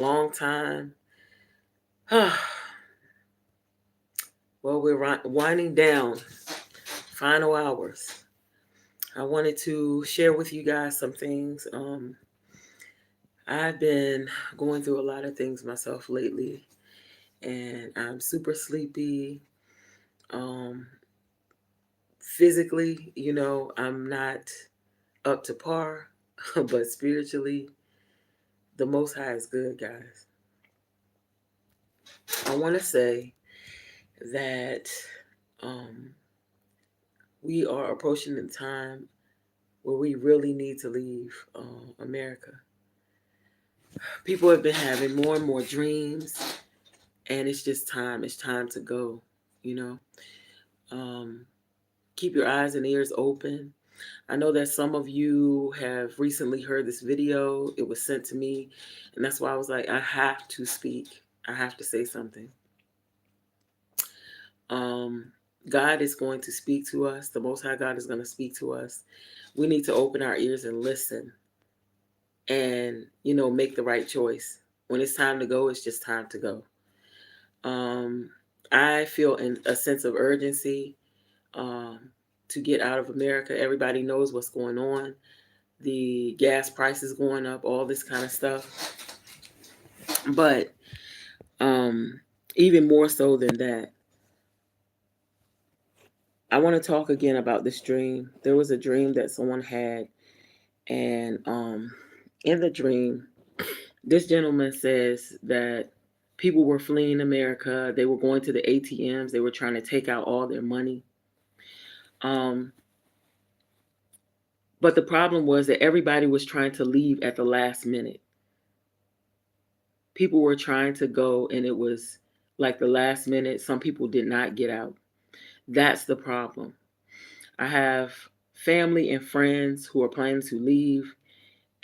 long time. Well, we're winding down, final hours. I wanted to share with you guys some things. I've been going through a lot of things myself lately, and I'm super sleepy. Um, Physically, I'm not up to par, but spiritually, the Most High is good, guys. I want to say that um, we are approaching the time where we really need to leave America. People have been having more and more dreams, and it's just time. It's time to go. You know, um, keep your eyes and ears open. I know that some of you have recently heard this video. It was sent to me, and that's why I was like, I have to speak. I have to say something. Um, God is going to speak to us. The Most High God is going to speak to us. We need to open our ears and listen, and make the right choice. When it's time to go, it's just time to go. Um, I feel a sense of urgency um, to get out of America. Everybody knows what's going on. The gas prices going up, all this kind of stuff. But um, even more so than that, I want to talk again about this dream. There was a dream that someone had, and in the dream, this gentleman says that people were fleeing America. They were going to the ATMs. They were trying to take out all their money. Um, but the problem was that everybody was trying to leave at the last minute. People were trying to go, and it was like the last minute. Some people did not get out. That's the problem. I have family and friends who are planning to leave,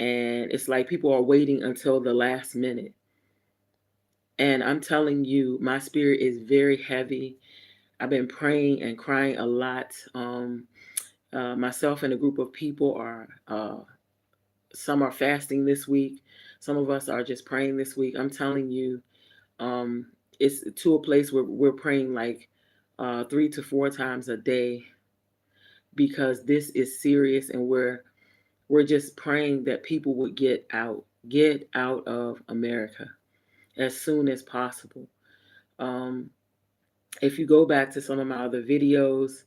and it's like people are waiting until the last minute. And I'm telling you, my spirit is very heavy. I've been praying and crying a lot. Myself and a group of people are, some are fasting this week. Some of us are just praying this week. I'm telling you, um, it's to a place where we're praying like 3 to 4 times a day, because this is serious, and we're just praying that people would get out of America as soon as possible. Um, if you go back to some of my other videos,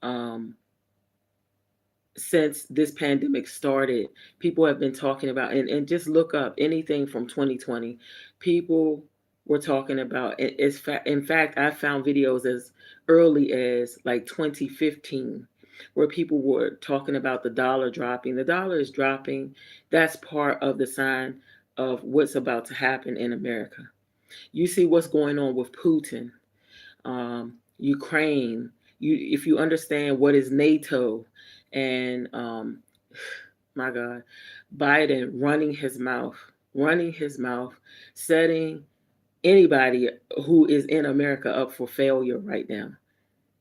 um, since this pandemic started, people have been talking about, and just look up anything from 2020. People were talking about it. In fact, I found videos as early as like 2015 where people were talking about the dollar dropping. The dollar is dropping. That's part of the sign of what's about to happen in America. You see what's going on with Putin, Ukraine. If you understand what is NATO, and my God, Biden running his mouth, setting anybody who is in America up for failure right now.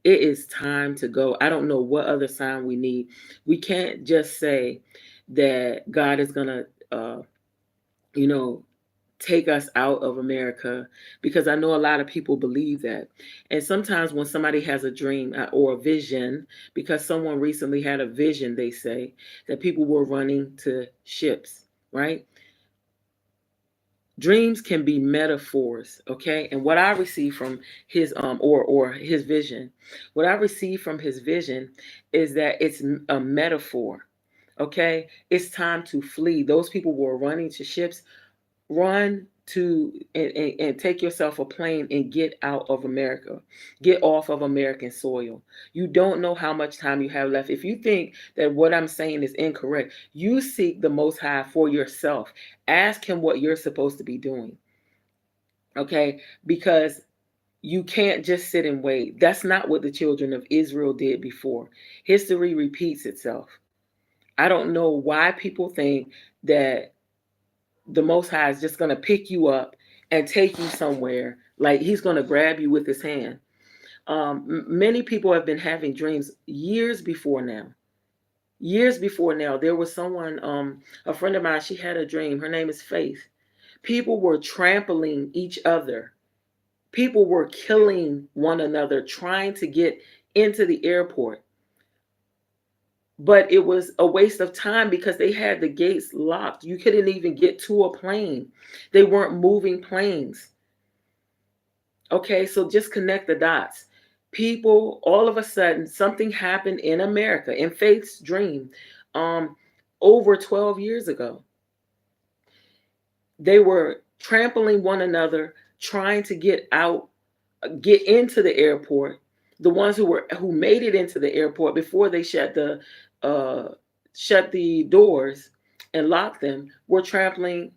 It is time to go. I don't know what other sign we need. We can't just say that God is gonna, you know, take us out of America, because I know a lot of people believe that. And sometimes when somebody has a dream or a vision, because someone recently had a vision, they say that people were running to ships, right? Dreams can be metaphors, okay? And what I received from his or his vision, what I received from his vision is that it's a metaphor, okay? It's time to flee. Those people were running to ships. Run to and take yourself a plane and get out of America. Get off of American soil. You don't know how much time you have left. If you think that what I'm saying is incorrect, you seek the Most High for yourself. Ask him what you're supposed to be doing. Okay? Because you can't just sit and wait. That's not what the children of Israel did before. History repeats itself. I don't know why people think that the Most High is just going to pick you up and take you somewhere. Like he's going to grab you with his hand. Many people have been having dreams years before now. Years before now, there was someone, a friend of mine, she had a dream. Her name is Faith. People were trampling each other. People were killing one another trying to get into the airport. But it was a waste of time because they had the gates locked. You couldn't even get to a plane. They weren't moving planes. Okay, so just connect the dots. People, all of a sudden, something happened in America, in Faith's dream, um, over 12 years ago. They were trampling one another, trying to get into the airport. The ones who made it into the airport before they uh, shut the doors and locked them were trampling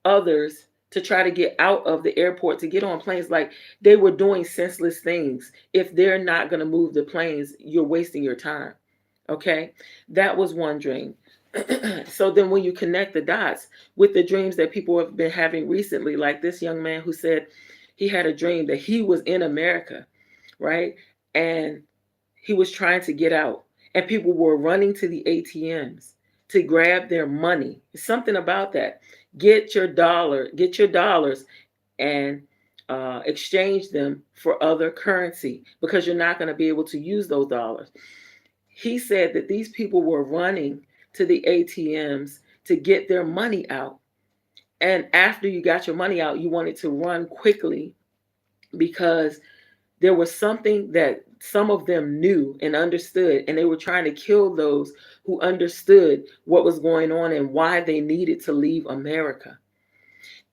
others to try to get out of the airport to get on planes. Like, they were doing senseless things. If they're not going to move the planes, you're wasting your time. Okay, that was one dream. So then when you connect the dots with the dreams that people have been having recently, like this young man who said he had a dream that he was in America, right? And he was trying to get out, and people were running to the ATMs to grab their money. Something about that. Get your dollars, and exchange them for other currency, because you're not going to be able to use those dollars. He said that these people were running to the ATMs to get their money out. And after you got your money out, you wanted to run quickly because there was something that some of them knew and understood, and they were trying to kill those who understood what was going on and why they needed to leave America.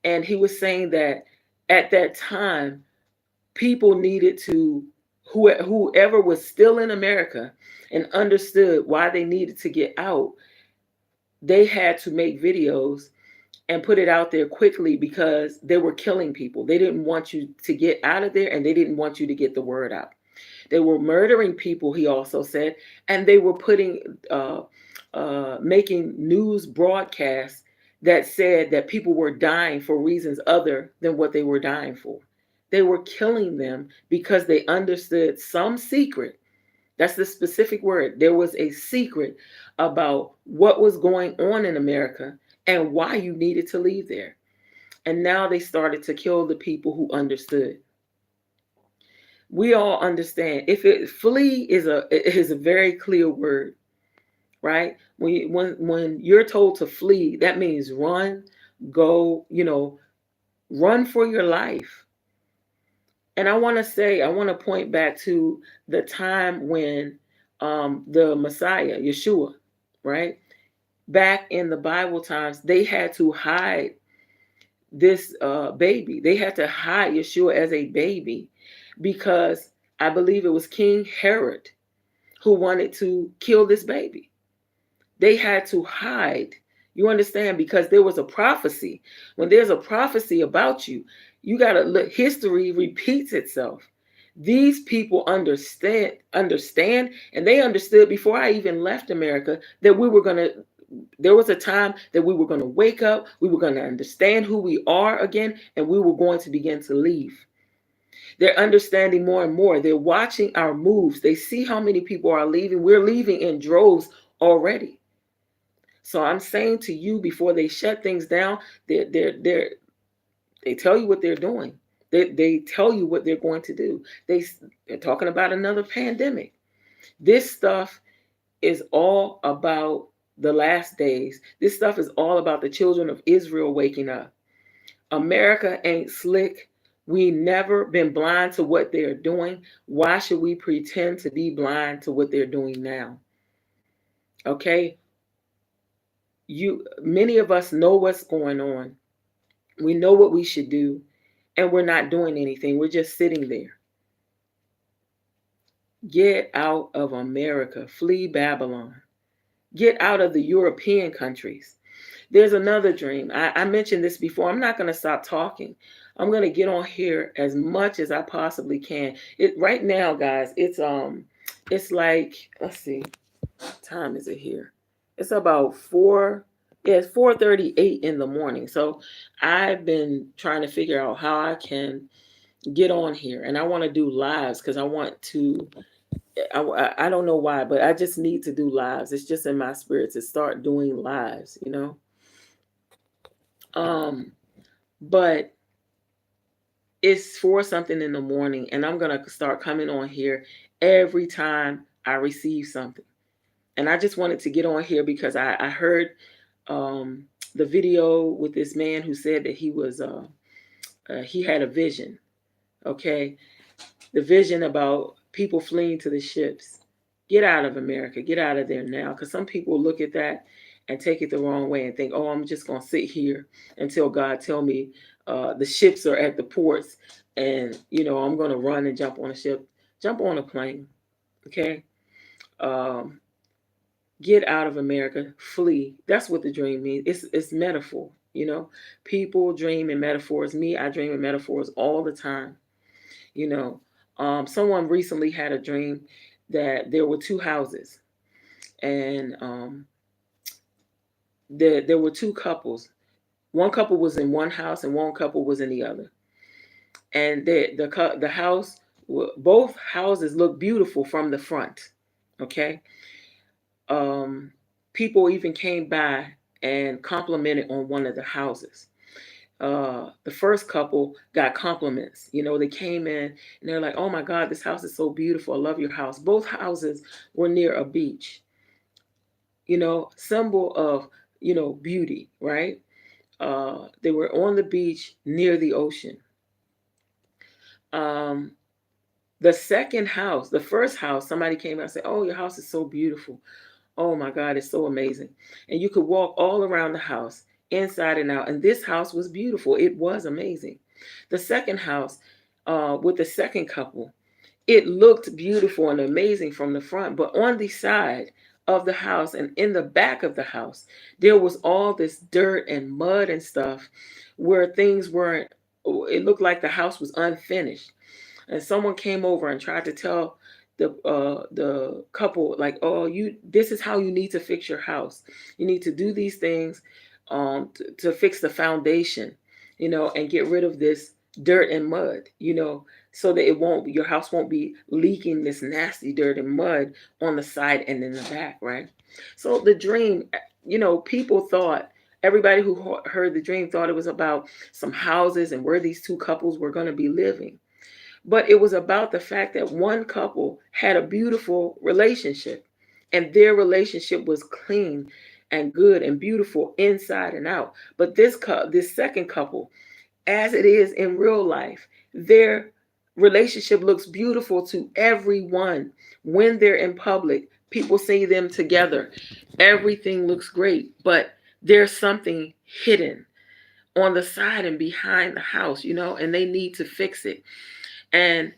And he was saying that at that time, people needed to, whoever was still in America and understood why they needed to get out, they had to make videos and put it out there quickly because they were killing people. They didn't want you to get out of there, and they didn't want you to get the word out. They were murdering people, he also said, and they were making news broadcasts that said that people were dying for reasons other than what they were dying for. They were killing them because they understood some secret. That's the specific word. There was a secret about what was going on in America and why you needed to leave there. And now they started to kill the people who understood. We all understand. Flee is a very clear word, right? When you're told to flee, that means run, go, run for your life. And I want to point back to the time when the Messiah, Yeshua, right? Back in the Bible times, they had to hide this baby. They had to hide Yeshua as a baby because I believe it was King Herod who wanted to kill this baby. They had to hide. You understand? Because there was a prophecy. When there's a prophecy about you, you got to look. History repeats itself. These people understand, and they understood before I even left America that there was a time that we were going to wake up, we were going to understand who we are again, and we were going to begin to leave. They're understanding more and more. They're watching our moves. They see how many people are leaving. We're leaving in droves already. So I'm saying to you, before they shut things down, they tell you what they're doing. They tell you what they're going to do. They're talking about another pandemic. This stuff is all about the last days. This stuff is all about the children of Israel waking up. America ain't slick. We never been blind to what they're doing. Why should we pretend to be blind to what they're doing now? Okay? Many of us know what's going on. We know what we should do, and we're not doing anything. We're just sitting there. Get out of America. Flee Babylon. Get out of the European countries. There's another dream. I mentioned this before. I'm not going to stop talking. I'm going to get on here as much as I possibly can. Right now, guys, it's like, let's see, what time is it here? It's about 4:38 in the morning. So I've been trying to figure out how I can get on here, and I want to do lives because I want to. I don't know why, but I just need to do lives. It's just in my spirit to start doing lives, but it's for something in the morning, and I'm gonna start coming on here every time I receive something. And I just wanted to get on here because I heard um, the video with this man who said that he had a vision. Okay, the vision about people fleeing to the ships. Get out of America. Get out of there now. Because some people look at that and take it the wrong way and think, oh, I'm just going to sit here until God tell me the ships are at the ports and, I'm going to run and jump on a ship. Jump on a plane. Okay. Um, get out of America. Flee. That's what the dream means. It's metaphor. People dream in metaphors. Me, I dream in metaphors all the time. You know, someone recently had a dream that there were two houses, and there were two couples. One couple was in one house, and one couple was in the other. And the house, both houses looked beautiful from the front. Okay, um, people even came by and complimented on one of the houses. The first couple got compliments. They came in and they're like, "Oh my God, this house is so beautiful. I love your house." Both houses were near a beach. Symbol of beauty, right? They were on the beach near the ocean. Um, the second house, the first house, somebody came out and said, "Oh, your house is so beautiful. Oh my God, it's so amazing." And you could walk all around the house, inside and out. And this house was beautiful. It was amazing. The second house, with the second couple, it looked beautiful and amazing from the front. But on the side of the house and in the back of the house, there was all this dirt and mud and stuff where things weren't, it looked like the house was unfinished. And someone came over and tried to tell the couple, like, "Oh, this is how you need to fix your house. You need to do these things to fix the foundation, and get rid of this dirt and mud, so that your house won't be leaking this nasty dirt and mud on the side and in the back, right?" So the dream, people thought, everybody who heard the dream thought it was about some houses and where these two couples were going to be living. But it was about the fact that one couple had a beautiful relationship, and their relationship was clean and good and beautiful inside and out. But this second couple, as it is in real life, their relationship looks beautiful to everyone. When they're in public, people see them together. Everything looks great, but there's something hidden on the side and behind the house, and they need to fix it. And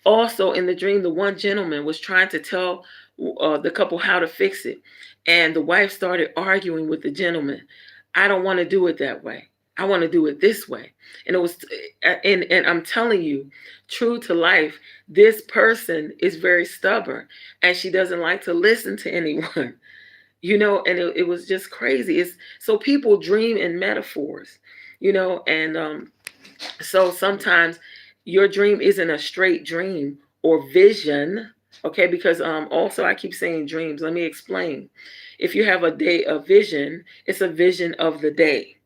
also in the dream, the one gentleman was trying to tell the couple how to fix it. And the wife started arguing with the gentleman. "I don't want to do it that way. I want to do it this way." And it was, and I'm telling you, true to life, this person is very stubborn and she doesn't like to listen to anyone, and it was just crazy. So people dream in metaphors, and so sometimes your dream isn't a straight dream or vision, okay? Because also I keep saying dreams. Let me explain. If you have a vision, it's a vision of the day.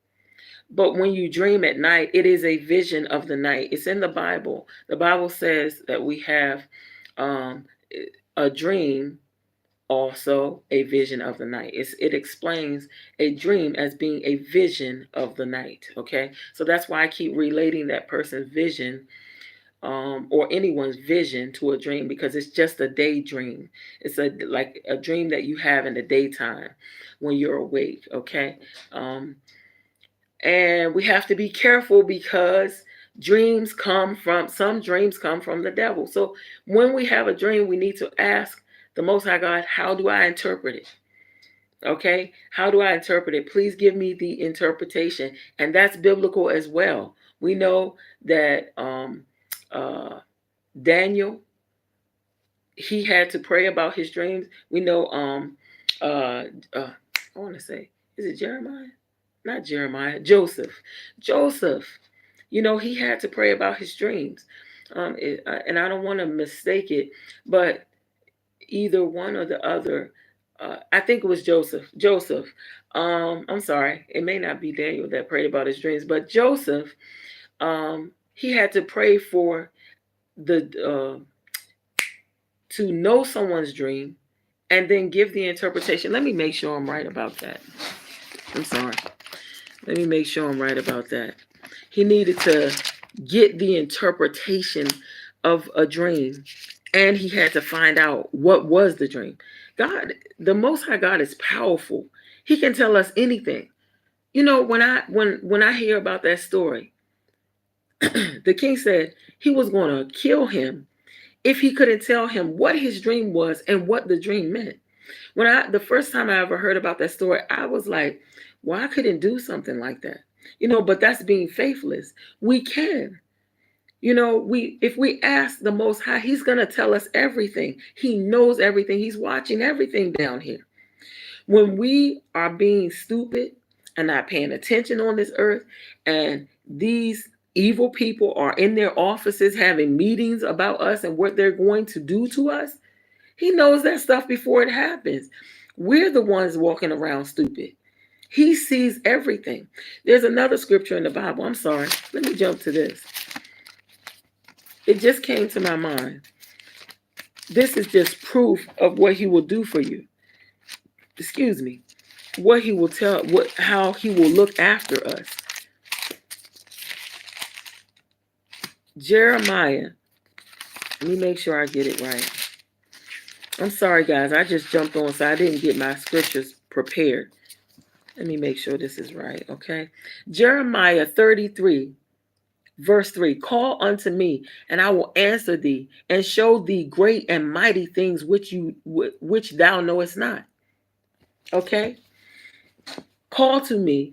But when you dream at night, it is a vision of the night. It's in the Bible. The Bible says that we have um, a dream, also a vision of the night. It explains a dream as being a vision of the night. Okay, so that's why I keep relating that person's vision, or anyone's vision, to a dream, because it's just a daydream. It's like a dream that you have in the daytime when you're awake. Okay, and we have to be careful because some dreams come from the devil. So when we have a dream, we need to ask the Most High God, how do I interpret it? Okay, how do I interpret it? Please give me the interpretation. And that's biblical as well. We know that uh, Daniel, he had to pray about his dreams. We know, I want to say, is it Jeremiah? Not Jeremiah, Joseph. Joseph, he had to pray about his dreams. And I don't want to mistake it, but either one or the other, I think it was Joseph. Joseph, I'm sorry, it may not be Daniel that prayed about his dreams, but Joseph, he had to pray for the to know someone's dream and then give the interpretation. Let me make sure I'm right about that. I'm sorry. Let me make sure I'm right about that. He needed to get the interpretation of a dream, and he had to find out what was the dream. God, the Most High God is powerful. He can tell us anything. You know, when I hear about that story, the king said he was going to kill him if he couldn't tell him what his dream was and what the dream meant. The first time I ever heard about that story, I was like, well, I couldn't do something like that. But that's being faithless. We can. If we ask the Most High, He's gonna tell us everything. He knows everything. He's watching everything down here. When we are being stupid and not paying attention on this earth, and these evil people are in their offices having meetings about us and what they're going to do to us, He knows that stuff before it happens. We're the ones walking around stupid. He sees everything. There's another scripture in the Bible. I'm sorry. Let me jump to this. It just came to my mind. This is just proof of what He will do for you. Excuse me. What He will tell, how He will look after us. Jeremiah. Let me make sure I get it right. I'm sorry, guys. I just jumped on, so I didn't get my scriptures prepared. Let me make sure this is right, okay? Jeremiah 33, verse 3. Call unto me, and I will answer thee, and show thee great and mighty things which thou knowest not. Okay? Call to me,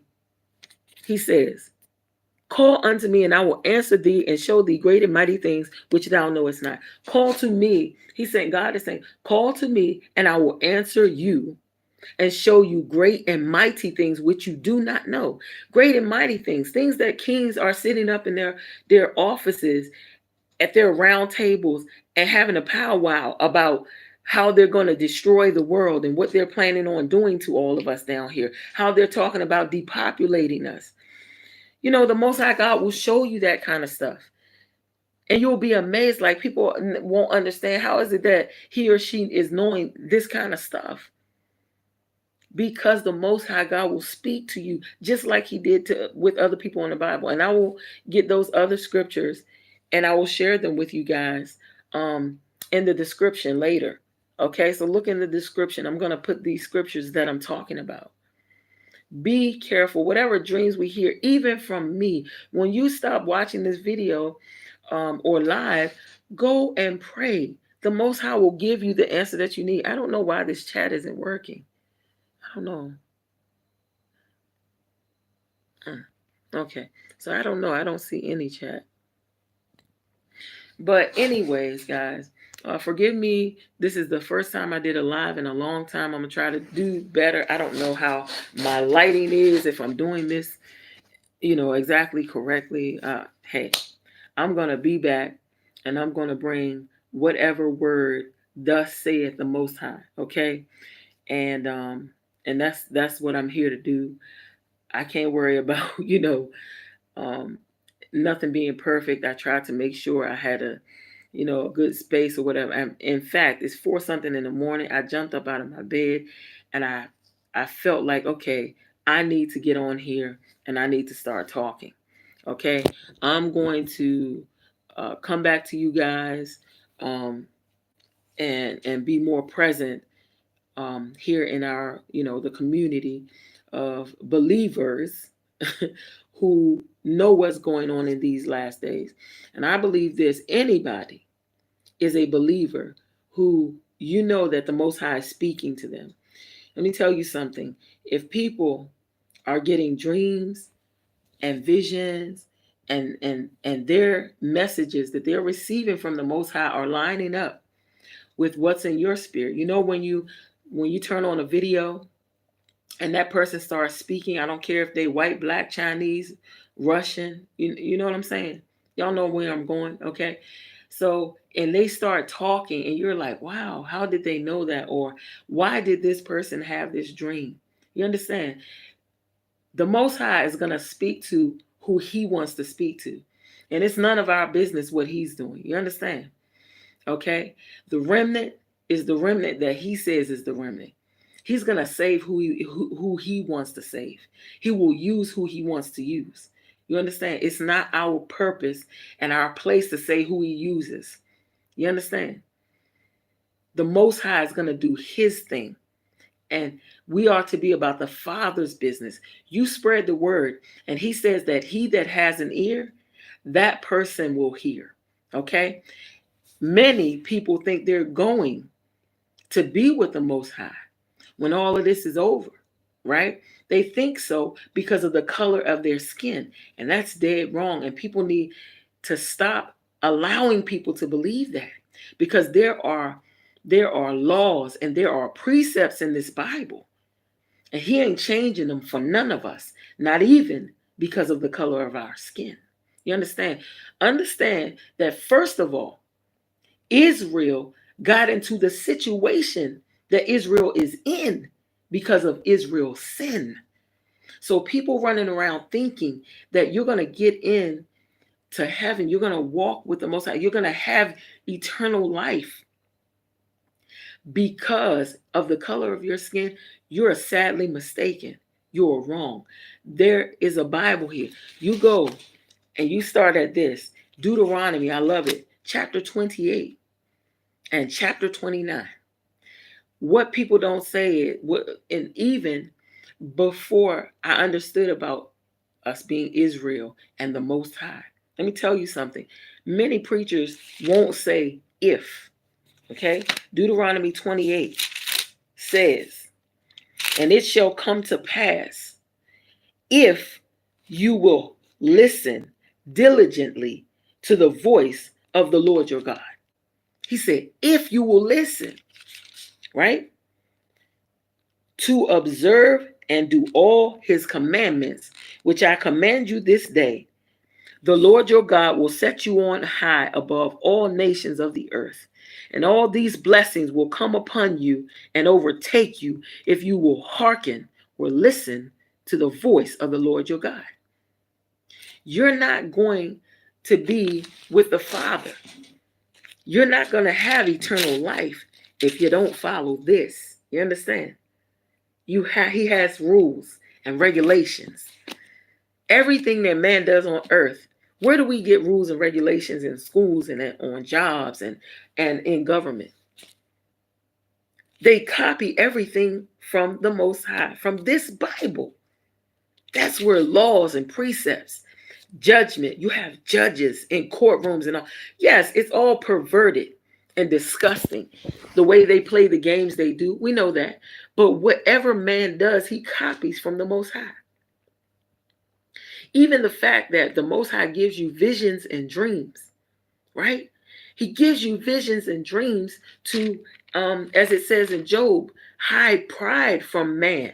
he says. Call unto me, and I will answer thee, and show thee great and mighty things which thou knowest not. Call to me. He's saying, God is saying, call to me, and I will answer you and show you great and mighty things which you do not know. Great and mighty things that kings are sitting up in their offices at their round tables and having a powwow about how they're going to destroy the world and what they're planning on doing to all of us down here, how they're talking about depopulating us. The Most High God will show you that kind of stuff. And you'll be amazed, like people won't understand, how is it that he or she is knowing this kind of stuff? Because the Most High God will speak to you just like He did with other people in the Bible. And I will get those other scriptures and I will share them with you guys in the description later. Okay, so look in the description. I'm going to put these scriptures that I'm talking about. Be careful. Whatever dreams we hear, even from me, when you stop watching this video or live, go and pray. The Most High will give you the answer that you need. I don't know why this chat isn't working. I don't know. Okay, so I don't know. I don't see any chat. But anyways, guys, forgive me. This is the first time I did a live in a long time. I'm going to try to do better. I don't know how my lighting is, if I'm doing this, exactly correctly. Hey, I'm going to be back and I'm going to bring whatever word thus saith the Most High. Okay. And that's what I'm here to do. I can't worry about, nothing being perfect. I tried to make sure I had a good space or whatever. And in fact, it's 4 something in the morning. I jumped up out of my bed and I felt like, okay, I need to get on here and I need to start talking. Okay. I'm going to come back to you guys and be more present here in our, the community of believers who know what's going on in these last days. And I believe this: anybody is a believer who that the Most High is speaking to them. Let me tell you something. If people are getting dreams and visions and their messages that they're receiving from the Most High are lining up with what's in your spirit. When you turn on a video and that person starts speaking, I don't care if they white, black, Chinese, Russian, you know what I'm saying? Y'all know where I'm going, okay? So, and they start talking and you're like, wow, how did they know that? Or why did this person have this dream? You understand? The Most High is going to speak to who he wants to speak to. And it's none of our business what he's doing. You understand? Okay? The remnant is the remnant that he says is the remnant. He's going to save who he wants to save. He will use who he wants to use. You understand? It's not our purpose and our place to say who he uses. You understand? The Most High is going to do his thing. And we are to be about the Father's business. You spread the word. And he says that he that has an ear, that person will hear. Okay? Many people think they're going to be with the Most High when all of this is over, right? They think so because of the color of their skin. And that's dead wrong. And people need to stop allowing people to believe that, because there are laws and there are precepts in this Bible. And he ain't changing them for none of us, not even because of the color of our skin. You understand? Understand that first of all, Israel got into the situation that Israel is in because of Israel's sin. So people running around thinking that you're going to get in to heaven, you're going to walk with the Most High, you're going to have eternal life because of the color of your skin, you're sadly mistaken. You're wrong. There is a Bible here. You go and you start at this. Deuteronomy, I love it. Chapter 28 and chapter 29. What people don't say it, and even before I understood about us being Israel and the Most High. Let me tell you something. Many preachers won't say if. Okay? Deuteronomy 28 says, and it shall come to pass if you will listen diligently to the voice of the Lord your God. He said, if you will listen, right? To observe and do all his commandments, which I command you this day, the Lord your God will set you on high above all nations of the earth. And all these blessings will come upon you and overtake you if you will hearken or listen to the voice of the Lord your God. You're not going to be with the Father. You're not going to have eternal life if you don't follow this. You understand? He has rules and regulations. Everything that man does on earth, where do we get rules and regulations in schools and on jobs and in government? They copy everything from the Most High, from this Bible. That's where laws and precepts, judgment, you have judges in courtrooms and all. Yes, it's all perverted and disgusting. The way they play the games they do, we know that. But whatever man does, he copies from the Most High. Even the fact that the Most High gives you visions and dreams, right? He gives you visions and dreams to, as it says in Job, hide pride from man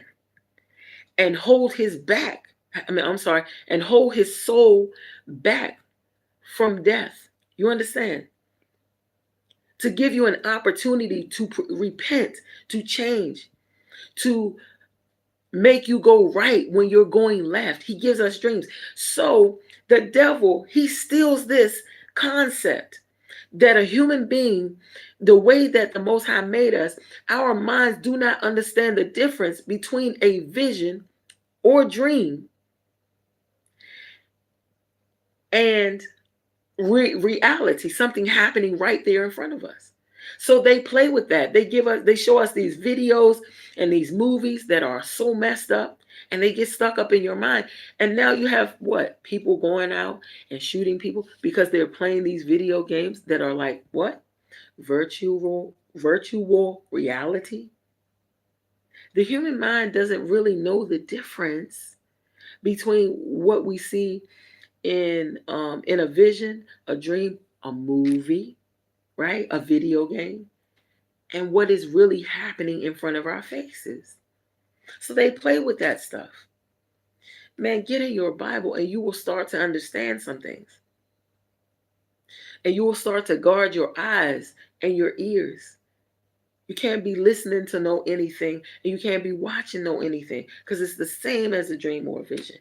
and hold his back. And hold his soul back from death. You understand? To give you an opportunity to repent, to change, to make you go right when you're going left. He gives us dreams. So the devil, he steals this concept that a human being, the way that the Most High made us, our minds do not understand the difference between a vision or dream and reality, something happening right there in front of us. So they play with that. They show us these videos and these movies that are so messed up, and they get stuck up in your mind. And now you have what? People going out and shooting people because they're playing these video games that are like what? Virtual reality. The human mind doesn't really know the difference between what we see in a vision, a dream, a movie, right? A video game, and what is really happening in front of our faces. So they play with that stuff. Man, get in your Bible and you will start to understand some things. And you will start to guard your eyes and your ears You can't be listening to know anything, and you can't be watching know anything, because it's the same as a dream or a vision.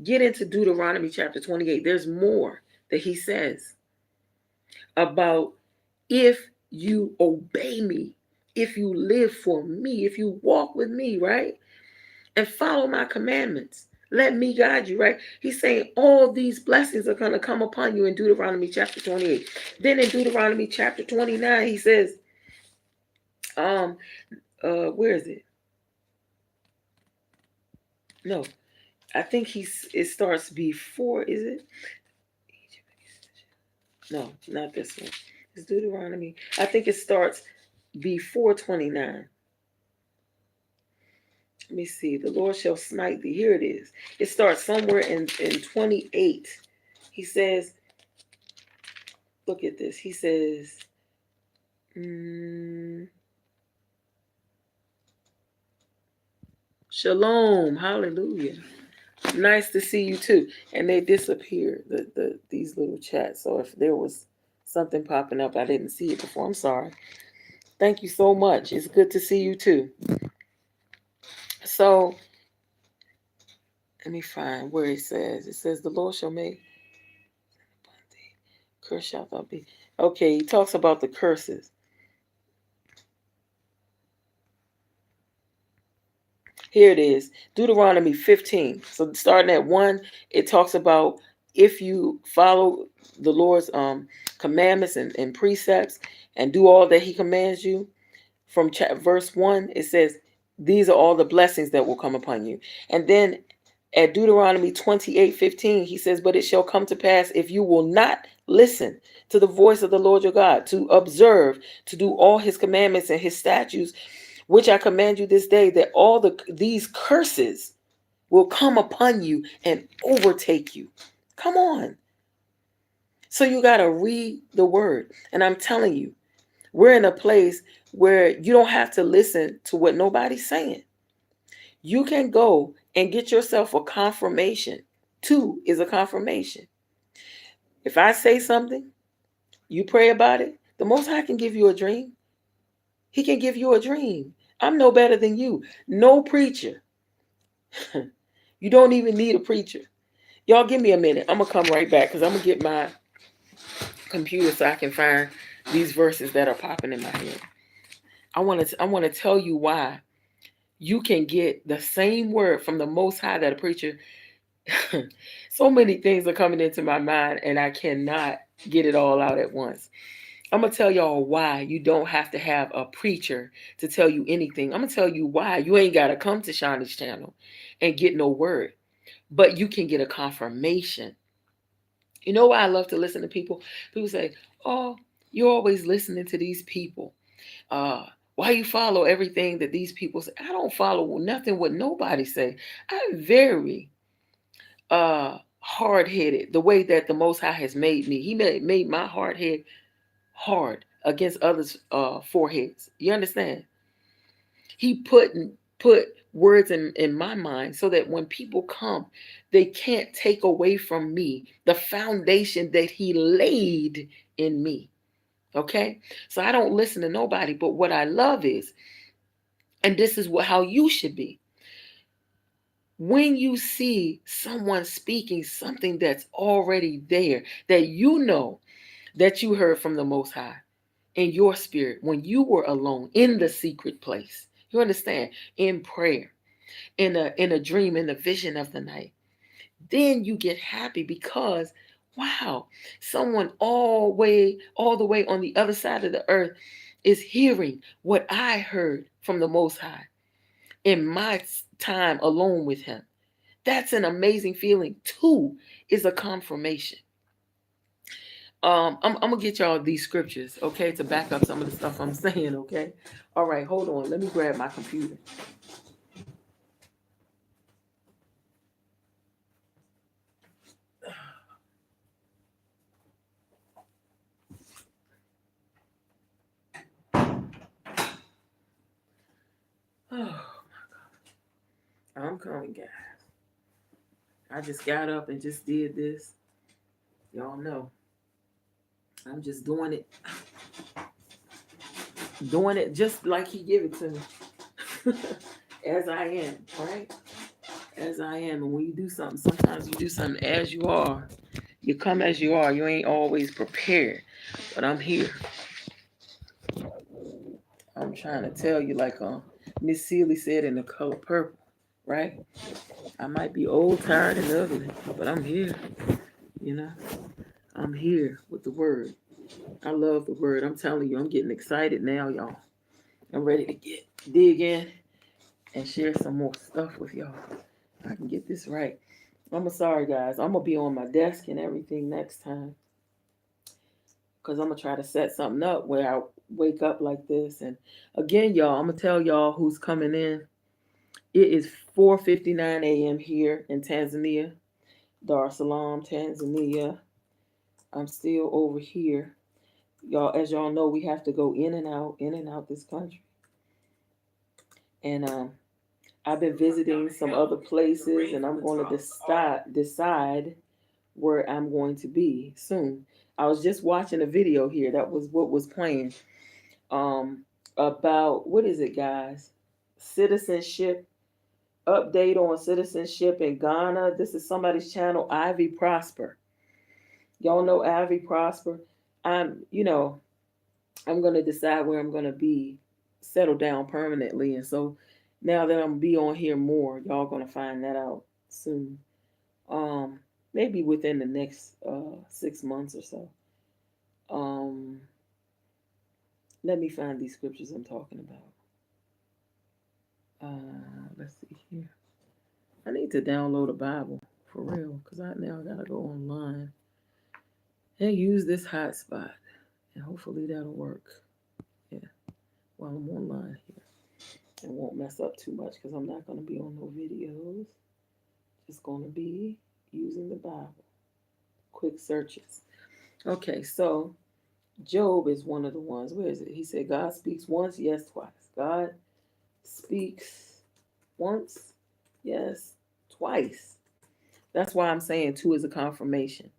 Get into Deuteronomy chapter 28. There's more that he says about if you obey me, if you live for me, if you walk with me, right? And follow my commandments. Let me guide you, right? He's saying all these blessings are going to come upon you in Deuteronomy chapter 28. Then in Deuteronomy chapter 29, he says, where is it? No, I think it starts before, is it? No, not this one. It's Deuteronomy. I think it starts before 29. Let me see. The Lord shall smite thee. Here it is. It starts somewhere in 28. He says, look at this. He says, shalom. Hallelujah. Nice to see you too. And they disappeared, these little chats. So if there was something popping up, I didn't see it before. I'm sorry. Thank you so much. It's good to see you too. So let me find where it says the Lord shall make curse shall not be. Okay, he talks about the curses. Here it is, Deuteronomy 15. So starting at 1, it talks about if you follow the Lord's commandments and precepts and do all that he commands you. From verse 1, it says, these are all the blessings that will come upon you. And then at Deuteronomy 28:15, he says, but it shall come to pass if you will not listen to the voice of the Lord your God, to observe, to do all his commandments and his statutes, which I command you this day, that all these curses will come upon you and overtake you. Come on. So you got to read the word. And I'm telling you, we're in a place where you don't have to listen to what nobody's saying. You can go and get yourself a confirmation. 2 is a confirmation. If I say something, you pray about it, the Most High can give you a dream. He can give you a dream. I'm no better than you. No preacher. You don't even need a preacher. Y'all give me a minute. I'm going to come right back because I'm going to get my computer so I can find these verses that are popping in my head. I want to tell you why you can get the same word from the Most High that a preacher. So many things are coming into my mind and I cannot get it all out at once. I'm going to tell y'all why you don't have to have a preacher to tell you anything. I'm going to tell you why you ain't got to come to Chauny's channel and get no word, but you can get a confirmation. You know why I love to listen to people? People say, oh, you're always listening to these people. Why you follow everything that these people say? I don't follow nothing what nobody say. I'm very hard-headed the way that the Most High has made me. He made my hard head hard against others' foreheads. You understand? He put words in my mind so that when people come, they can't take away from me the foundation that he laid in me. Okay? So I don't listen to nobody, but what I love is, and this is how you should be. When you see someone speaking something that's already there, that you know that you heard from the Most High in your spirit when you were alone in the secret place, you understand, in prayer, in a dream, in a vision of the night, then you get happy because, wow, someone all the way on the other side of the earth is hearing what I heard from the Most High in my time alone with him. That's an amazing feeling. 2 is a confirmation. I'm gonna get y'all these scriptures, okay, to back up some of the stuff I'm saying, okay? All right, hold on. Let me grab my computer. Oh my God. I'm coming, guys. I just got up and just did this. Y'all know. I'm just doing it. doing it just like he give it to me. As I am, right? As I am. And when you do something, sometimes you do something as you are. You come as you are. You ain't always prepared. But I'm here. I'm trying to tell you, like Miss Seeley said in The Color Purple, right? I might be old, tired, and ugly, but I'm here. You know, I'm here with the word. I love the word. I'm telling you, I'm getting excited now, y'all. I'm ready to dig in and share some more stuff with y'all. I can get this right. I'm sorry, guys. I'm gonna be on my desk and everything next time, because I'm gonna try to set something up where I wake up like this. And again, y'all, I'm gonna tell y'all who's coming in. It is 4:59 a.m. here in Tanzania, Dar es Salaam, Tanzania. I'm still over here. Y'all, as y'all know, we have to go in and out this country. And I've been visiting some other places, and I'm going to decide where I'm going to be soon. I was just watching a video here. That was what was playing. Um, about what is it, guys? Citizenship update on citizenship in Ghana. This is somebody's channel, Ivy Prosper. Y'all know Ivy Prosper. I'm gonna decide where I'm gonna be, settle down permanently, and so now that I'm gonna be on here more, y'all gonna find that out soon. Um, Maybe within the next 6 months or so. Um, Let me find these scriptures I'm talking about. Let's see here. I need to download a Bible for real, because I now gotta go online and use this hotspot, and hopefully that'll work. Yeah, while I'm online here, and won't mess up too much because I'm not gonna be on no videos. Just gonna be using the Bible. Quick searches. Okay, so Job is one of the ones. Where is it? He said, God speaks once, yes, twice. God speaks once, yes, twice. That's why I'm saying two is a confirmation.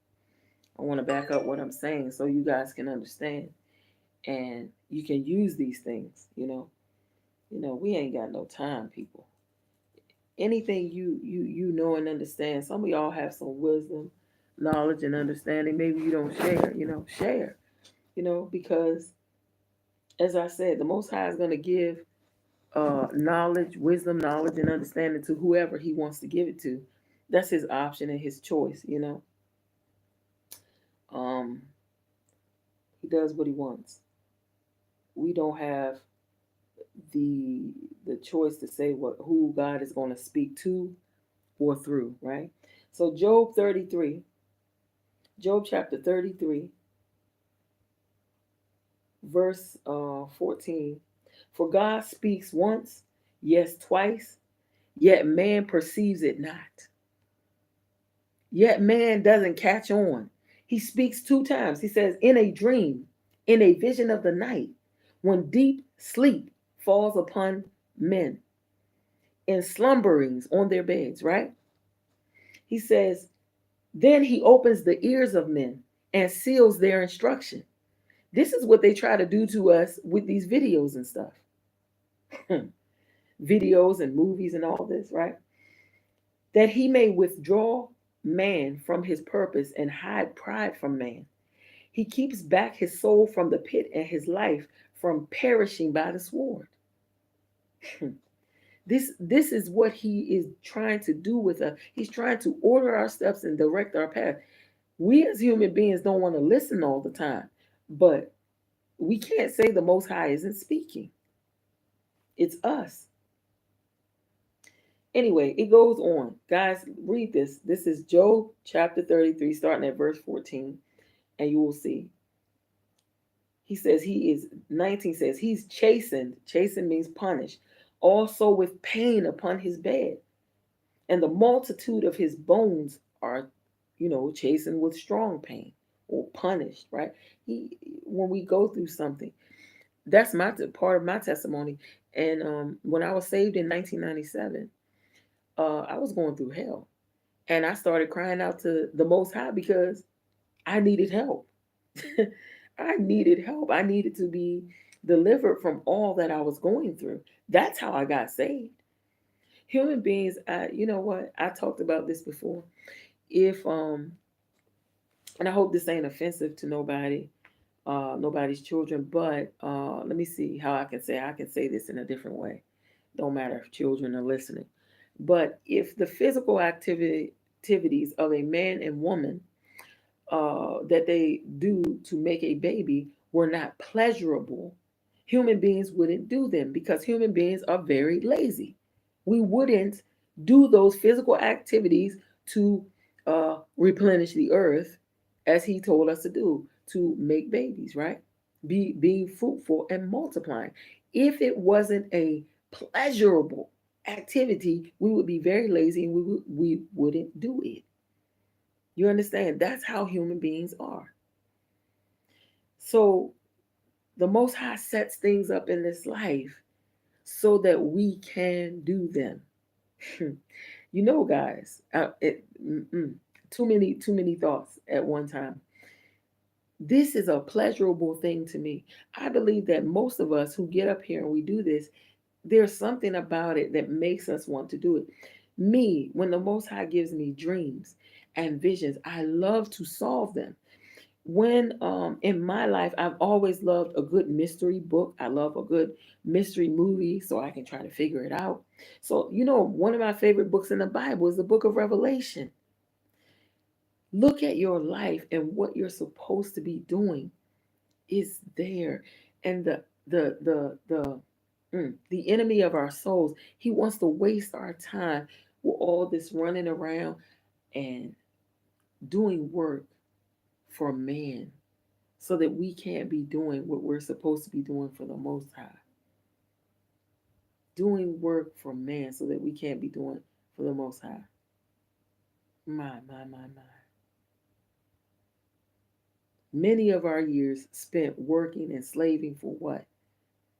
I want to back up what I'm saying so you guys can understand and you can use these things. We ain't got no time, people. Anything you know and understand. Some of y'all have some wisdom, knowledge, and understanding. Maybe you don't share. Share. Because as I said, the Most High is going to give knowledge, wisdom, knowledge, and understanding to whoever He wants to give it to. That's His option and His choice. Um, He does what He wants. We don't have the choice to say who God is going to speak to or through, right? So Job chapter 33, verse 14. For God speaks once, yes, twice, yet man perceives it not. Yet man doesn't catch on. He speaks two times. He says, in a dream, in a vision of the night, when deep sleep falls upon men, in slumberings on their beds, right? He says, then he opens the ears of men and seals their instruction. This is what they try to do to us with these videos and stuff. Videos and movies and all this, right? That he may withdraw man from his purpose and hide pride from man. He keeps back his soul from the pit and his life from perishing by the sword. This is what he is trying to do with us. He's trying to order our steps and direct our path. We as human beings don't want to listen all the time, but we can't say the Most High isn't speaking. It's us. Anyway, it goes on. Guys, read this. This is Job chapter 33, starting at verse 14, and you will see. He says 19 says, he's chastened. Chastened means punished. Also with pain upon his bed. And the multitude of his bones are, chastened with strong pain or punished, right? When we go through something, that's my part of my testimony. And when I was saved in 1997, I was going through hell. And I started crying out to the Most High because I needed help. I needed help. I needed to be delivered from all that I was going through. That's how I got saved. Human beings, you know what? I talked about this before. If and I hope this ain't offensive to nobody, nobody's children, but let me see how I can say this in a different way. Don't matter if children are listening. But if the physical activities of a man and woman that they do to make a baby were not pleasurable, human beings wouldn't do them because human beings are very lazy. We wouldn't do those physical activities to replenish the earth as he told us to do, to make babies, right? Being fruitful and multiplying. If it wasn't a pleasurable activity, we would be very lazy and we wouldn't do it. You understand? That's how human beings are. So the Most High sets things up in this life so that we can do them. You know, guys, too many thoughts at one time. This is a pleasurable thing to me. I believe that most of us who get up here and we do this, there's something about it that makes us want to do it. Me, when the Most High gives me dreams and visions, I love to solve them. When in my life, I've always loved a good mystery book. I love a good mystery movie so I can try to figure it out. So, you know, one of my favorite books in the Bible is the book of Revelation. Look at your life and what you're supposed to be doing is there. And the enemy of our souls, he wants to waste our time with all this running around and doing work for man so that we can't be doing what we're supposed to be doing for the Most High. Doing work for man so that we can't be doing for the Most High. My. Many of our years spent working and slaving for what?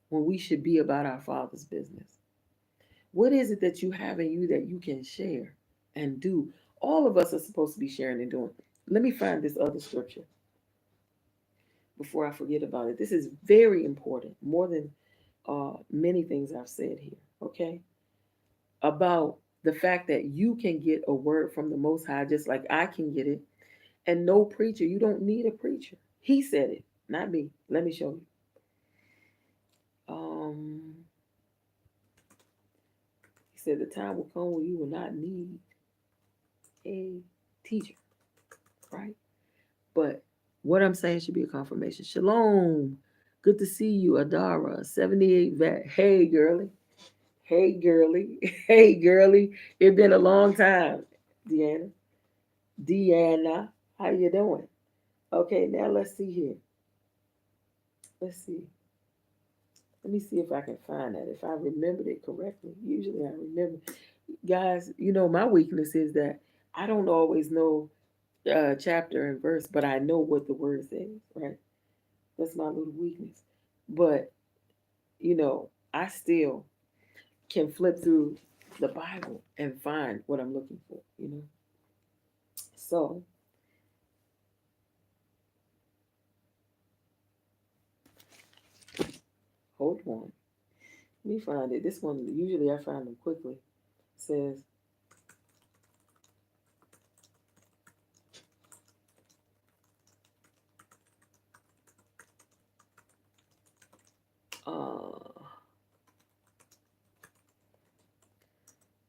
When we should be about our Father's business. What is it that you have in you that you can share and do? All of us are supposed to be sharing and doing. Let me find this other scripture before I forget about it. This is very important, more than many things I've said here, okay? About the fact that you can get a word from the Most High just like I can get it. And no preacher, you don't need a preacher. He said it, not me. Let me show you. He said the time will come when you will not need a teacher, right? But what I'm saying should be a confirmation. Shalom. Good to see you, Adara, 78 vet. Hey, girly. Hey, girly. Hey, girly. It's been a long time, Deanna. Deanna, how you doing? Okay, now let's see here. Let's see. Let me see if I can find that. If I remembered it correctly. Usually I remember. Guys, you know, my weakness is that I don't always know chapter and verse, but I know what the word says, right? That's my little weakness. But, you know, I still can flip through the Bible and find what I'm looking for, you know? So, hold on. Let me find it. This one, usually I find them quickly. It says,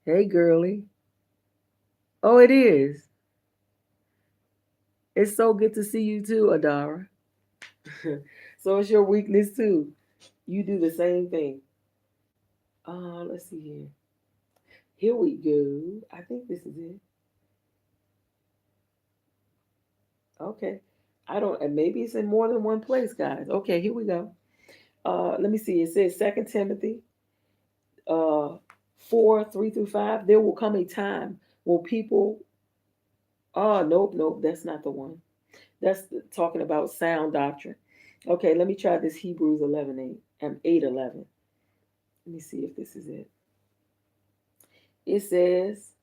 hey, girly. Oh, it is. It's so good to see you too, Adara. So it's your weakness too. You do the same thing. Let's see here. Here we go. I think this is it. Okay. I don't, and maybe it's in more than one place, guys. Okay, here we go. Let me see. It says Second Timothy uh 4:3-5. There will come a time when people, oh nope, that's not the one. That's talking about sound doctrine. Okay, let me try this Hebrews 11:8 and 8:11. Let me see if this is it. It says,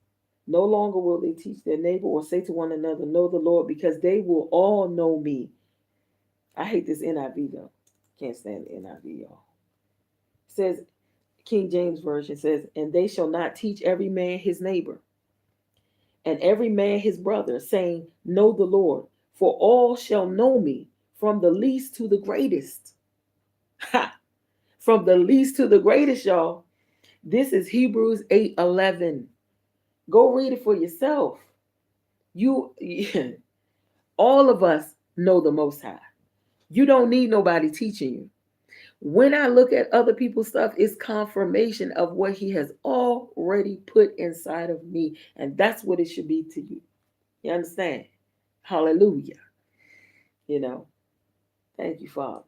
no longer will they teach their neighbor or say to one another, know the Lord, because they will all know me. I hate this NIV though. Can't stand the NIV, y'all. It says, King James Version says, and they shall not teach every man his neighbor and every man his brother, saying, know the Lord, for all shall know me, from the least to the greatest. Ha! From the least to the greatest, y'all. This is Hebrews 8:11. Go read it for yourself. You, all of us know the Most High. You don't need nobody teaching you. When I look at other people's stuff, it's confirmation of what he has already put inside of me. And that's what it should be to you. You understand? Hallelujah. You know, thank you, Father.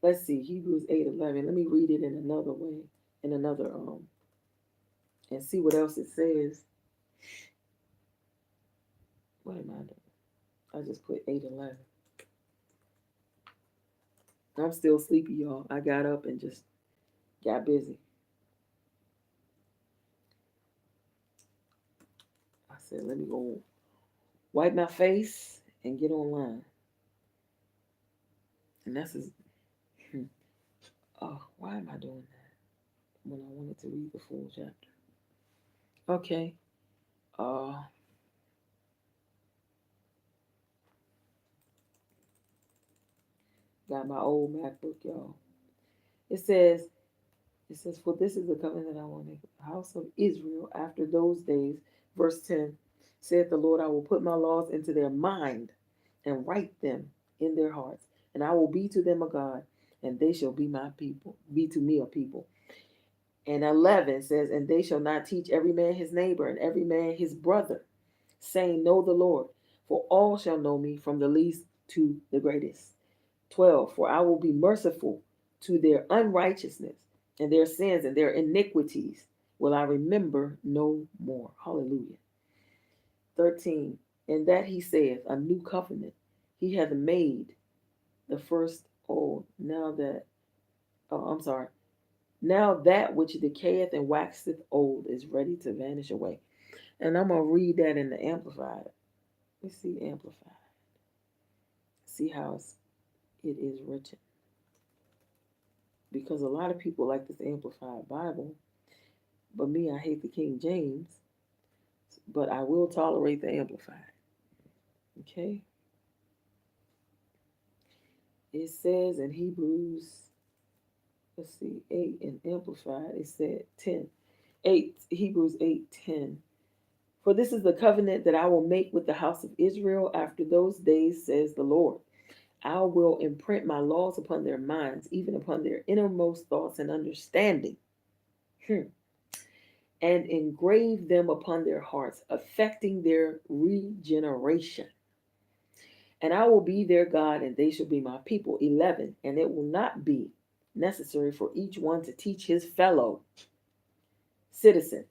Let's see, Hebrews 8:11. Let me read it in another way, in another, and see what else it says. What am I doing? I just put 8:11. I'm still sleepy, y'all. I got up and just got busy. I said, let me go wipe my face and get online. And that's his, oh, why am I doing that when I wanted to read the full chapter? Okay. Uh, got my old MacBook, y'all. It says, for this is the covenant that I will make with the house of Israel after those days. Verse 10, saith the Lord, I will put my laws into their mind and write them in their hearts. And I will be to them a God, and they shall be my people, be to me a people. And 11 says, and they shall not teach every man his neighbor and every man his brother, saying, know the Lord, for all shall know me, from the least to the greatest. 12, for I will be merciful to their unrighteousness, and their sins and their iniquities will I remember no more. Hallelujah. 13, and that he saith, a new covenant he hath made, the first old, now that which decayeth and waxeth old is ready to vanish away. And I'm going to read that in the Amplified. Let's see, Amplified. See how it is written. Because a lot of people like this Amplified Bible, but me, I hate the King James, but I will tolerate the Amplified. Okay? It says in Hebrews, let's see, 8 in Amplified, it said 10. 8, Hebrews 8:10. For this is the covenant that I will make with the house of Israel after those days, says the Lord. I will imprint my laws upon their minds, even upon their innermost thoughts and understanding, and engrave them upon their hearts, affecting their regeneration. And I will be their God, and they shall be my people. 11, and it will not be necessary for each one to teach his fellow citizen,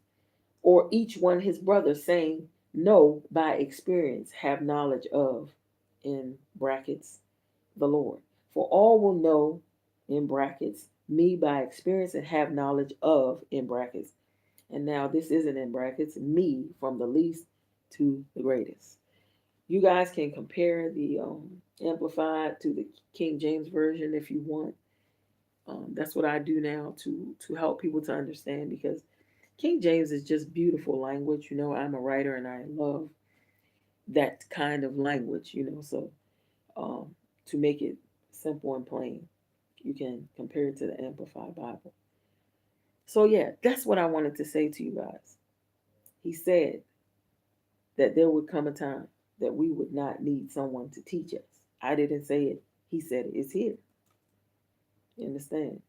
or each one his brother, saying, know by experience, have knowledge of, in brackets, the Lord. For all will know, in brackets, me by experience, and have knowledge of, in brackets. And now this isn't in brackets, me from the least to the greatest. You guys can compare the Amplified to the King James Version if you want. That's what I do now to help people to understand, because King James is just beautiful language. You know, I'm a writer and I love that kind of language, so um, to make it simple and plain, you can compare it to the Amplified Bible. So, yeah, that's what I wanted to say to you guys. He said that there would come a time that we would not need someone to teach us. I didn't say it. He said it. It's here. You understand?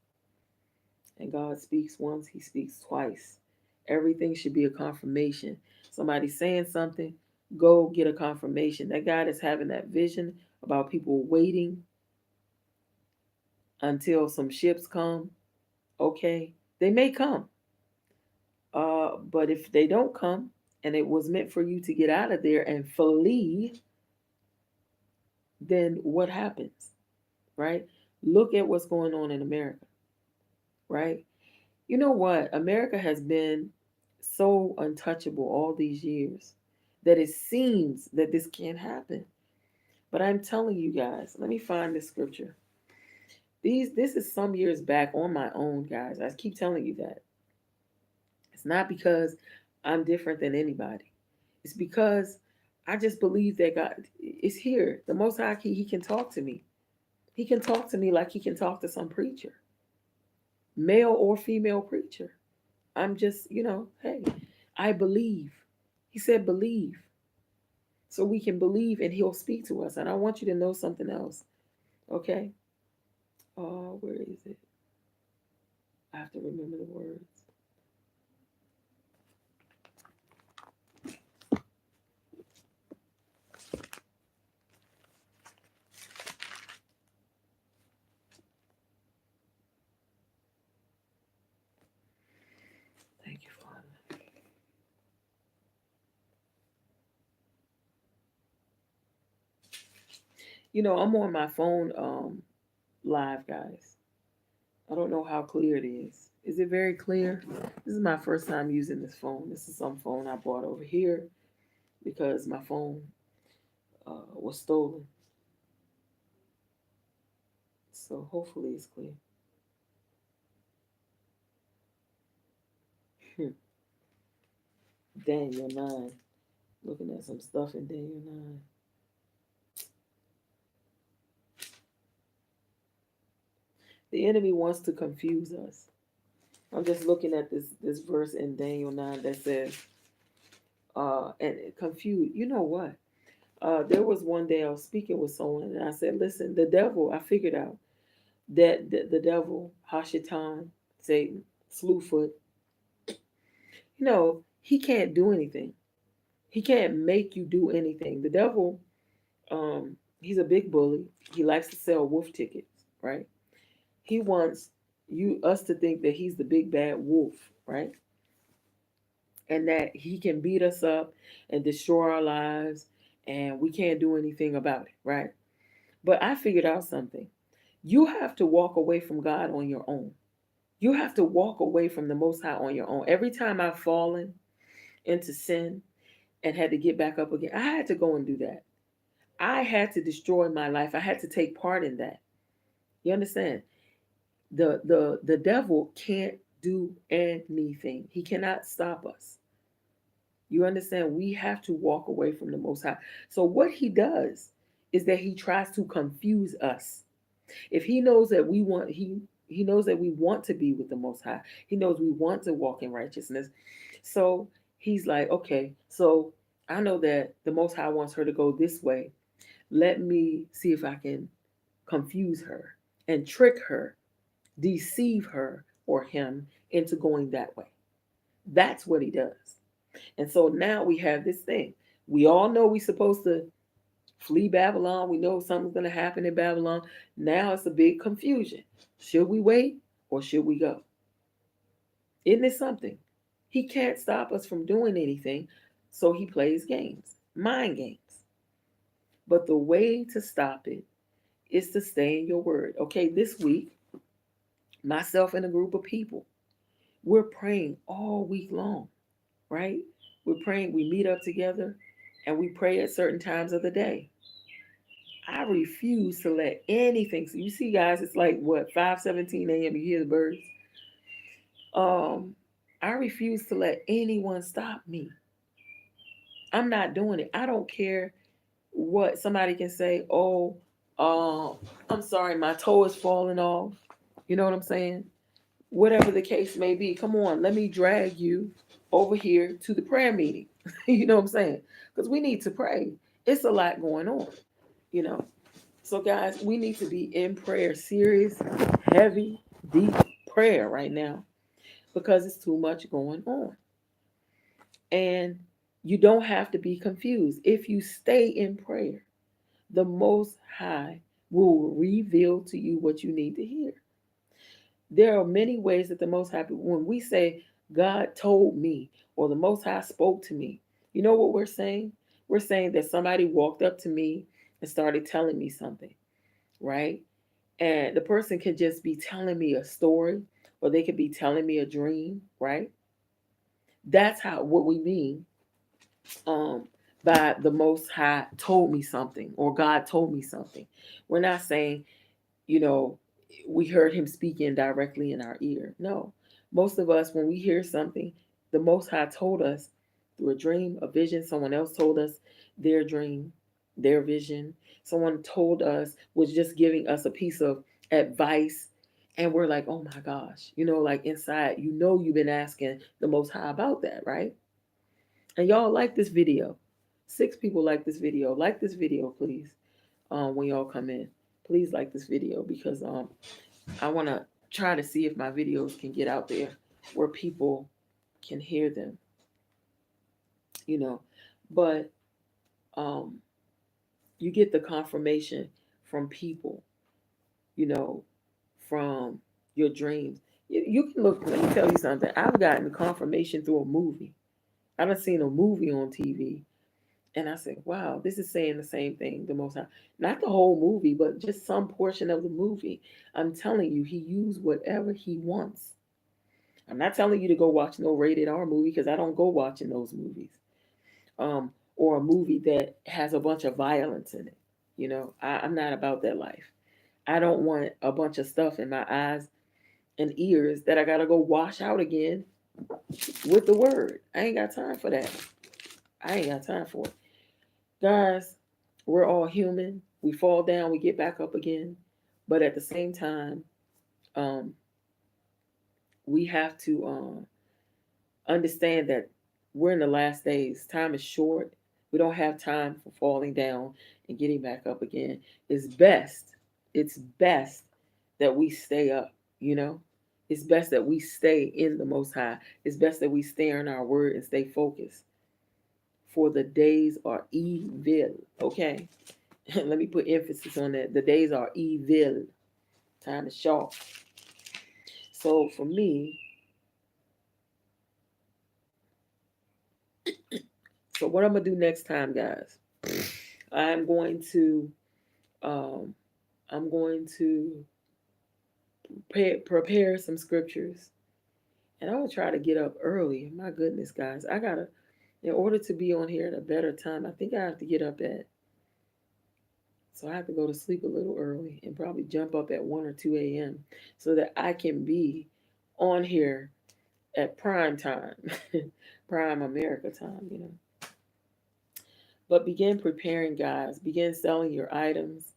And God speaks once, he speaks twice. Everything should be a confirmation. Somebody's saying something, go get a confirmation. That God is having that vision about people waiting until some ships come. Okay, they may come. But if they don't come and it was meant for you to get out of there and flee, then what happens? Right? Look at what's going on in America. Right? You know what? America has been so untouchable all these years that it seems that this can't happen. But I'm telling you guys, let me find this scripture. This is some years back on my own, guys. I keep telling you that. It's not because I'm different than anybody. It's because I just believe that God is here. The Most High, he can talk to me. He can talk to me like he can talk to some preacher, male or female preacher. I'm just, hey, I believe. He said, believe. So we can believe and he'll speak to us. And I want you to know something else. Okay? Oh, where is it? I have to remember the words. Thank you, Father. I'm on my phone live, guys. I don't know how clear it is. Is it very clear? This is my first time using this phone. This is some phone I bought over here because my phone was stolen. So hopefully it's clear. Daniel 9. Looking at some stuff in Daniel 9. The enemy wants to confuse us. I'm just looking at this verse in Daniel 9 that says, and confused. You know what? There was one day I was speaking with someone and I said, listen, the devil, I figured out that the devil, Hashatan, Satan, Slewfoot, he can't do anything. He can't make you do anything. The devil, he's a big bully. He likes to sell wolf tickets, right? He wants us to think that he's the big bad wolf, right? And that he can beat us up and destroy our lives and we can't do anything about it, right? But I figured out something. You have to walk away from God on your own. You have to walk away from the Most High on your own. Every time I've fallen into sin and had to get back up again, I had to go and do that. I had to destroy my life. I had to take part in that. You understand? The devil can't do anything. He cannot stop us. You understand? We have to walk away from the Most High. So what he does is that he tries to confuse us. If he knows that he knows that we want to be with the Most High. He knows we want to walk in righteousness. So he's like, okay, so I know that the Most High wants her to go this way. Let me see if I can confuse her and trick her, deceive her or him into going that way. That's what he does. And so now we have this thing. We all know we're supposed to flee Babylon. We know something's going to happen in Babylon. Now it's a big confusion. Should we wait or should we go? Isn't it something? He can't stop us from doing anything, so he plays games, mind games. But the way to stop it is to stay in your word. Okay, this week, myself and a group of people, we're praying all week long, right? We're praying, we meet up together and we pray at certain times of the day. I refuse to let anything. So you see, guys, it's like what 5:17 a.m. You hear the birds. Um, I refuse to let anyone stop me. I'm not doing it. I don't care what somebody can say. Oh, I'm sorry, my toe is falling off. You know what I'm saying? Whatever the case may be. Come on, let me drag you over here to the prayer meeting. You know what I'm saying? Because we need to pray. It's a lot going on. You know. So, guys, we need to be in prayer, serious, heavy, deep prayer right now because it's too much going on. And you don't have to be confused. If you stay in prayer, the Most High will reveal to you what you need to hear. There are many ways that the Most High, when we say, God told me, or the Most High spoke to me, you know what we're saying? We're saying that somebody walked up to me and started telling me something, right? And the person could just be telling me a story or they could be telling me a dream, right? That's how what we mean um by the Most High told me something or God told me something. We're not saying, you know, we heard him speaking directly in our ear. No, most of us, when we hear something, the Most High told us through a dream, a vision. Someone else told us their dream, their vision. Someone told us, was just giving us a piece of advice. And we're like, oh my gosh, like inside, you've been asking the Most High about that, right? And y'all like this video. 6 people like this video. Like this video, please. When y'all come in, please like this video because I want to try to see if my videos can get out there where people can hear them, you know. But um, you get the confirmation from people, you know, from your dreams. You can look, let me tell you something. I've gotten confirmation through a movie. I done seen a movie on TV and I said, wow, this is saying the same thing, the Most High. Not the whole movie, but just some portion of the movie. I'm telling you, he used whatever he wants. I'm not telling you to go watch no rated R movie because I don't go watching those movies. Or a movie that has a bunch of violence in it. I'm not about that life. I don't want a bunch of stuff in my eyes and ears that I gotta go wash out again with the word. I ain't got time for that. I ain't got time for it. Guys, we're all human. We fall down, we get back up again. But at the same time, um, we have to understand that we're in the last days. Time is short. We don't have time for falling down and getting back up again. It's best, it's best that we stay up, you know? It's best that we stay in the Most High. It's best that we stay in our word and stay focused. For the days are evil, okay? Let me put emphasis on that. The days are evil. Time is short. So for me, so what I'm gonna do next time, guys, I'm going to um, I'm going to prepare some scriptures, and I'm gonna try to get up early. My goodness, guys, I gotta, in order to be on here at a better time, I think I have to get up at, so I have to go to sleep a little early and probably jump up at 1 or 2 a.m. so that I can be on here at prime time, prime America time. But begin preparing, guys. Begin selling your items.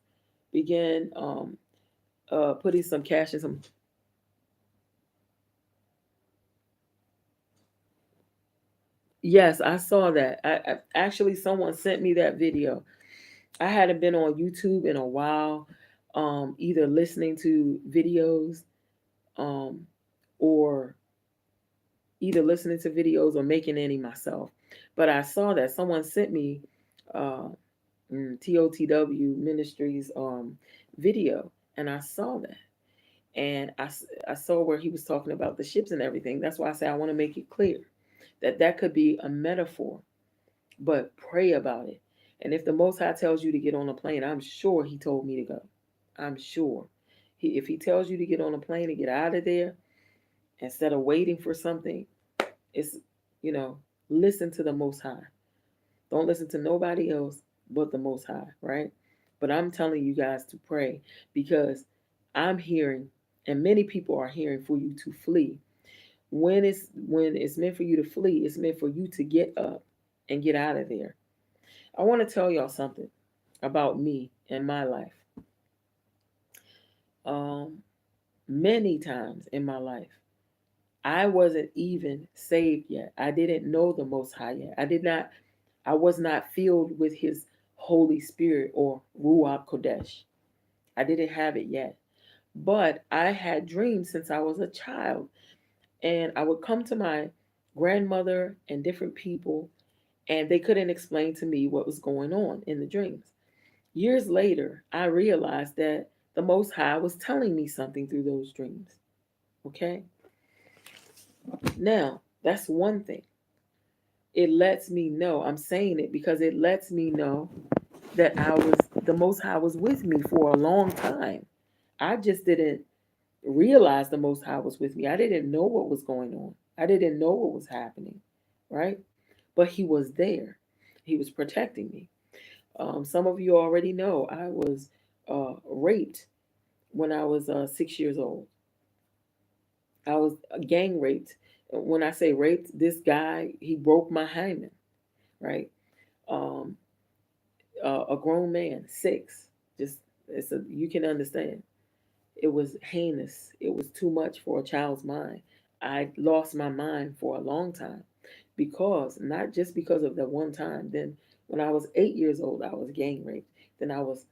Begin putting some cash in some. Yes, I saw that. Actually, someone sent me that video. I hadn't been on YouTube in a while, either listening to videos, um, or either listening to videos or making any myself. But I saw that someone sent me uh, TOTW Ministries video, and I saw that. And I saw where he was talking about the ships and everything. That's why I say I want to make it clear that that could be a metaphor, but pray about it. And if the Most High tells you to get on a plane, I'm sure He told me to go. I'm sure. If He tells you to get on a plane and get out of there instead of waiting for something, it's, you know, listen to the Most High. Don't listen to nobody else but the Most High, right? But I'm telling you guys to pray because I'm hearing, and many people are hearing, for you to flee. When it's meant for you to flee, it's meant for you to get up and get out of there. I want to tell y'all something about me and my life. Um, Many times in my life, I wasn't even saved yet. I didn't know the Most High yet. I was not filled with His Holy Spirit or Ruach Kodesh. I didn't have it yet. But I had dreams since I was a child. And I would come to my grandmother and different people, and they couldn't explain to me what was going on in the dreams. Years later, I realized that the Most High was telling me something through those dreams. Okay? Now, that's one thing. It lets me know, I'm saying it because it lets me know that the Most High was with me for a long time. I just didn't realize the Most High was with me. I didn't know what was going on. I didn't know what was happening, right? But He was there. He was protecting me. Some of you already know I was raped when I was 6 years old. I was gang raped. When I say raped, this guy, he broke my hymen, right? Um, a grown man, six. Just you can understand. It was heinous. It was too much for a child's mind. I lost my mind for a long time because not just because of that one time. Then when I was 8 years old, I was gang raped. Then I was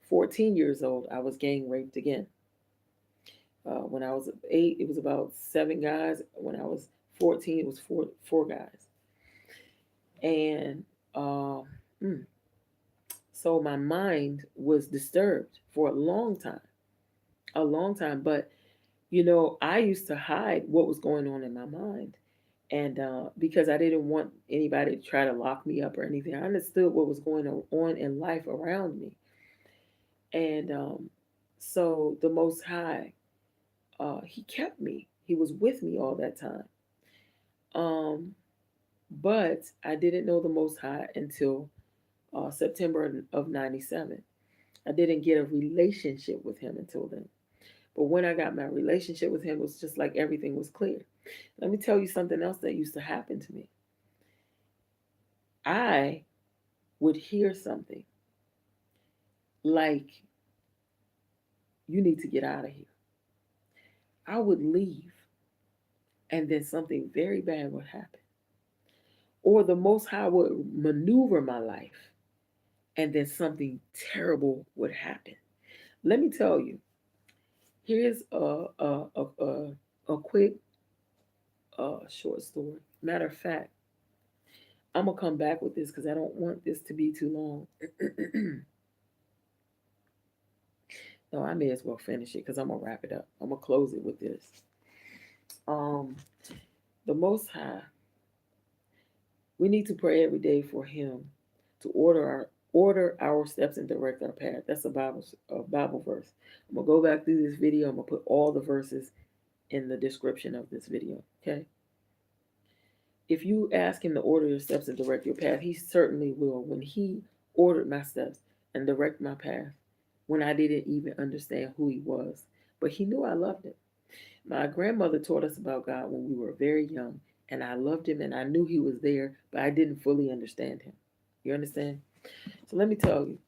14 years old, I was gang raped again. When I was eight, it was about seven guys. When I was 14, it was four guys. And uh, mm, so my mind was disturbed for a long time, a long time. But I used to hide what was going on in my mind. And because I didn't want anybody to try to lock me up or anything, I understood what was going on in life around me. And so the Most High, He kept me. He was with me all that time. Um, but I didn't know the Most High until September of '97. I didn't get a relationship with Him until then. But when I got my relationship with Him, it was just like everything was clear. Let me tell you something else that used to happen to me. I would hear something like, you need to get out of here. I would leave, and then something very bad would happen. Or the Most High would maneuver my life, and then something terrible would happen. Let me tell you, here's a quick short story. Matter of fact, I'm going to come back with this because I don't want this to be too long. No, I may as well finish it because I'm going to wrap it up. I'm going to close it with this. Um, the Most High, we need to pray every day for Him to order our steps and direct our path. That's a Bible verse. I'm gonna go back through this video. I'm gonna put all the verses in the description of this video. Okay. If you ask Him to order your steps and direct your path, He certainly will. When He ordered my steps and direct my path, when I didn't even understand who He was, but He knew I loved Him. My grandmother taught us about God when we were very young, and I loved Him and I knew He was there, but I didn't fully understand Him. You understand? So let me tell you,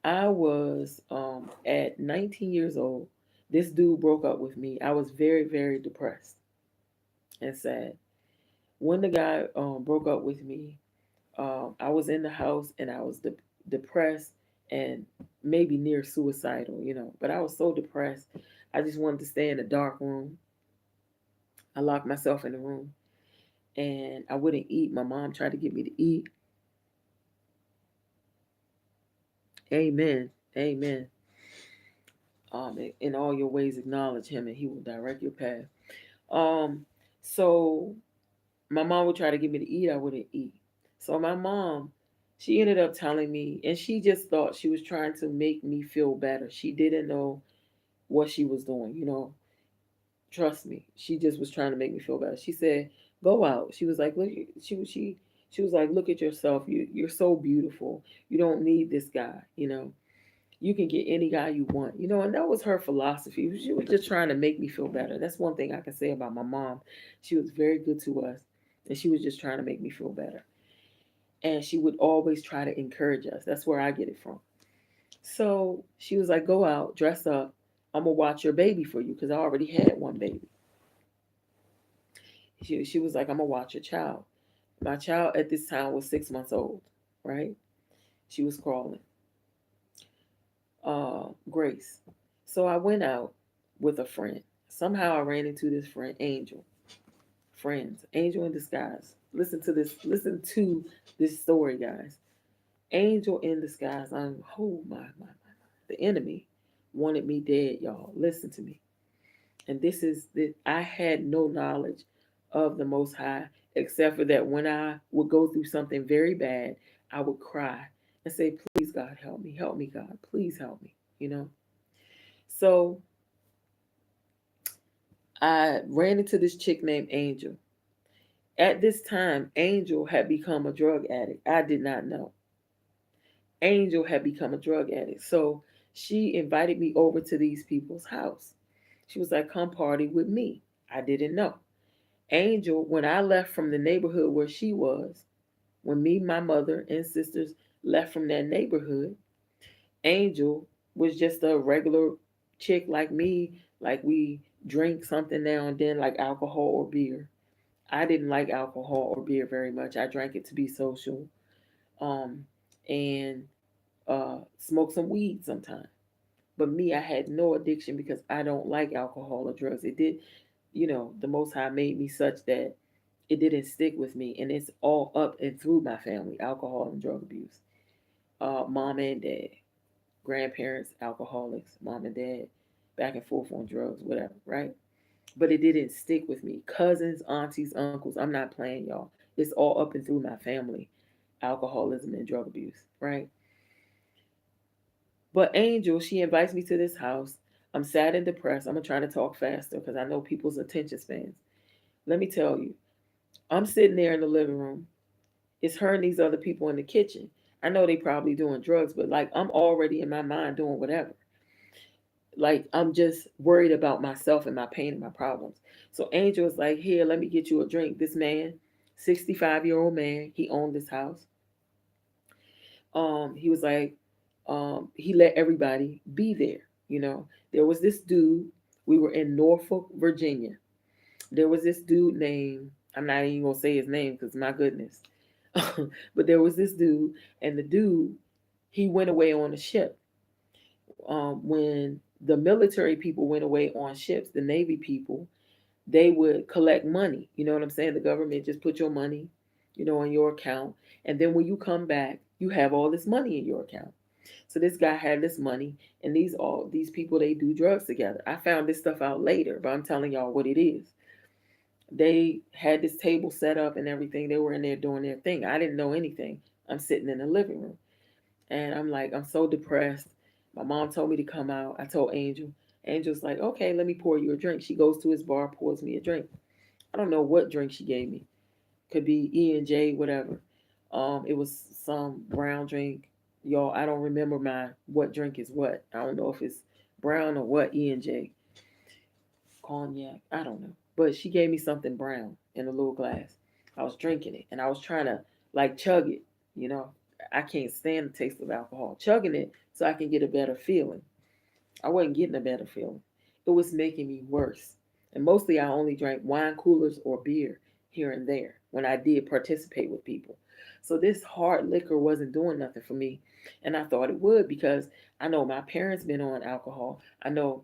I was at 19 years old. This dude broke up with me. I was very, very depressed and sad. When the guy broke up with me, I was in the house and I was depressed and maybe near suicidal. But I was so depressed. I just wanted to stay in a dark room. I locked myself in the room and I wouldn't eat. My mom tried to get me to eat. Amen. Amen. In all your ways, acknowledge Him, and He will direct your path. Um, so my mom would try to get me to eat. I wouldn't eat. So my mom, she ended up telling me, and she just thought she was trying to make me feel better. She didn't know what she was doing. Trust me, she just was trying to make me feel better. She said, "Go out." She was like, "Look," she was like, "Look at yourself. You're so beautiful. You don't need this guy. You can get any guy you want. And that was her philosophy. She was just trying to make me feel better. That's one thing I can say about my mom. She was very good to us, and she was just trying to make me feel better. And she would always try to encourage us. That's where I get it from. So she was like, "Go out, dress up. I'm gonna watch your baby for you because I already had one baby." She was like, "I'm gonna watch your child." My child at this time was 6 months old, right? She was crawling. Grace. So I went out with a friend. Somehow I ran into this friend, Angel. Friends, Angel in disguise. Listen to this. Listen to this story, guys. Angel in disguise. Oh my. The enemy wanted me dead, y'all. Listen to me. And this is that I had no knowledge of the Most High except for that when I would go through something very bad, I would cry and say, "Please, God, help me, God, please help me." So I ran into this chick named Angel. At this time, Angel had become a drug addict. I did not know. Angel had become a drug addict. So She invited me over to these people's house. She was like, come party with me. I didn't know. Angel, when I left from the neighborhood where she was, when me, my mother, and sisters left from that neighborhood, Angel was just a regular chick like me. Like we drink something now and then, like alcohol or beer. I didn't like alcohol or beer very much. I drank it to be social, um, and smoke some weed sometimes. But me, I had no addiction because I don't like alcohol or drugs. It did, the Most High made me such that it didn't stick with me, and it's all up and through my family: alcohol and drug abuse. Mom and dad, grandparents, alcoholics, mom and dad, back and forth on drugs, whatever, right? But it didn't stick with me. Cousins, aunties, uncles, I'm not playing, y'all. It's all up and through my family: alcoholism and drug abuse, right? But Angel, she invites me to this house. I'm sad and depressed. I'm gonna try to talk faster because I know people's attention spans. Let me tell you, I'm sitting there in the living room. It's her and these other people in the kitchen. I know they probably doing drugs, but like I'm already in my mind doing whatever. Like I'm just worried about myself and my pain and my problems. So Angel is like, here, let me get you a drink. This man, 65-year-old man, he owned this house. He was like, he let everybody be there. There was this dude. We were in Norfolk, Virginia. There was this dude named, I'm not even gonna say his name because my goodness. But there was this dude, and the dude, he went away on a ship. When the military people went away on ships, the Navy people, they would collect money. You know what I'm saying? The government just put your money, on your account. And then when you come back, you have all this money in your account. So this guy had this money, and these people, they do drugs together. I found this stuff out later, but I'm telling y'all what it is. They had this table set up and everything. They were in there doing their thing. I didn't know anything. I'm sitting in the living room, and I'm like, I'm so depressed. My mom told me to come out. I told Angel. Angel's like, okay, let me pour you a drink. She goes to his bar, pours me a drink. I don't know what drink she gave me. Could be E&J, whatever. It was some brown drink. Y'all, I don't remember what drink is what. I don't know if it's brown or what, E&J. Cognac. I don't know. But she gave me something brown in a little glass. I was drinking it and I was trying to like chug it, you know. I can't stand the taste of alcohol. Chugging it so I can get a better feeling. I wasn't getting a better feeling. It was making me worse. And mostly I only drank wine coolers or beer here and there when I did participate with people. So this hard liquor wasn't doing nothing for me. And I thought it would because I know my parents been on alcohol. I know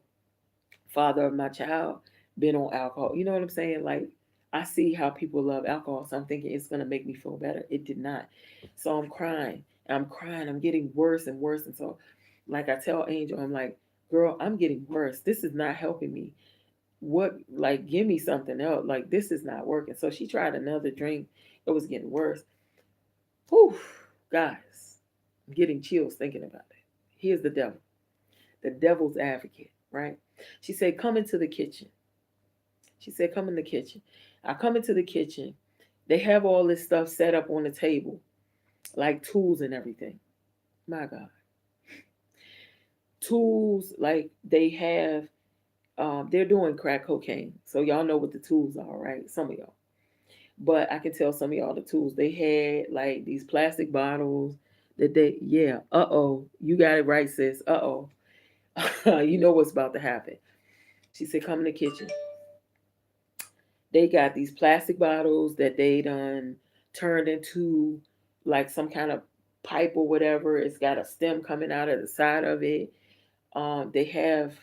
father of my child been on alcohol. You know what I'm saying? Like I see how people love alcohol, so I'm thinking it's gonna make me feel better. It did not. So I'm crying. I'm crying. I'm getting worse and worse. And so, like I tell Angel, I'm like, girl, I'm getting worse. This is not helping me. What, like, give me something else. Like this is not working. So she tried another drink. It was getting worse. Whew, guys, I'm getting chills thinking about it. Here's the devil's advocate, right? She said, come into the kitchen. She said, come in the kitchen. I come into the kitchen. They have all this stuff set up on the table, like tools and everything. My God. Tools, like they have, they're doing crack cocaine. So y'all know what the tools are, right? Some of y'all. But I can tell some of y'all the tools. They had like these plastic bottles yeah, you got it right, sis. You know what's about to happen. She said, come in the kitchen. They got these plastic bottles that they done turned into like some kind of pipe or whatever. It's got a stem coming out of the side of it. They have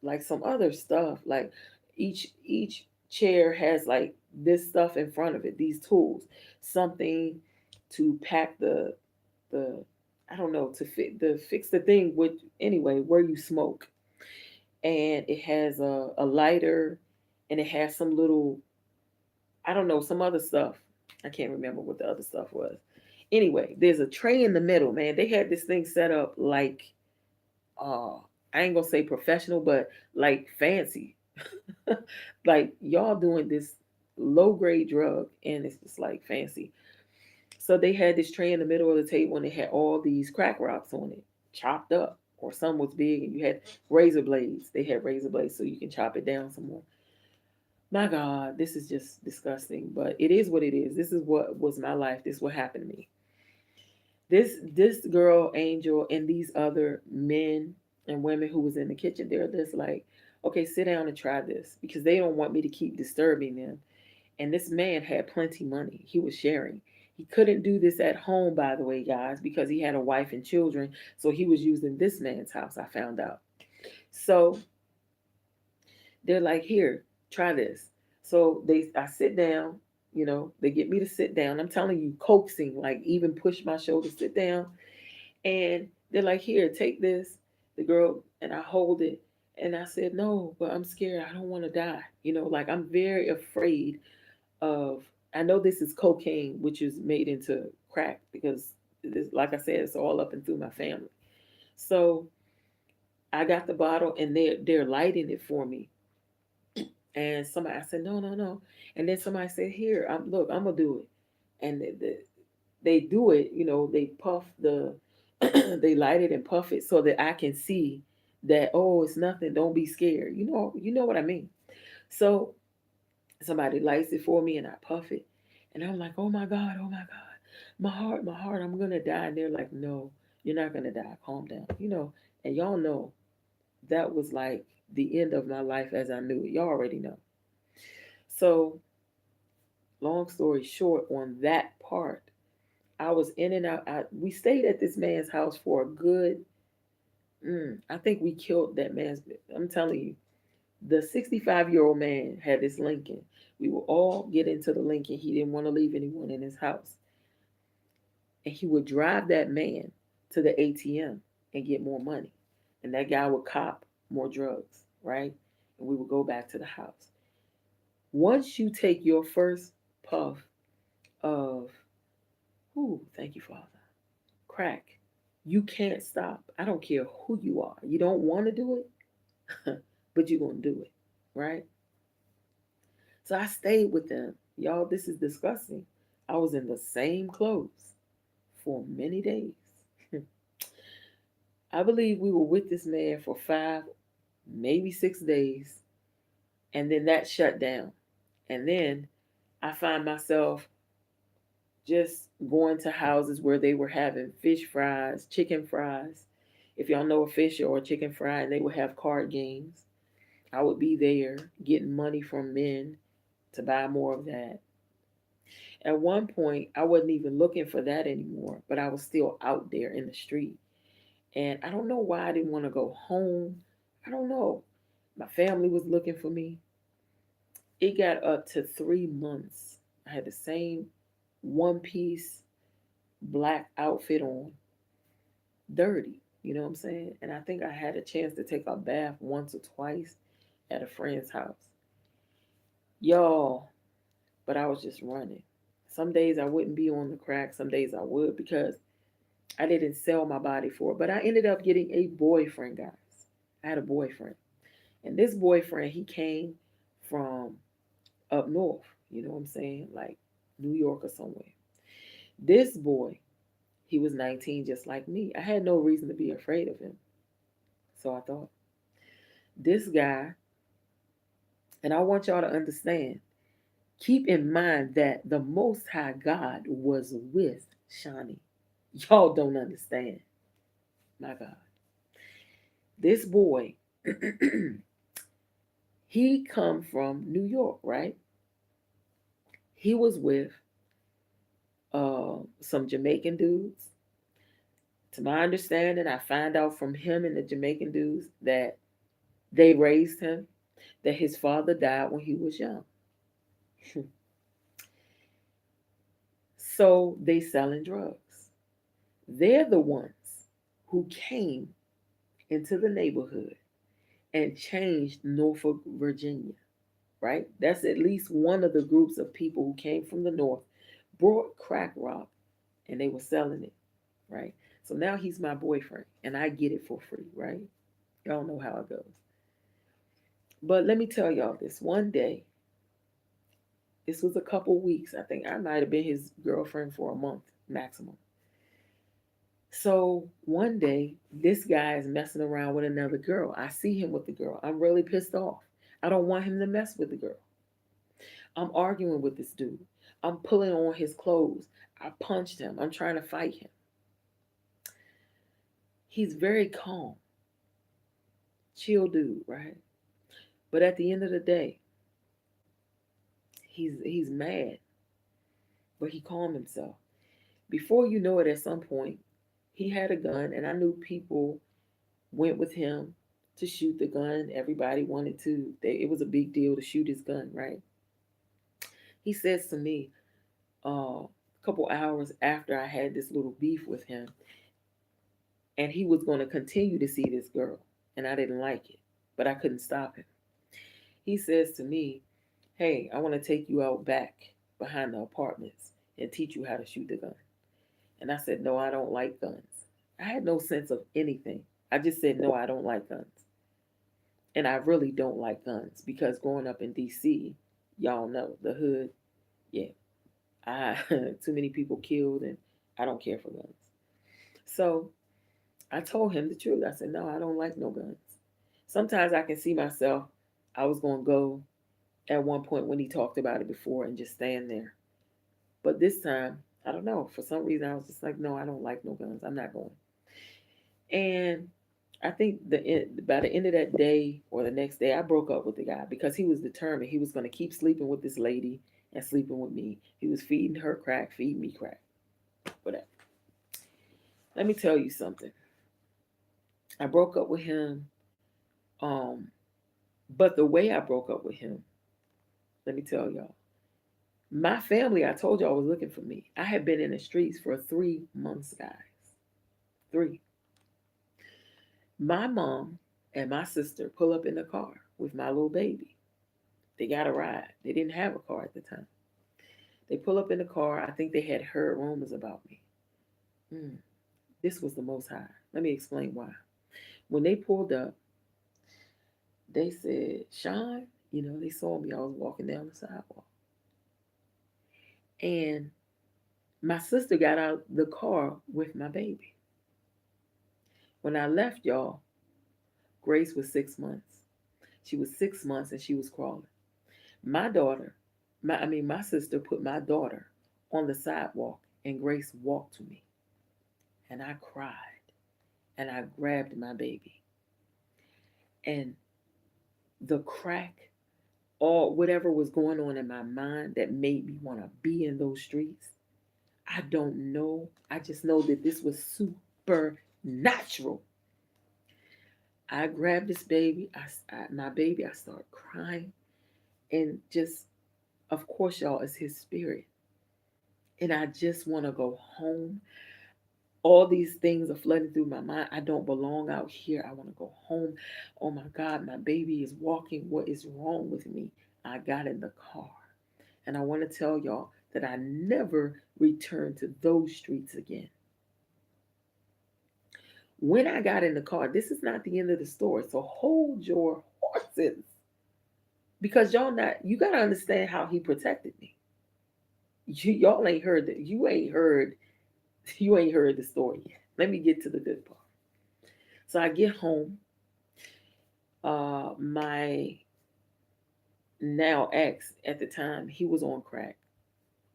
like some other stuff. Like each chair has like this stuff in front of it. These tools, something to pack the I don't know, to fix the thing with, anyway, where you smoke. And it has a lighter, and it has some little, I don't know, some other stuff. I can't remember what the other stuff was. Anyway, there's a tray in the middle, man. They had this thing set up like, uh, I ain't gonna say professional, but like fancy. Like y'all doing this low grade drug, and it's just like fancy. So they had this tray in the middle of the table, and they had all these crack rocks on it, chopped up. or some was big and you had razor blades. They had razor blades so you can chop it down some more. My God, this is just disgusting, but it is what it is. This is what was my life. This is what happened to me. This girl, Angel, and these other men and women who was in the kitchen, they're just like, okay, sit down and try this because they don't want me to keep disturbing them. And this man had plenty money. He was sharing. He couldn't do this at home, by the way, guys, because he had a wife and children. So he was using this man's house, I found out. So they're like, here, try this. So I sit down, they get me to sit down. I'm telling you, coaxing, like even push my shoulder, sit down. And they're like, here, take this. The girl, and I hold it. And I said, no, but I'm scared. I don't want to die. Like I'm very afraid of, I know this is cocaine, which is made into crack because, like I said, it's all up and through my family. So I got the bottle and they're lighting it for me. And somebody, I said, no, no, no. And then somebody said, here, look, I'm going to do it. And they do it, they puff they light it and puff it so that I can see that, oh, it's nothing. Don't be scared. You know what I mean? So somebody lights it for me and I puff it. And I'm like, oh my God, my heart, I'm going to die. And they're like, no, you're not going to die. Calm down. And y'all know that was like the end of my life as I knew it. Y'all already know. So, long story short, on that part, I was in and out. We stayed at this man's house for a good, I think we killed that man's, I'm telling you, the 65-year-old man had this Lincoln. We would all get into the Lincoln. He didn't want to leave anyone in his house. And he would drive that man to the ATM and get more money. And that guy would cop more drugs, right? And we would go back to the house. Once you take your first puff of, ooh, thank you, Father, crack, you can't stop. I don't care who you are. You don't want to do it, but you're going to do it, right? So I stayed with them. Y'all, this is disgusting. I was in the same clothes for many days. I believe we were with this man for 5, maybe 6 days, and then that shut down. And then I find myself just going to houses where they were having fish fries, chicken fries. If y'all know a fish or a chicken fry, and they would have card games, I would be there getting money from men to buy more of that. At one point, I wasn't even looking for that anymore, but I was still out there in the street. And I don't know why I didn't want to go home. I don't know. My family was looking for me. It got up to 3 months. I had the same one piece black outfit on, dirty. You know what I'm saying? And I think I had a chance to take a bath once or twice at a friend's house. Y'all, but I was just running. Some days I wouldn't be on the crack, some days I would because I didn't sell my body for it. But I ended up getting a boyfriend, guys. I had a boyfriend. And this boyfriend, he came from up north, you know what I'm saying? Like New York or somewhere. This boy, he was 19 just like me. I had no reason to be afraid of him. So I thought, this guy, and I want y'all to understand, keep in mind that the Most High God was with Chauny. Y'all don't understand. My God. This boy, he come from New York, right? He was with some Jamaican dudes. To my understanding, I find out from him and the Jamaican dudes that they raised him, that his father died when he was young. So they selling drugs. They're the ones who came into the neighborhood and changed Norfolk, Virginia, right? That's at least one of the groups of people who came from the north, brought crack rock, and they were selling it, right? So now he's my boyfriend, and I get it for free, right? Y'all know how it goes. But let me tell y'all this. One day, this was a couple weeks. I think I might have been his girlfriend for a month maximum. So one day, this guy is messing around with another girl. I see him with the girl. I'm really pissed off. I don't want him to mess with the girl. I'm arguing with this dude. I'm pulling on his clothes. I punched him. I'm trying to fight him. He's very calm, chill dude, right? But at the end of the day, he's mad, but he calmed himself. Before you know it, at some point, he had a gun, and I knew people went with him to shoot the gun. Everybody wanted to. It was a big deal to shoot his gun, right? He says to me, a couple hours after I had this little beef with him, and he was going to continue to see this girl, and I didn't like it, but I couldn't stop him. He says to me, "Hey, I want to take you out back behind the apartments and teach you how to shoot the gun." And I said, "No, I don't like guns." I had no sense of anything. I just said, "No, I don't like guns." And I really don't like guns because growing up in DC, y'all know the hood, yeah, I too many people killed, and I don't care for guns. So I told him the truth. I said, "No, I don't like no guns." Sometimes I can see myself, I was going to go at one point when he talked about it before and just stand there. But this time, I don't know. For some reason, I was just like, "No, I don't like no guns. I'm not going." And I think by the end of that day or the next day, I broke up with the guy because he was determined he was going to keep sleeping with this lady and sleeping with me. He was feeding her crack, feeding me crack, whatever. Let me tell you something. I broke up with him, um, but the way I broke up with him, let me tell y'all. My family, I told y'all, was looking for me. I had been in the streets for 3 months, guys. Three. My mom and my sister pull up in the car with my little baby. They got a ride. They didn't have a car at the time. They pull up in the car. I think they had heard rumors about me. Mm, this was the most high. Let me explain why. When they pulled up, they said, "Sean," they saw me. I was walking down the sidewalk. And my sister got out the car with my baby. When I left, y'all, Grace was 6 months. She was 6 months and she was crawling. My daughter, my sister put my daughter on the sidewalk and Grace walked to me. And I cried and I grabbed my baby. And the crack, or whatever was going on in my mind that made me want to be in those streets, I don't know. I just know that this was supernatural. I grabbed this baby, my baby, I started crying. And just, of course, y'all, it's his spirit. And I just want to go home. All these things are flooding through my mind. I don't belong out here. I want to go home. Oh my God, my baby is walking. What is wrong with me? I got in the car. And I want to tell y'all that I never returned to those streets again. When I got in the car, this is not the end of the story. So hold your horses. Because you gotta understand how he protected me. Y'all ain't heard that. You ain't heard the story yet. Let me get to the good part. So I get home. My now ex at the time, he was on crack,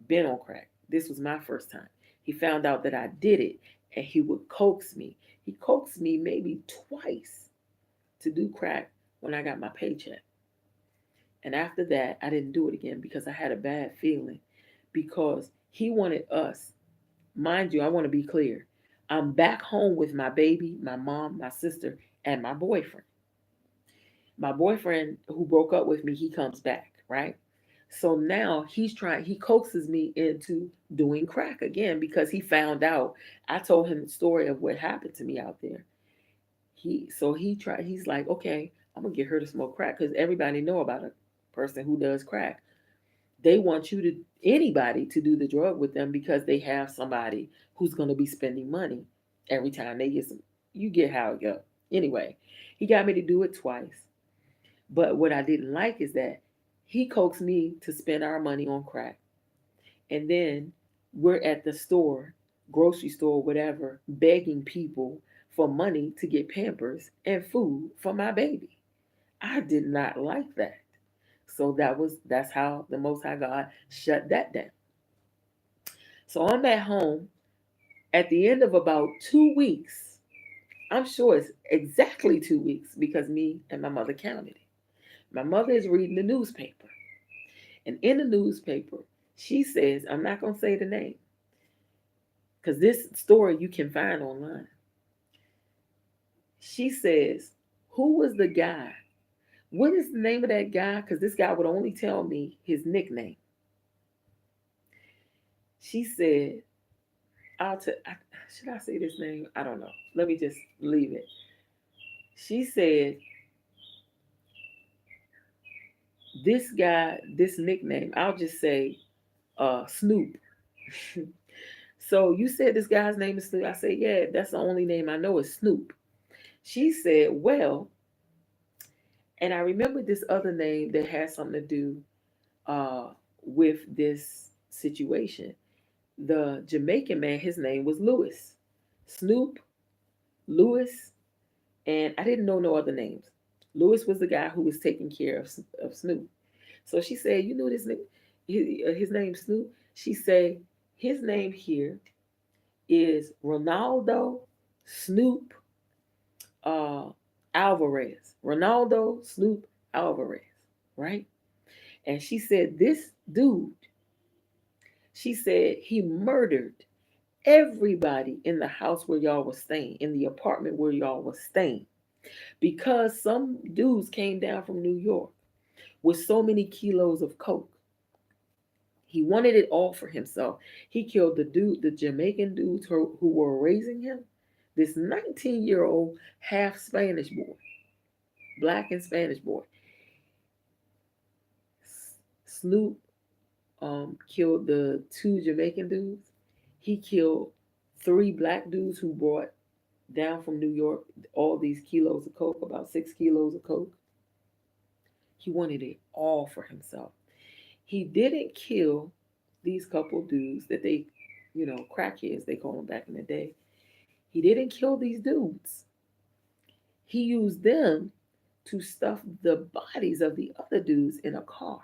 been on crack. This was my first time. He found out that I did it and he would coax me. He coaxed me maybe twice to do crack when I got my paycheck. And after that, I didn't do it again because I had a bad feeling because he wanted us, mind you, I want to be clear. I'm back home with my baby, my mom, my sister, and my boyfriend. My boyfriend who broke up with me, he comes back, right? So now he coaxes me into doing crack again because he found out. I told him the story of what happened to me out there. He's like, "Okay, I'm gonna get her to smoke crack," because everybody know about a person who does crack. They want anybody to do the drug with them because they have somebody who's gonna be spending money every time they get some. You get how it go. Anyway, he got me to do it twice. But what I didn't like is that he coaxed me to spend our money on crack. And then we're at the store. grocery store, whatever, begging people for money to get Pampers and food for my baby. I did not like that. So that's how the Most High God shut that down. So I'm at home at the end of about 2 weeks. I'm sure it's exactly 2 weeks because me and my mother counted it. My mother is reading the newspaper. And in the newspaper, she says, I'm not going to say the name because this story you can find online. She says, who was the guy? What is the name of that guy? Because this guy would only tell me his nickname. She said, should I say this name? I don't know. Let me just leave it. She said, this guy, this nickname, I'll just say Snoop. So you said this guy's name is Snoop. I said, yeah, that's the only name I know is Snoop. She said, well, and I remember this other name that has something to do uh, with this situation. The Jamaican man, his name was Lewis. Snoop, Lewis, and I didn't know no other names. Lewis was the guy who was taking care of Snoop. So she said, you know this name, his name's Snoop. She said, his name here is Ronaldo Snoop uh, Alvarez. Ronaldo Snoop Alvarez, right? And she said, this dude, she said he murdered everybody in the house where y'all was staying, in the apartment where y'all was staying, because some dudes came down from New York with so many kilos of coke. He wanted it all for himself. He killed the Jamaican dudes who were raising him. This 19-year-old half Spanish boy, black and Spanish boy. Snoop killed the two Jamaican dudes. He killed three black dudes who brought down from New York all these kilos of coke, about 6 kilos of coke. He wanted it all for himself. He didn't kill these couple dudes that they, crackheads, they call them back in the day. He didn't kill these dudes. He used them to stuff the bodies of the other dudes in a car.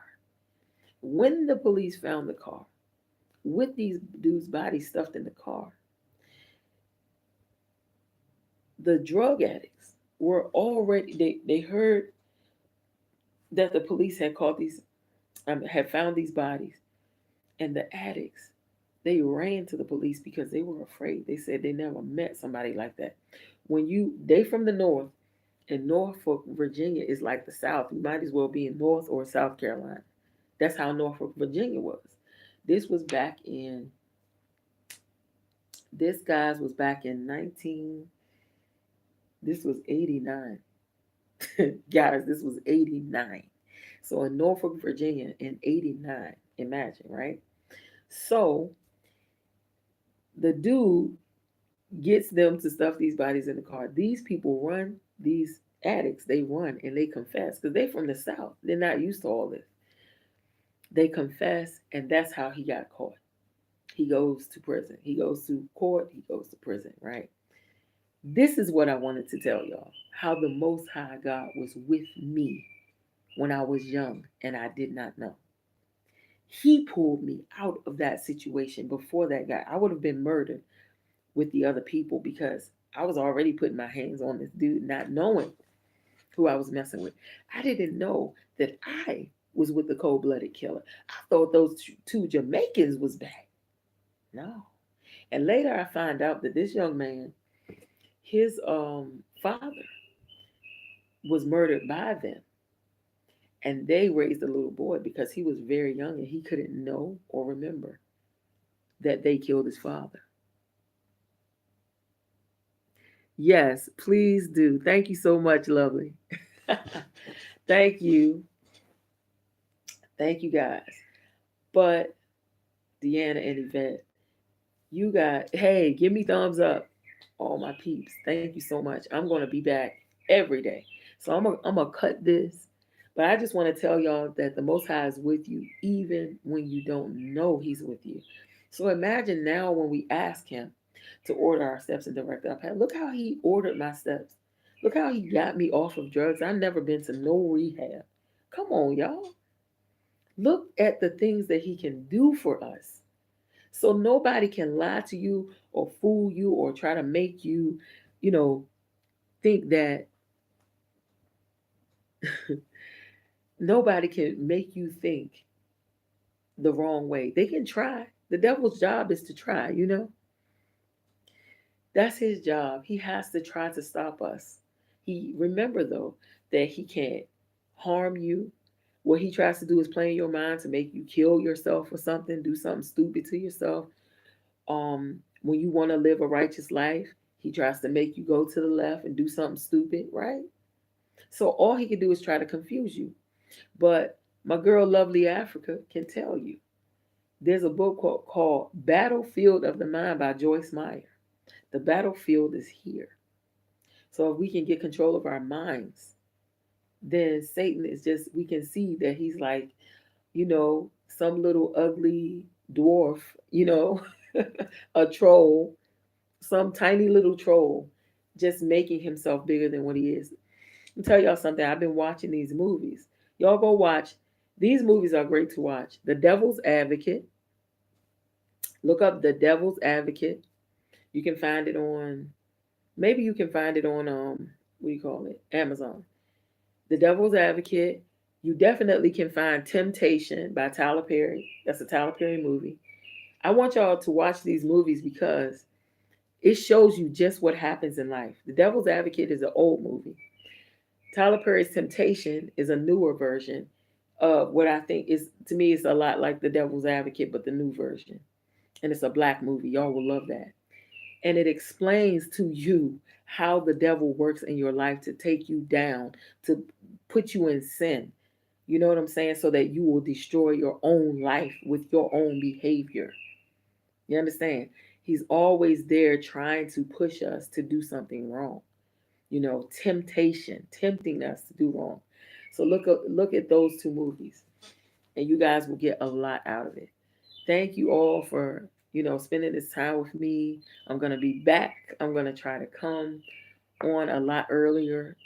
When the police found the car with these dudes' bodies stuffed in the car, the drug addicts were already, they heard that the police had caught these, had found these bodies, and the addicts, they ran to the police because they were afraid. They said they never met somebody like that. They from the north, and Norfolk, Virginia is like the South. You might as well be in North or South Carolina. That's how Norfolk, Virginia was. This was back in, this guys was back in 19, this was 89. Guys, this was 89. So in Norfolk, Virginia in 89, imagine, right? So the dude gets them to stuff these bodies in the car. These people run, these addicts, they run and they confess because they from the South. They're not used to all this. They confess, and that's how he got caught. He goes to prison. He goes to court. He goes to prison, right? This is what I wanted to tell y'all, how the Most High God was with me when I was young and I did not know. He pulled me out of that situation before that guy. I would have been murdered with the other people because I was already putting my hands on this dude, not knowing who I was messing with. I didn't know that I was with the cold-blooded killer. I thought those two Jamaicans was back. No. And later I find out that this young man, his father was murdered by them. And they raised a little boy because he was very young and he couldn't know or remember that they killed his father. Yes, please do. Thank you so much, lovely. Thank you. Thank you guys. But Deanna and Yvette, hey, give me thumbs up, all my peeps. Thank you so much. I'm going to be back every day. So I'm gonna cut this. But I just want to tell y'all that the Most High is with you even when you don't know He's with you. So imagine now when we ask him to order our steps and direct our path. Look how he ordered my steps. Look how he got me off of drugs. I've never been to no rehab. Come on, y'all. Look at the things that he can do for us. So nobody can lie to you or fool you or try to make you, you know, think that nobody can make you think the wrong way. They can try. The devil's job is to try. That's his job. He has to try to stop us. He remember though that he can't harm you. What he tries to do is play in your mind to make you kill yourself or something, do something stupid to yourself. When you want to live a righteous life, he tries to make you go to the left and do something stupid, right? So all he can do is try to confuse you. But my girl Lovely Africa can tell you. There's a book called Battlefield of the Mind by Joyce Meyer. The battlefield is here. So if we can get control of our minds, then Satan is just, we can see that he's like, some little ugly dwarf, you know, a troll, some tiny little troll, just making himself bigger than what he is. I'll tell y'all something. I've been watching these movies. Y'all go watch. These movies are great to watch. The Devil's Advocate. Look up The Devil's Advocate. You can find it on, maybe you can find it on, what do you call it? Amazon. The Devil's Advocate. You definitely can find Temptation by Tyler Perry. That's a Tyler Perry movie. I want y'all to watch these movies because it shows you just what happens in life. The Devil's Advocate is an old movie. Tyler Perry's Temptation is a newer version of what I think is, to me, it's a lot like The Devil's Advocate, but the new version. And it's a black movie. Y'all will love that. And it explains to you how the devil works in your life to take you down, to put you in sin. You know what I'm saying? So that you will destroy your own life with your own behavior. You understand? He's always there trying to push us to do something wrong. Temptation, tempting us to do wrong. So look at those two movies, and you guys will get a lot out of it. Thank you all for spending this time with me. I'm gonna be back. I'm gonna try to come on a lot earlier.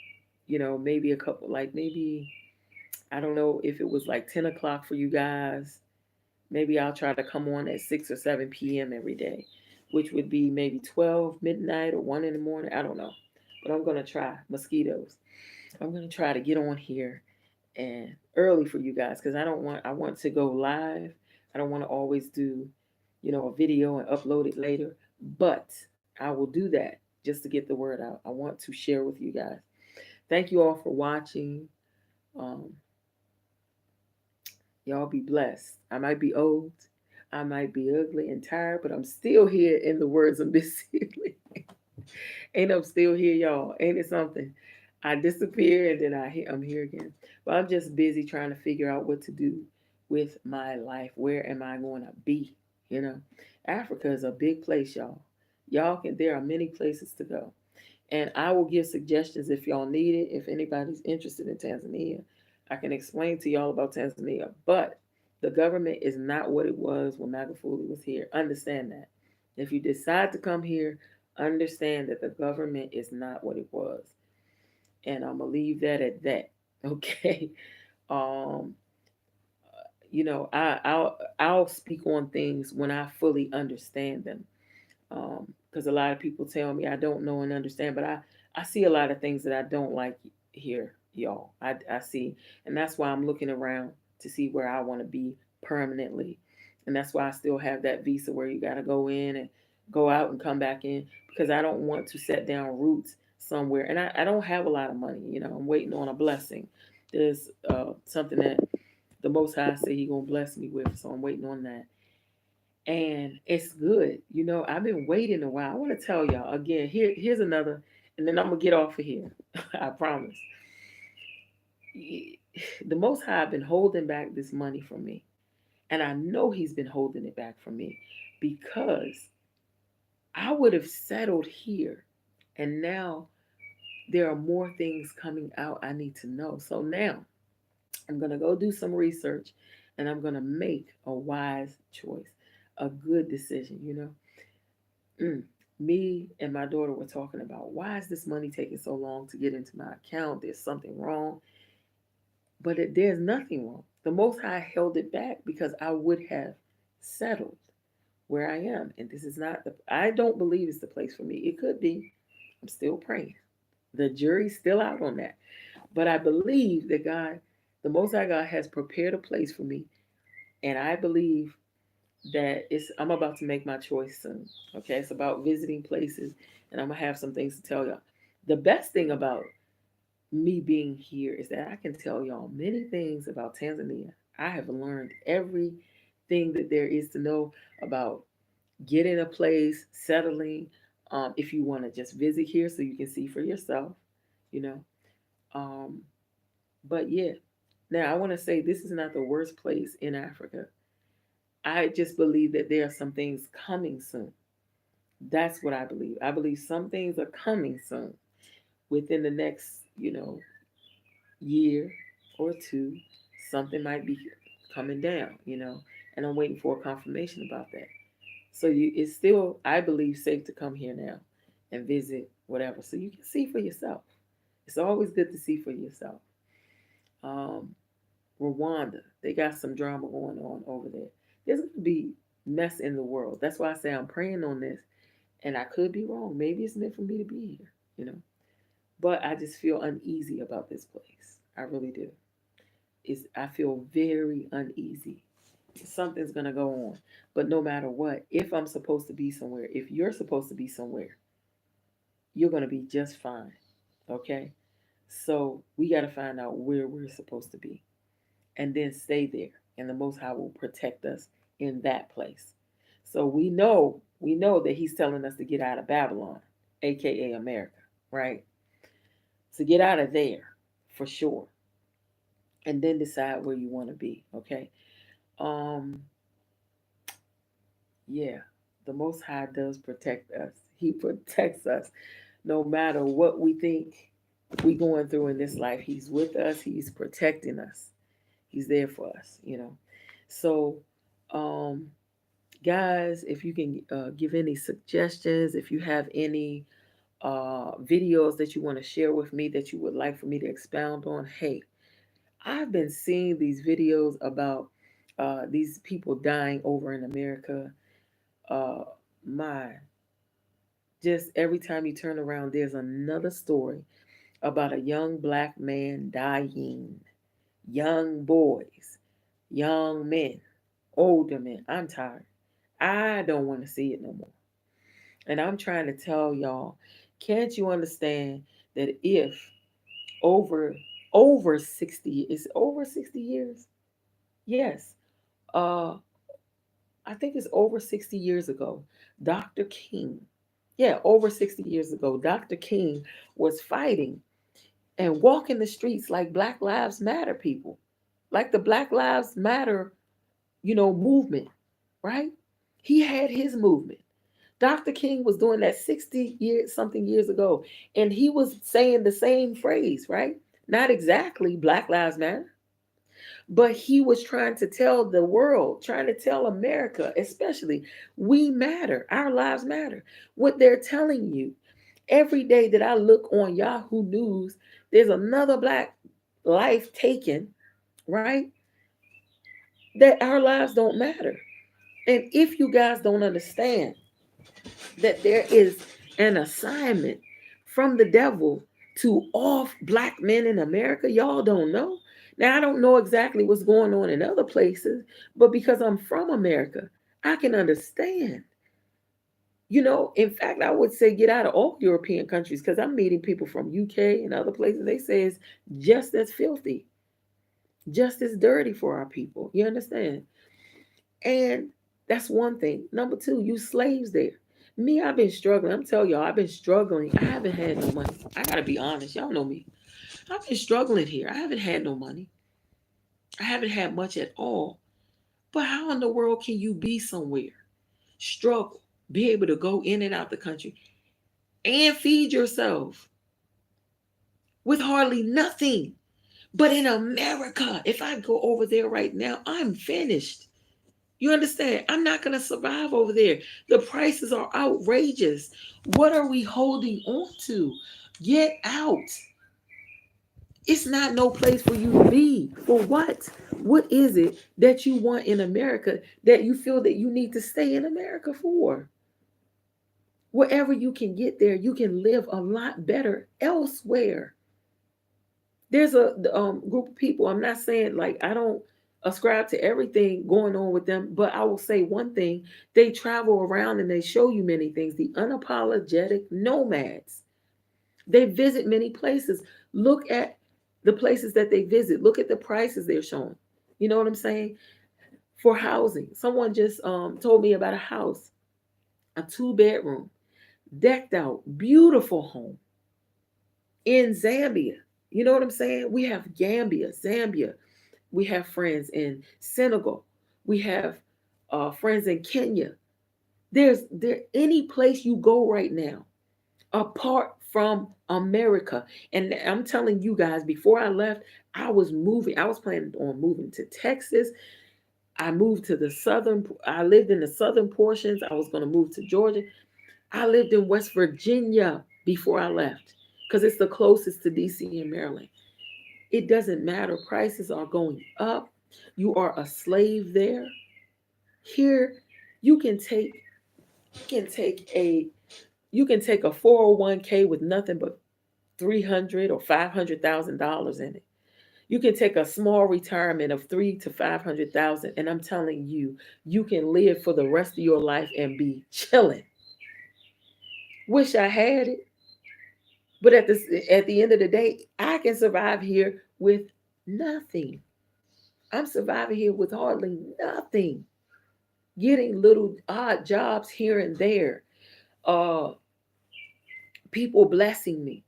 Maybe a couple, like maybe I don't know if it was like 10 o'clock for you guys. Maybe I'll try to come on at 6 or 7 p.m. every day, which would be maybe 12 midnight or 1 in the morning. I don't know, but I'm gonna try. Mosquitoes. I'm gonna try to get on here and early for you guys because I want to go live. I don't want to always do, a video and upload it later. But I will do that just to get the word out. I want to share with you guys. Thank you all for watching. Um, y'all be blessed. I might be old. I might be ugly and tired, but I'm still here in the words of Miss Seeley. And I'm still here, y'all. Ain't it something? I disappear and then I'm here again. But I'm just busy trying to figure out what to do with my life. Where am I going to be? You know, Africa is a big place, y'all. There are many places to go. And I will give suggestions if y'all need it. If anybody's interested in Tanzania, I can explain to y'all about Tanzania. But the government is not what it was when Magufuli was here. Understand that. If you decide to come here, understand that the government is not what it was. And I'm gonna leave that at that. Okay. Um, I'll speak on things when I fully understand them. Because a lot of people tell me I don't know and understand, but I see a lot of things that I don't like here, y'all. I see, and that's why I'm looking around to see where I want to be permanently, and that's why I still have that visa where you got to go in and go out and come back in because I don't want to set down roots somewhere, and I don't have a lot of money. I'm waiting on a blessing. There's something that the Most High said He gonna bless me with, so I'm waiting on that and it's good. I've been waiting a while. I want to tell y'all again. Here's another, and then I'm gonna get off of here. I promise. The Most High have been holding back this money from me, and I know He's been holding it back from me because I would have settled here, and now there are more things coming out I need to know. So now I'm gonna go do some research, and I'm gonna make a wise choice. a good decision, Mm. Me and my daughter were talking about, why is this money taking so long to get into my account? There's something wrong. But there's nothing wrong. The Most High held it back because I would have settled where I am. And this is not I don't believe it's the place for me. It could be. I'm still praying. The jury's still out on that. But I believe that God, the Most High God, has prepared a place for me. And I believe that I'm about to make my choice soon. Okay. It's about visiting places, and I'm gonna have some things to tell y'all. The best thing about me being here is that I can tell y'all many things about Tanzania. I have learned everything that there is to know about getting a place, settling. If you want to just visit here so you can see for yourself, you know. Um, but yeah, now I want to say this is not the worst place in Africa. I just believe that there are some things coming soon. That's what I believe. I believe some things are coming soon within the next, year or two. Something might be coming down, and I'm waiting for a confirmation about that. So it's still, I believe, safe to come here now and visit whatever, so you can see for yourself. It's always good to see for yourself. Um, Rwanda, they got some drama going on over there. There's going to be mess in the world. That's why I say I'm praying on this, and I could be wrong. Maybe it's meant for me to be here. But I just feel uneasy about this place. I really do. I feel very uneasy. Something's gonna go on. But no matter what, if I'm supposed to be somewhere, if you're supposed to be somewhere, you're gonna be just fine. Okay? So we gotta find out where we're supposed to be and then stay there. And the Most High will protect us in that place. So we know that He's telling us to get out of Babylon, aka America, right? So get out of there for sure. And then decide where you want to be. Okay. Um, yeah. The Most High does protect us. He protects us no matter what we think we're going through in this life. He's with us. He's protecting us. He's there for us. So, um, guys, if you can give any suggestions, if you have any videos that you want to share with me that you would like for me to expound on, hey, I've been seeing these videos about these people dying over in America. Uh, my, just every time you turn around, there's another story about a young black man dying. Young boys, young men, older men. I'm tired. I don't want to see it no more. And I'm trying to tell y'all, can't you understand that if over over 60 is over 60 years? Yes. Uh I think it's over 60 years ago. Dr. King. Yeah, over 60 years ago, Dr. King was fighting and walking the streets like Black Lives Matter people. Like the Black Lives Matter, movement, right? He had his movement. Dr. King was doing that 60 years something years ago, and he was saying the same phrase, right? Not exactly Black Lives Matter, but he was trying to tell the world, trying to tell America, especially, we matter. Our lives matter. What they're telling you every day that I look on Yahoo News, there's another black life taken, right? That our lives don't matter. And if you guys don't understand that there is an assignment from the devil to off black men in America, y'all don't know. Now, I don't know exactly what's going on in other places, but because I'm from America, I can understand. In fact, I would say get out of all European countries because I'm meeting people from UK and other places. They say it's just as filthy, just as dirty for our people. You understand? And that's one thing. Number two, you slaves there. Me, I've been struggling. I'm telling y'all, I've been struggling. I haven't had no money. I gotta be honest. Y'all know me. I've been struggling here. I haven't had no money. I haven't had much at all. But how in the world can you be somewhere, struggle, be able to go in and out the country, and feed yourself with hardly nothing? But in America, if I go over there right now, I'm finished. You understand? I'm not going to survive over there. The prices are outrageous. What are we holding on to? Get out. It's not no place for you to be. For what? What is it that you want in America that you feel that you need to stay in America for? Wherever you can get there, you can live a lot better elsewhere. There's a group of people. I'm not saying like I don't ascribe to everything going on with them, but I will say one thing: they travel around and they show you many things. The unapologetic nomads. They visit many places. Look at the places that they visit. Look at the prices they're showing. You know what I'm saying? For housing, someone just told me about a house, a 2 bedroom, decked out, beautiful home in Zambia. You know what I'm saying? We have Gambia, Zambia. We have friends in Senegal. We have friends in Kenya. There any place you go right now, apart from America. And I'm telling you guys, before I left, I was moving. I was planning on moving to Texas. I moved to the southern. I lived in the southern portions. I was going to move to Georgia. I lived in West Virginia before I left because it's the closest to DC and Maryland. It doesn't matter. Prices are going up. You are a slave there. Here, you can take you can take a you can take a 401k with nothing but 300 or $500,000 in it. You can take a small retirement of 3 to 500,000, and I'm telling you, you can live for the rest of your life and be chilling. Wish I had it, but at the end of the day, I can survive here with nothing. I'm surviving here with hardly nothing, getting little odd jobs here and there. Uh, people blessing me,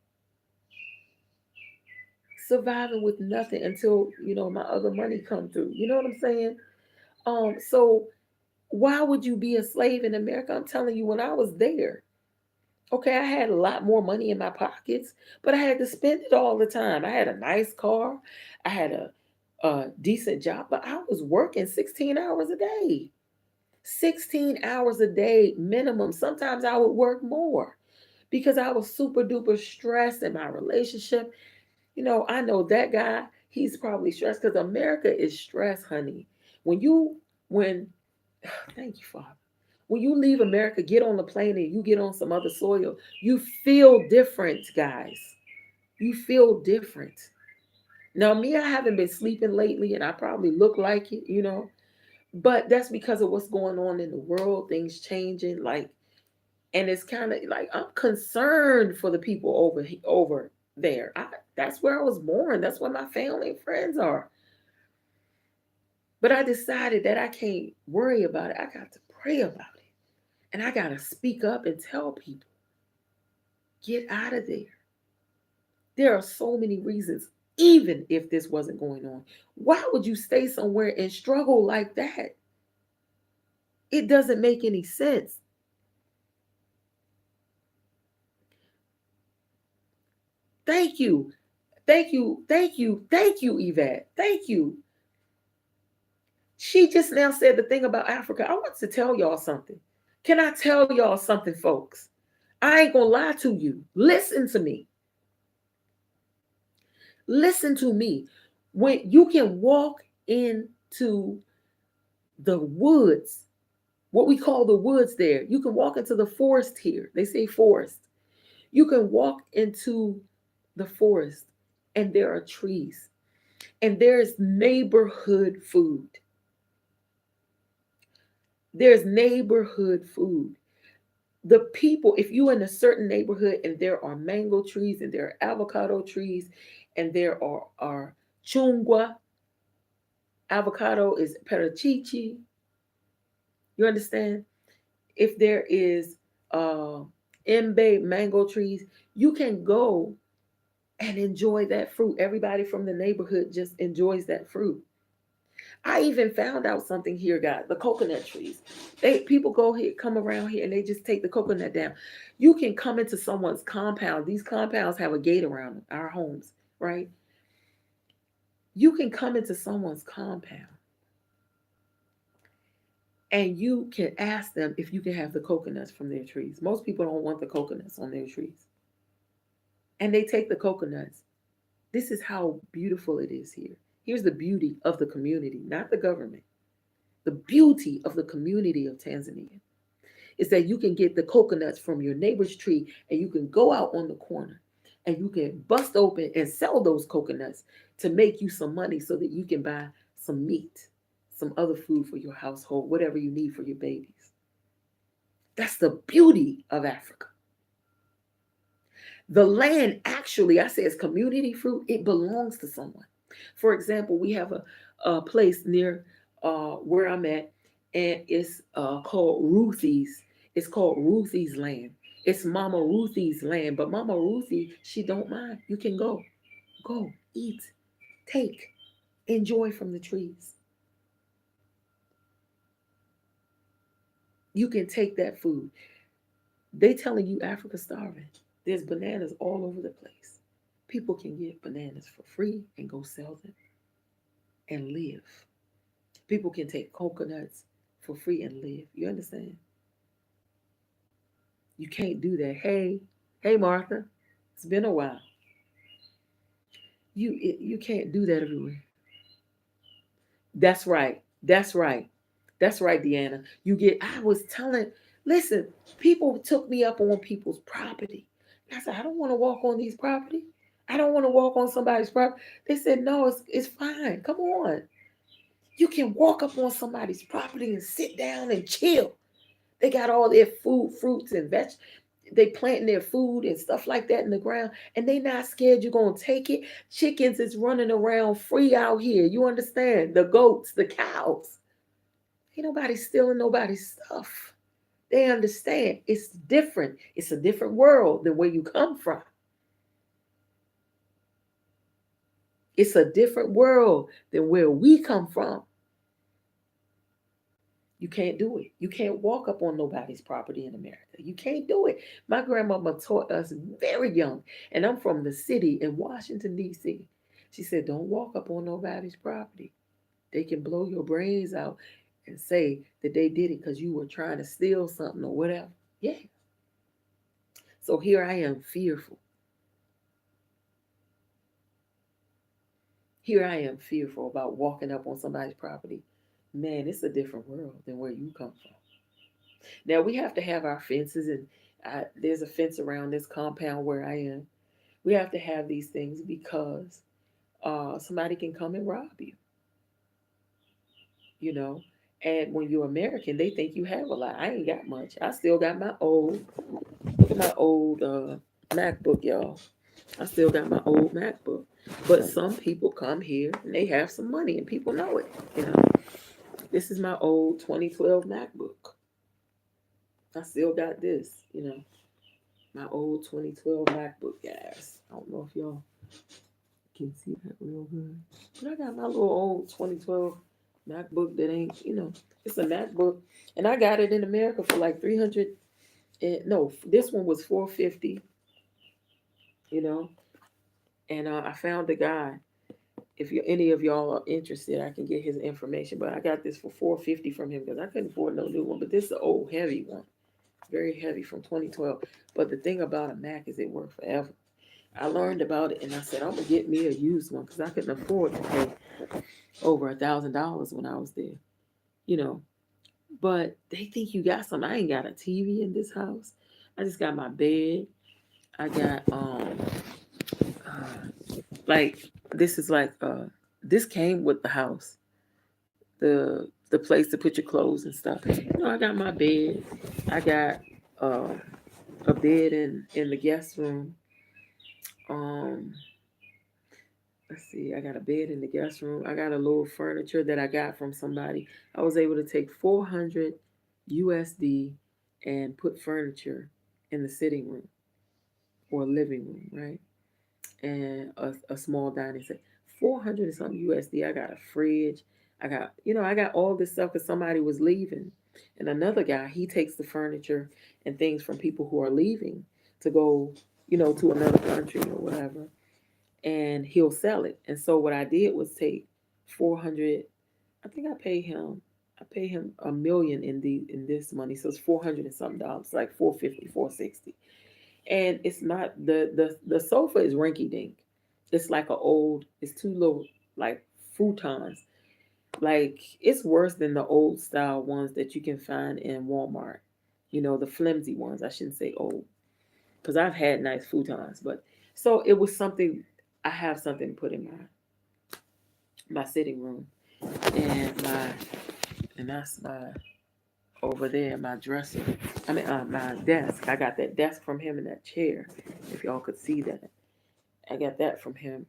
surviving with nothing until my other money come through. You know what I'm saying? So why would you be a slave in America? I'm telling you, when I was there, okay, I had a lot more money in my pockets, but I had to spend it all the time. I had a nice car, I had a decent job, but I was working 16 hours a day. 16 hours a day minimum. Sometimes I would work more because I was super duper stressed in my relationship. I know that guy, he's probably stressed because America is stress, honey. When thank you, Father. When you leave America, get on the plane and you get on some other soil, you feel different, guys. You feel different. Now, me, I haven't been sleeping lately and I probably look like it. But that's because of what's going on in the world, things changing, like, and it's kind of like I'm concerned for the people over there. That's where I was born. That's where my family and friends are. But I decided that I can't worry about it. I got to pray about it. And I got to speak up and tell people, get out of there. There are so many reasons, even if this wasn't going on. Why would you stay somewhere and struggle like that? It doesn't make any sense. Thank you. Thank you. Thank you. Thank you, Yvette. Thank you. She just now said the thing about Africa. I want to tell y'all something. Can I tell y'all something, folks? I ain't gonna lie to you. Listen to me. Listen to me. When you can walk into the woods, what we call the woods there, you can walk into the forest here. They say forest. You can walk into the forest and there are trees and there's neighborhood food. There's neighborhood food. The people, if you're in a certain neighborhood and there are mango trees and there are avocado trees and there are chungwa, avocado is parachichi, you understand? If there is uh, embe mango trees, you can go and enjoy that fruit. Everybody from the neighborhood just enjoys that fruit. I even found out something here, guys. The coconut trees. People go here, come around here, and they just take the coconut down. You can come into someone's compound. These compounds have a gate around them, our homes, right? You can come into someone's compound And you can ask them if you can have the coconuts from their trees. Most people don't want the coconuts on their trees. And they take the coconuts. This is how beautiful it is here. Here's the beauty of the community, not the government. The beauty of the community of Tanzania is that you can get the coconuts from your neighbor's tree and you can go out on the corner and you can bust open and sell those coconuts to make you some money so that you can buy some meat, some other food for your household, whatever you need for your babies. That's the beauty of Africa. The land actually, I say it's community fruit, it belongs to someone. For example, we have a place near where I'm at, and it's called Ruthie's. It's called Ruthie's land. It's Mama Ruthie's land, but Mama Ruthie, she don't mind. You can go, eat, take, enjoy from the trees. You can take that food. They telling you Africa's starving. There's bananas all over the place. People can get bananas for free and go sell them and live. People can take coconuts for free and live. You understand? You can't do that. Hey, Martha, it's been a while. You can't do that everywhere. That's right. That's right. That's right, Deanna. I was telling, listen, people took me up on people's property. I said, I don't want to walk on these property. I don't want to walk on somebody's property. They said, no, it's fine. Come on. You can walk up on somebody's property and sit down and chill. They got all their food, fruits, and vegetables. They planting their food and stuff like that in the ground, and they not scared you're gonna take it. Chickens is running around free out here. You understand? The goats, the cows. Ain't nobody stealing nobody's stuff. They understand it's different. It's a different world than where you come from. It's a different world than where we come from. You can't do it. You can't walk up on nobody's property in America. You can't do it. My grandmama taught us very young, and I'm from the city in Washington, D.C. She said, don't walk up on nobody's property. They can blow your brains out and say that they did it because you were trying to steal something or whatever. Yeah. So here I am, fearful. Here I am, fearful about walking up on somebody's property. Man, it's a different world than where you come from. Now we have to have our fences, and there's a fence around this compound where I am. We have to have these things because somebody can come and rob you, you know. And when you're American, they think you have a lot. I ain't got much. I still got my old, look at my old MacBook, y'all. I still got my old MacBook. But some people come here and they have some money and people know it, you know. This is my old 2012 MacBook. I still got this, you know. My old 2012 MacBook, guys. I don't know if y'all can see that real good. But I got my little old 2012 MacBook that ain't, you know, it's a MacBook. And I got it in America for like 300. No, this one was 450, you know. And I found a guy. If any of y'all are interested, I can get his information. But I got this for 450 from him because I couldn't afford no new one. But this is an old heavy one. Very heavy from 2012. But the thing about a Mac is it worked forever. I learned about it and I said, I'm going to get me a used one because I couldn't afford to pay over $1,000 when I was there, you know. But they think you got something. I ain't got a TV in this house. I just got my bed. I got, like, this is like, this came with the house. The place to put your clothes and stuff. You know, I got my bed. I got a bed in the guest room. Um, let's see. I got a bed in the guest room. I got a little furniture that I got from somebody. I was able to take 400 USD and put furniture in the sitting room or living room, right? And a small dining set. 400 and something USD. I got a fridge. I got all this stuff because somebody was leaving. And another guy, he takes the furniture and things from people who are leaving to go, to another country or whatever. And he'll sell it. And so what I did was take 400, I think I paid him I pay him $1 million in this money, so it's 400 and something dollars, like 450, 460. And it's not the sofa is rinky dink. It's like a old. It's two little like futons. Like it's worse than the old style ones that you can find in Walmart. You know, the flimsy ones. I shouldn't say old because I've had nice futons, but so it was something. I have something to put in my sitting room and that's my over there my dresser. I mean my desk. I got that desk from him and that chair. If y'all could see that, I got that from him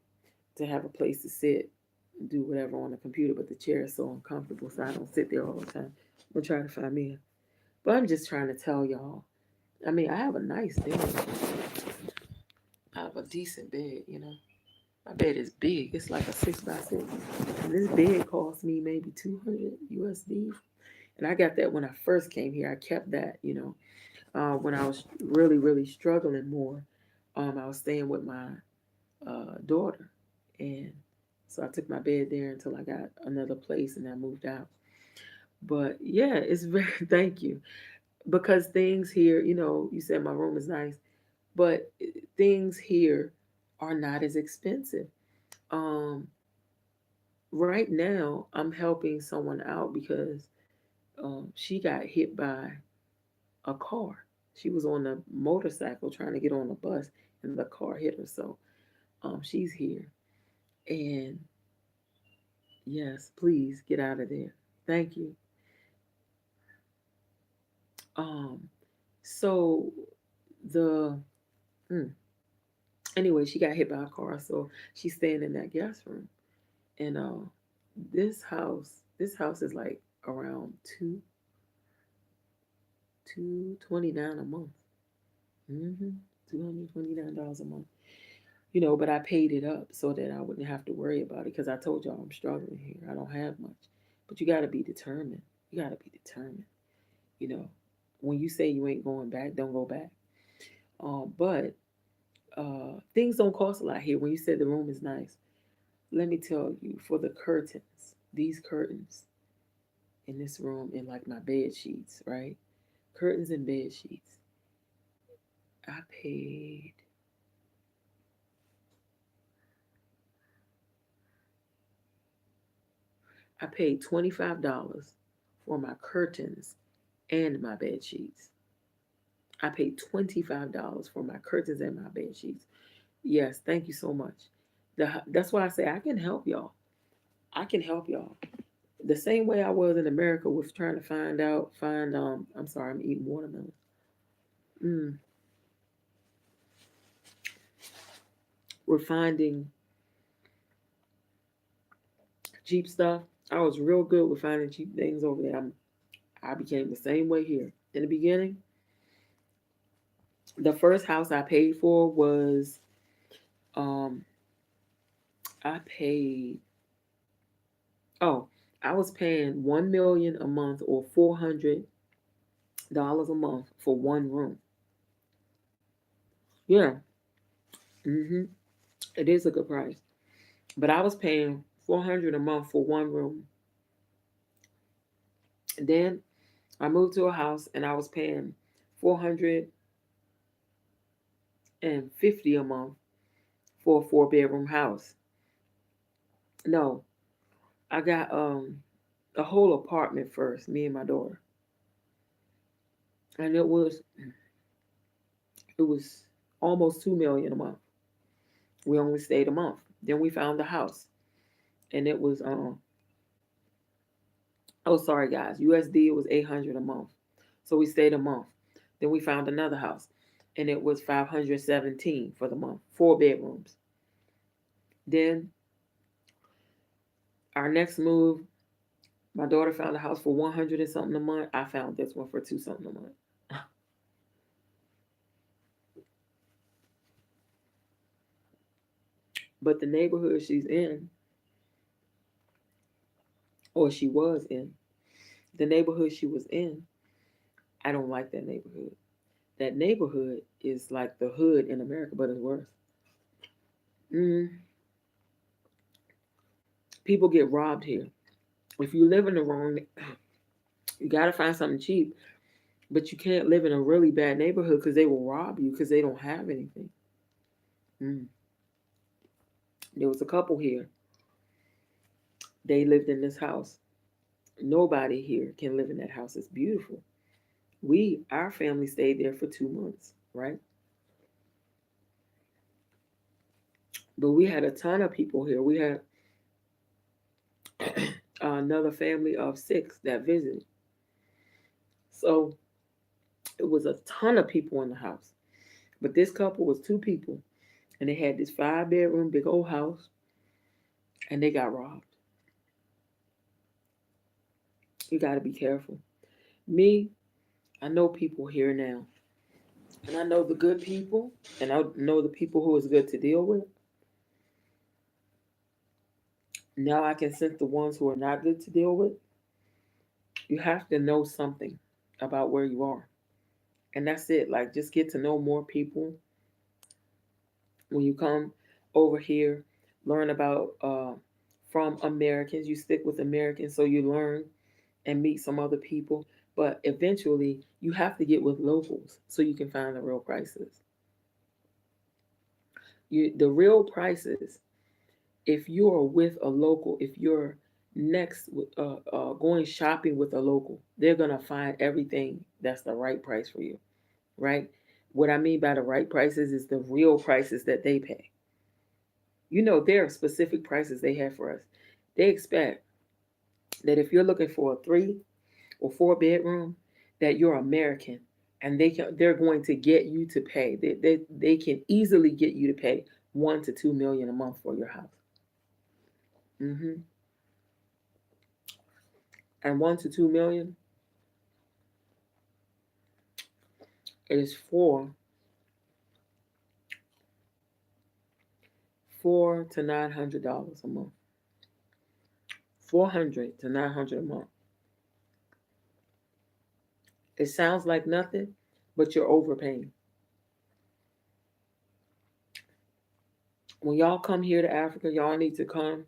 to have a place to sit and do whatever on the computer. But the chair is so uncomfortable, so I don't sit there all the time. I'm trying to find me. But I'm just trying to tell y'all. I mean, I have a nice bed. I have a decent bed, you know. My bed is big. It's like a 6 by 6. And this bed cost me maybe 200 USD. And I got that when I first came here. I kept that, you know. When I was really, really struggling more, I was staying with my daughter. And so I took my bed there until I got another place and I moved out. But yeah, it's very, thank you. Because things here, you know, you said my room is nice, but things here are not as expensive. Um, right now, I'm helping someone out because she got hit by a car. She was on a motorcycle trying to get on a bus, and the car hit her. So she's here. And yes, please get out of there. Thank you. Um, so the mm, anyway, she got hit by a car, so she's staying in that guest room. And this house is like around 229 a month. Mm-hmm. $229 a month. You know, but I paid it up so that I wouldn't have to worry about it because I told y'all I'm struggling here. I don't have much. But you got to be determined. You got to be determined. You know, when you say you ain't going back, don't go back. But things don't cost a lot here. When you said the room is nice, let me tell you, for the curtains, these curtains in this room, and like my bed sheets, right? Curtains and bed sheets. I paid I paid $25 for my curtains and my bed sheets. I paid $25 for my curtains and my bed sheets. Yes, thank you so much. That's why I say I can help y'all. I can help y'all. The same way I was in America with trying to find I'm sorry, I'm eating watermelon. Mm, we're finding cheap stuff. I was real good with finding cheap things over there. I became the same way here. In the beginning, the first house I paid for was um I paid oh I was paying 1 million a month or $400 a month for one room. Yeah, hmm it is a good price. But I was paying 400 a month for one room. And then I moved to a house and I was paying 450 a month for a 4 bedroom house. No, I got a whole apartment first, me and my daughter. And it was almost 2 million a month. We only stayed a month. Then we found a house. And it was oh sorry guys, USD it was 800 a month. So we stayed a month. Then we found another house. And it was 517 for the month. 4 bedrooms. Then our next move, my daughter found a house for 100 and something a month. I found this one for 2 something a month. But the neighborhood she's in, or she was in, the neighborhood she was in, I don't like that neighborhood. That neighborhood is like the hood in America, but it's worse. Mm, people get robbed here. If you live in the wrong, You got to find something cheap, but you can't live in a really bad neighborhood because they will rob you because they don't have anything. Mm. There was a couple here. They lived in this house. Nobody here can live in that house. It's beautiful. Our family stayed there for 2 months, right? But we had a ton of people here. We had another family of 6 that visited. So it was a ton of people in the house. But this couple was 2 people, and they had this 5-bedroom big old house, and they got robbed. You got to be careful. Me, I know people here now, and I know the good people, and I know the people who is good to deal with. Now I can sense the ones who are not good to deal with. You have to know something about where you are. And that's it. Like, just get to know more people. When you come over here, learn about from Americans. You stick with Americans so you learn and meet some other people. But eventually, you have to get with locals so you can find the real prices. The real prices, if you are with a local, if you're going shopping with a local, they're gonna find everything that's the right price for you, right? What I mean by the right prices is the real prices that they pay. There are specific prices they have for us. They expect that if you're looking for a 3 or 4 bedroom, that you're American, and they're going to get you to pay. They can easily get you to pay 1 to 2 million a month for your house. Hmm. And 1 to 2 million is $400 to $900 a month. 400 to 900 a month. It sounds like nothing, but you're overpaying. When y'all come here to Africa, y'all need to come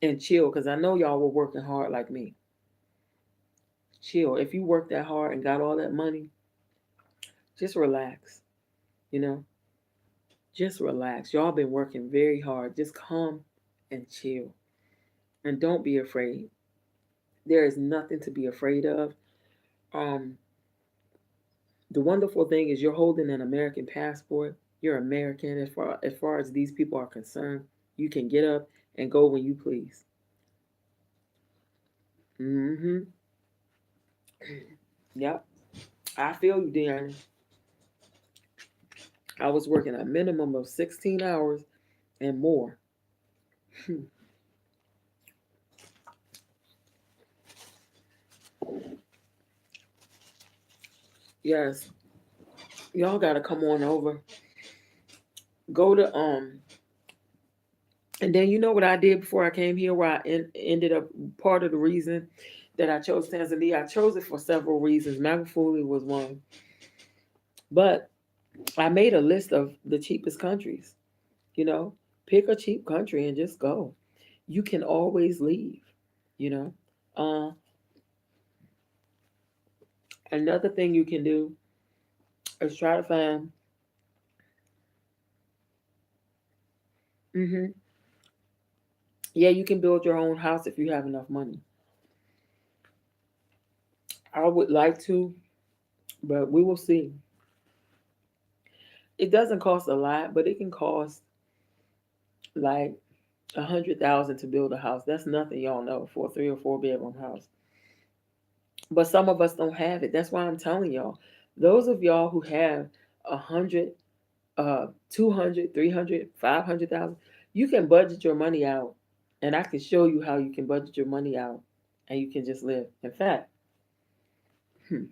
and chill, because I know y'all were working hard like me. Chill. If you work that hard and got all that money, just relax. You know, just relax. Y'all been working very hard. Just come and chill. And don't be afraid. There is nothing to be afraid of. Um, the wonderful thing is you're holding an American passport. You're American as far as these people are concerned. You can get up and go when you please. Mm-hmm. Yep. I feel you, Deanna. I was working a minimum of 16 hours and more. Yes. Y'all gotta come on over. Go to and then you know what I did before I came here, where ended up part of the reason that I chose Tanzania. I chose it for several reasons. Magufuli was one, but I made a list of the cheapest countries. You know, pick a cheap country and just go. You can always leave. You know, uh, another thing you can do is try to find. Hmm. Yeah, you can build your own house if you have enough money. I would like to, but we will see. It doesn't cost a lot, but it can cost like 100,000 to build a house. That's nothing, y'all know, for a 3 or 4 bedroom house. But some of us don't have it. That's why I'm telling y'all. Those of y'all who have 100, 200, 300, 500,000, you can budget your money out, and I can show you how you can budget your money out, and you can just live. In fact, I'm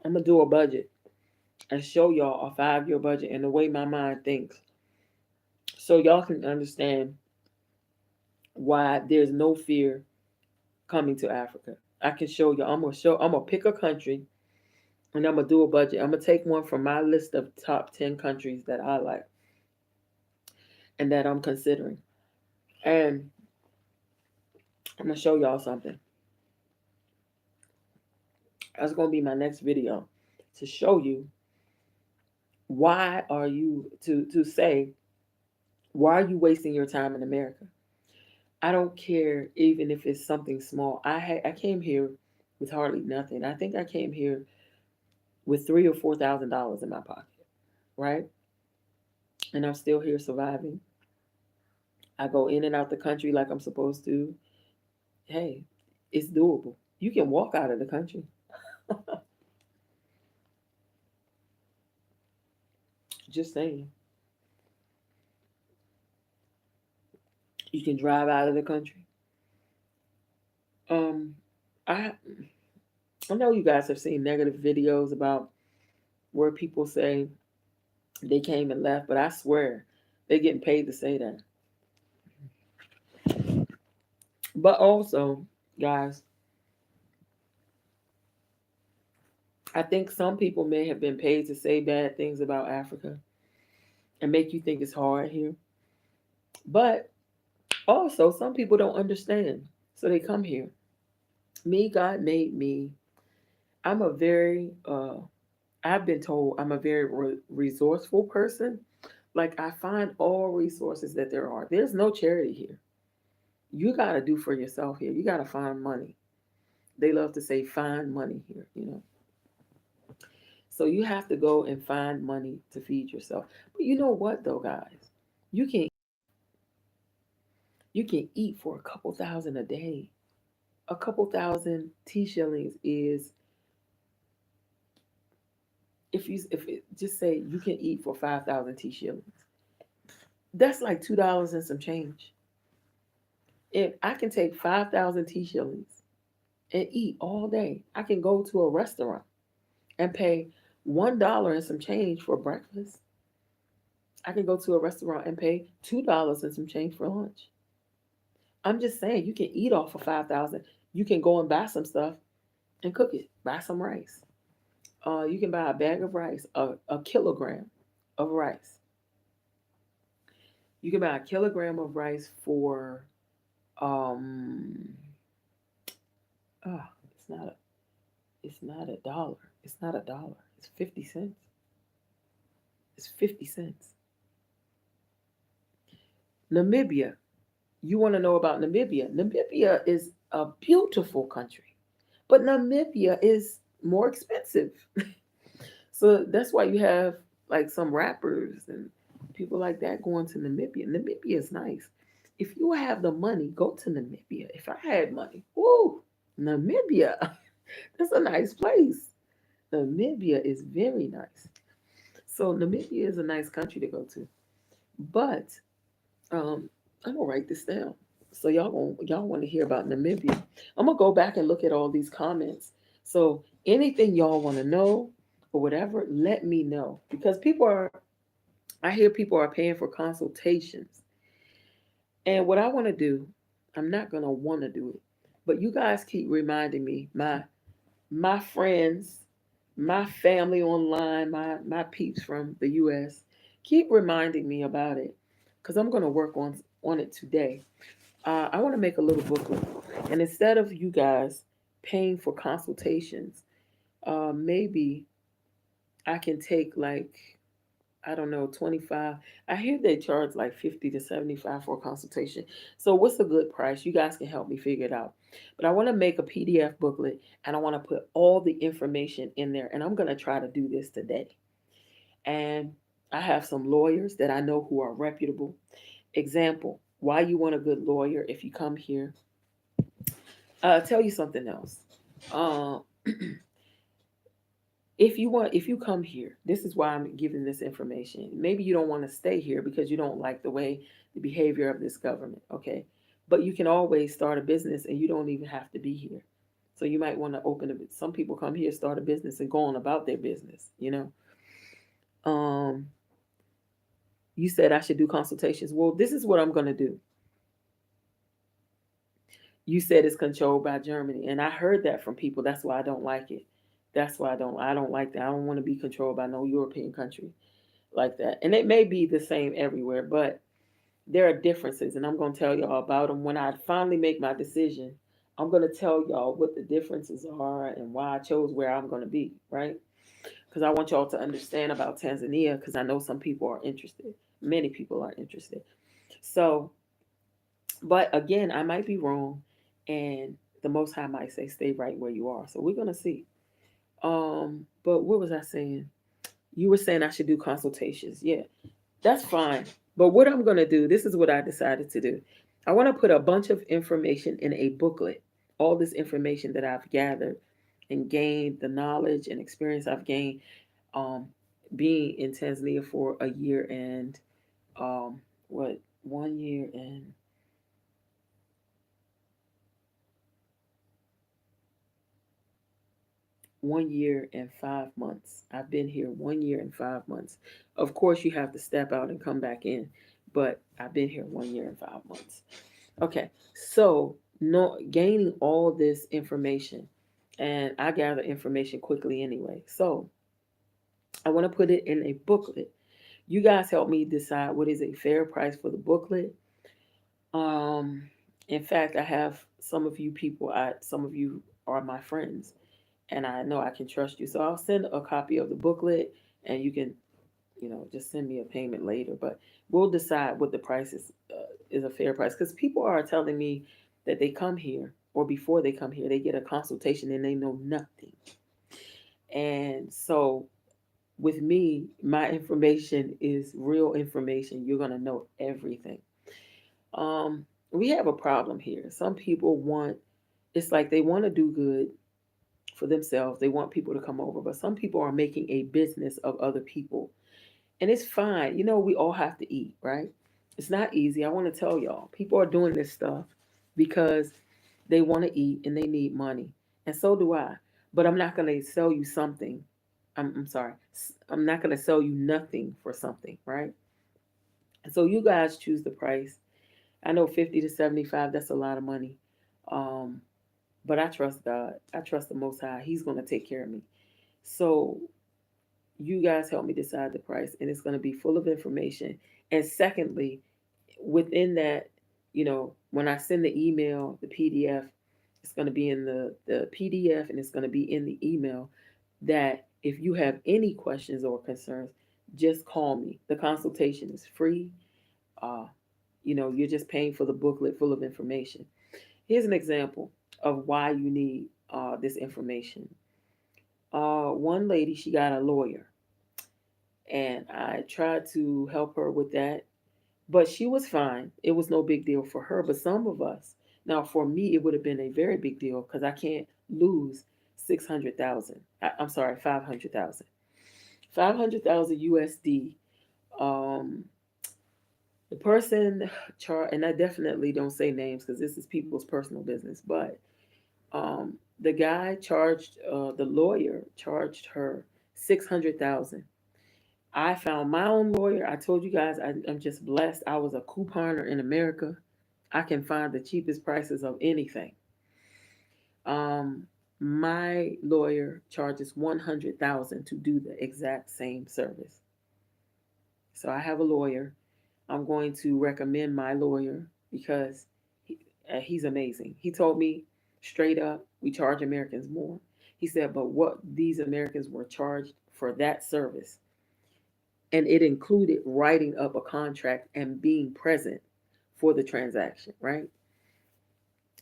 gonna do a budget and show y'all a 5-year budget and the way my mind thinks, so y'all can understand why there's no fear coming to Africa. I can show you. I'm gonna pick a country and I'm gonna do a budget. I'm gonna take one from my list of top 10 countries that I like and that I'm considering. And I'm gonna show y'all something. That's going to be my next video to show you why are you to say why are you wasting your time in America? I don't care even if it's something small. I came here with hardly nothing. I think I came here with $3,000 or $4,000 in my pocket, right? And I'm still here surviving. I go in and out the country like I'm supposed to. Hey, it's doable. You can walk out of the country. Just saying. You can drive out of the country. Um, I I know you guys have seen negative videos about where people say they came and left, but I swear they're getting paid to say that. But also, guys, I think some people may have been paid to say bad things about Africa and make you think it's hard here. But also, some people don't understand, so they come here. Me, God made me. I'm a very, I've been told I'm a very resourceful person. Like, I find all resources that there are. There's no charity here. You got to do for yourself here. You got to find money. They love to say find money here. So you have to go and find money to feed yourself. But you know what though, guys? You can you can eat for a couple thousand a day. A couple thousand T shillings is if it just say you can eat for 5,000 T shillings. That's like $2 and some change. If I can take 5,000 T shillings and eat all day, I can go to a restaurant and pay $1 and some change for breakfast. I can go to a restaurant and pay $2 and some change for lunch. I'm just saying you can eat off of 5,000. You can go and buy some stuff and cook it. Buy some rice. You can buy a bag of rice, a kilogram of rice. You can buy a kilogram of rice for um it's not a dollar. It's not a dollar. It's 50 cents. It's 50 cents. Namibia. You want to know about Namibia? Namibia is a beautiful country, but Namibia is more expensive. So that's why you have like some rappers and people like that going to Namibia. Namibia is nice. If you have the money, go to Namibia. If I had money, woo, Namibia, that's a nice place. Namibia is very nice. So Namibia is a nice country to go to. But um, I'm gonna write this down. So y'all want to hear about Namibia. I'm gonna go back and look at all these comments. So anything y'all want to know or whatever, let me know because I hear people are paying for consultations, and what I want to do, I'm not gonna want to do it, but you guys keep reminding me, my friends, my family online, my peeps from the U.S. keep reminding me about it because I'm gonna work on it today. I want to make a little booklet, and instead of you guys paying for consultations, maybe I can take like I don't know 25. I hear they charge like 50 to 75 for a consultation. So what's a good price? You guys can help me figure it out. But I want to make a PDF booklet and I want to put all the information in there, and I'm going to try to do this today. And I have some lawyers that I know who are reputable. Example: why you want a good lawyer if you come here. Tell you something else. Uh, if you come here, this is why I'm giving this information. Maybe you don't want to stay here because you don't like the behavior of this government, okay? But you can always start a business and you don't even have to be here. So you might want to open a some people come here, start a business and go on about their business. Um you said I should do consultations. Well, this is what I'm going to do. You said it's controlled by Germany, and I heard that from people. That's why I don't like it. That's why I don't like that. I don't want to be controlled by no European country like that. And it may be the same everywhere, but there are differences, and I'm going to tell y'all about them when I finally make my decision. I'm going to tell y'all what the differences are and why I chose where I'm going to be, right? Because I want y'all to understand about Tanzania, because I know some people are interested. Many people are interested. So, but again, I might be wrong, and the Most High might say, stay right where you are. So we're going to see. But what was I saying? You were saying I should do consultations. Yeah, that's fine. But what I'm going to do, this is what I decided to do. I want to put a bunch of information in a booklet, all this information that I've gathered and gained, the knowledge and experience I've gained um, being in Tanzania for a year and what, 1 year and 1 year and 5 months. I've been here 1 year and 5 months. Of course, you have to step out and come back in, but I've been here 1 year and 5 months. Okay, so no gaining all this information, and I gather information quickly anyway. So I want to put it in a booklet. You guys help me decide what is a fair price for the booklet. Um, in fact, I have some of you people. Some of you are my friends, and I know I can trust you. So I'll send a copy of the booklet, and you can, just send me a payment later. But we'll decide what the price is a fair price, because people are telling me that they come here, or before they come here, they get a consultation and they know nothing. And so with me, my information is real information. You're gonna know everything. We have a problem here. Some people want, it's like they want to do good for themselves. They want people to come over, but some people are making a business of other people. And it's fine. We all have to eat, right? It's not easy. I want to tell y'all, people are doing this stuff because they want to eat and they need money. And so do I. But I'm not going to sell you something. I'm sorry. I'm not going to sell you nothing for something, right? And so you guys choose the price. I know 50 to 75, that's a lot of money. Um, but I trust God. I trust the Most High. He's going to take care of me. So you guys help me decide the price, and it's going to be full of information. And secondly, within that, when I send the email, the PDF, it's going to be in the PDF, and it's going to be in the email, that if you have any questions or concerns, just call me. The consultation is free. uh, you're just paying for the booklet full of information. Here's an example of why you need this information. One lady, she got a lawyer, and I tried to help her with that, but she was fine. It was no big deal for her. But some of us, now for me, it would have been a very big deal, because I can't lose 600,000. I'm sorry, 500,000. 500,000 USD. Um, the person and I definitely don't say names because this is people's personal business, but the guy charged, the lawyer charged her 600,000. I found my own lawyer. I told you guys I'm just blessed. I was a couponer in America. I can find the cheapest prices of anything. Um, my lawyer charges 100,000 to do the exact same service. So I have a lawyer. I'm going to recommend my lawyer because he's amazing. He told me straight up, we charge Americans more. He said, but what these Americans were charged for that service, and it included writing up a contract and being present for the transaction, right?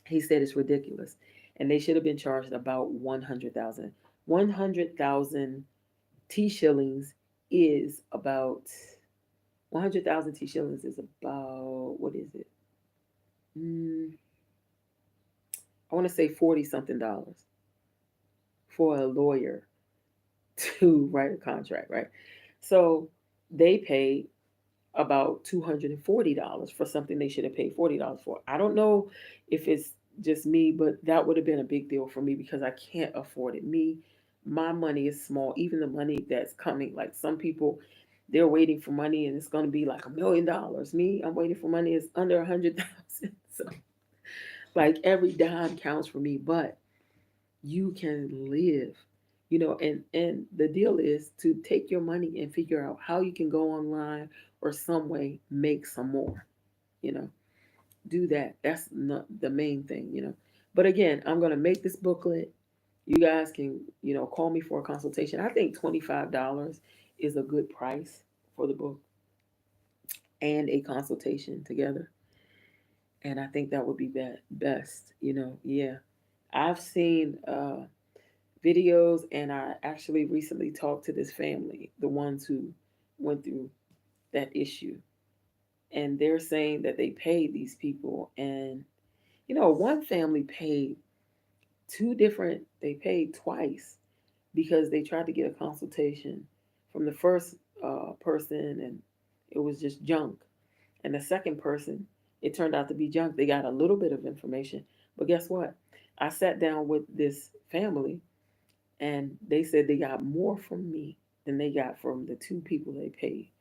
He said it's ridiculous. And they should have been charged about 100,000. 100,000 T shillings is about 100,000 T shillings is about, what is it? I want to say 40 something dollars for a lawyer to write a contract, right? So they paid about $240 for something they should have paid $40 for. I don't know if it's just me, but that would have been a big deal for me because I can't afford it. My money is small. Even the money that's coming, like some people, they're waiting for money and it's going to be like $1 million. Me, I'm waiting for money is under 100,000. So like every dime counts for me, but you can live, and the deal is to take your money and figure out how you can go online or some way make some more, you know do that. That's not the main thing. But again, I'm going to make this booklet. You guys can, call me for a consultation. I think $25 is a good price for the book and a consultation together. And I think that would be best, yeah. I've seen videos, and I actually recently talked to this family, the ones who went through that issue. And they're saying that they paid these people. And, one family paid they paid twice because they tried to get a consultation from the first person, and it was just junk. And the second person, it turned out to be junk. They got a little bit of information, but guess what? I sat down with this family, and they said they got more from me than they got from the two people they paid.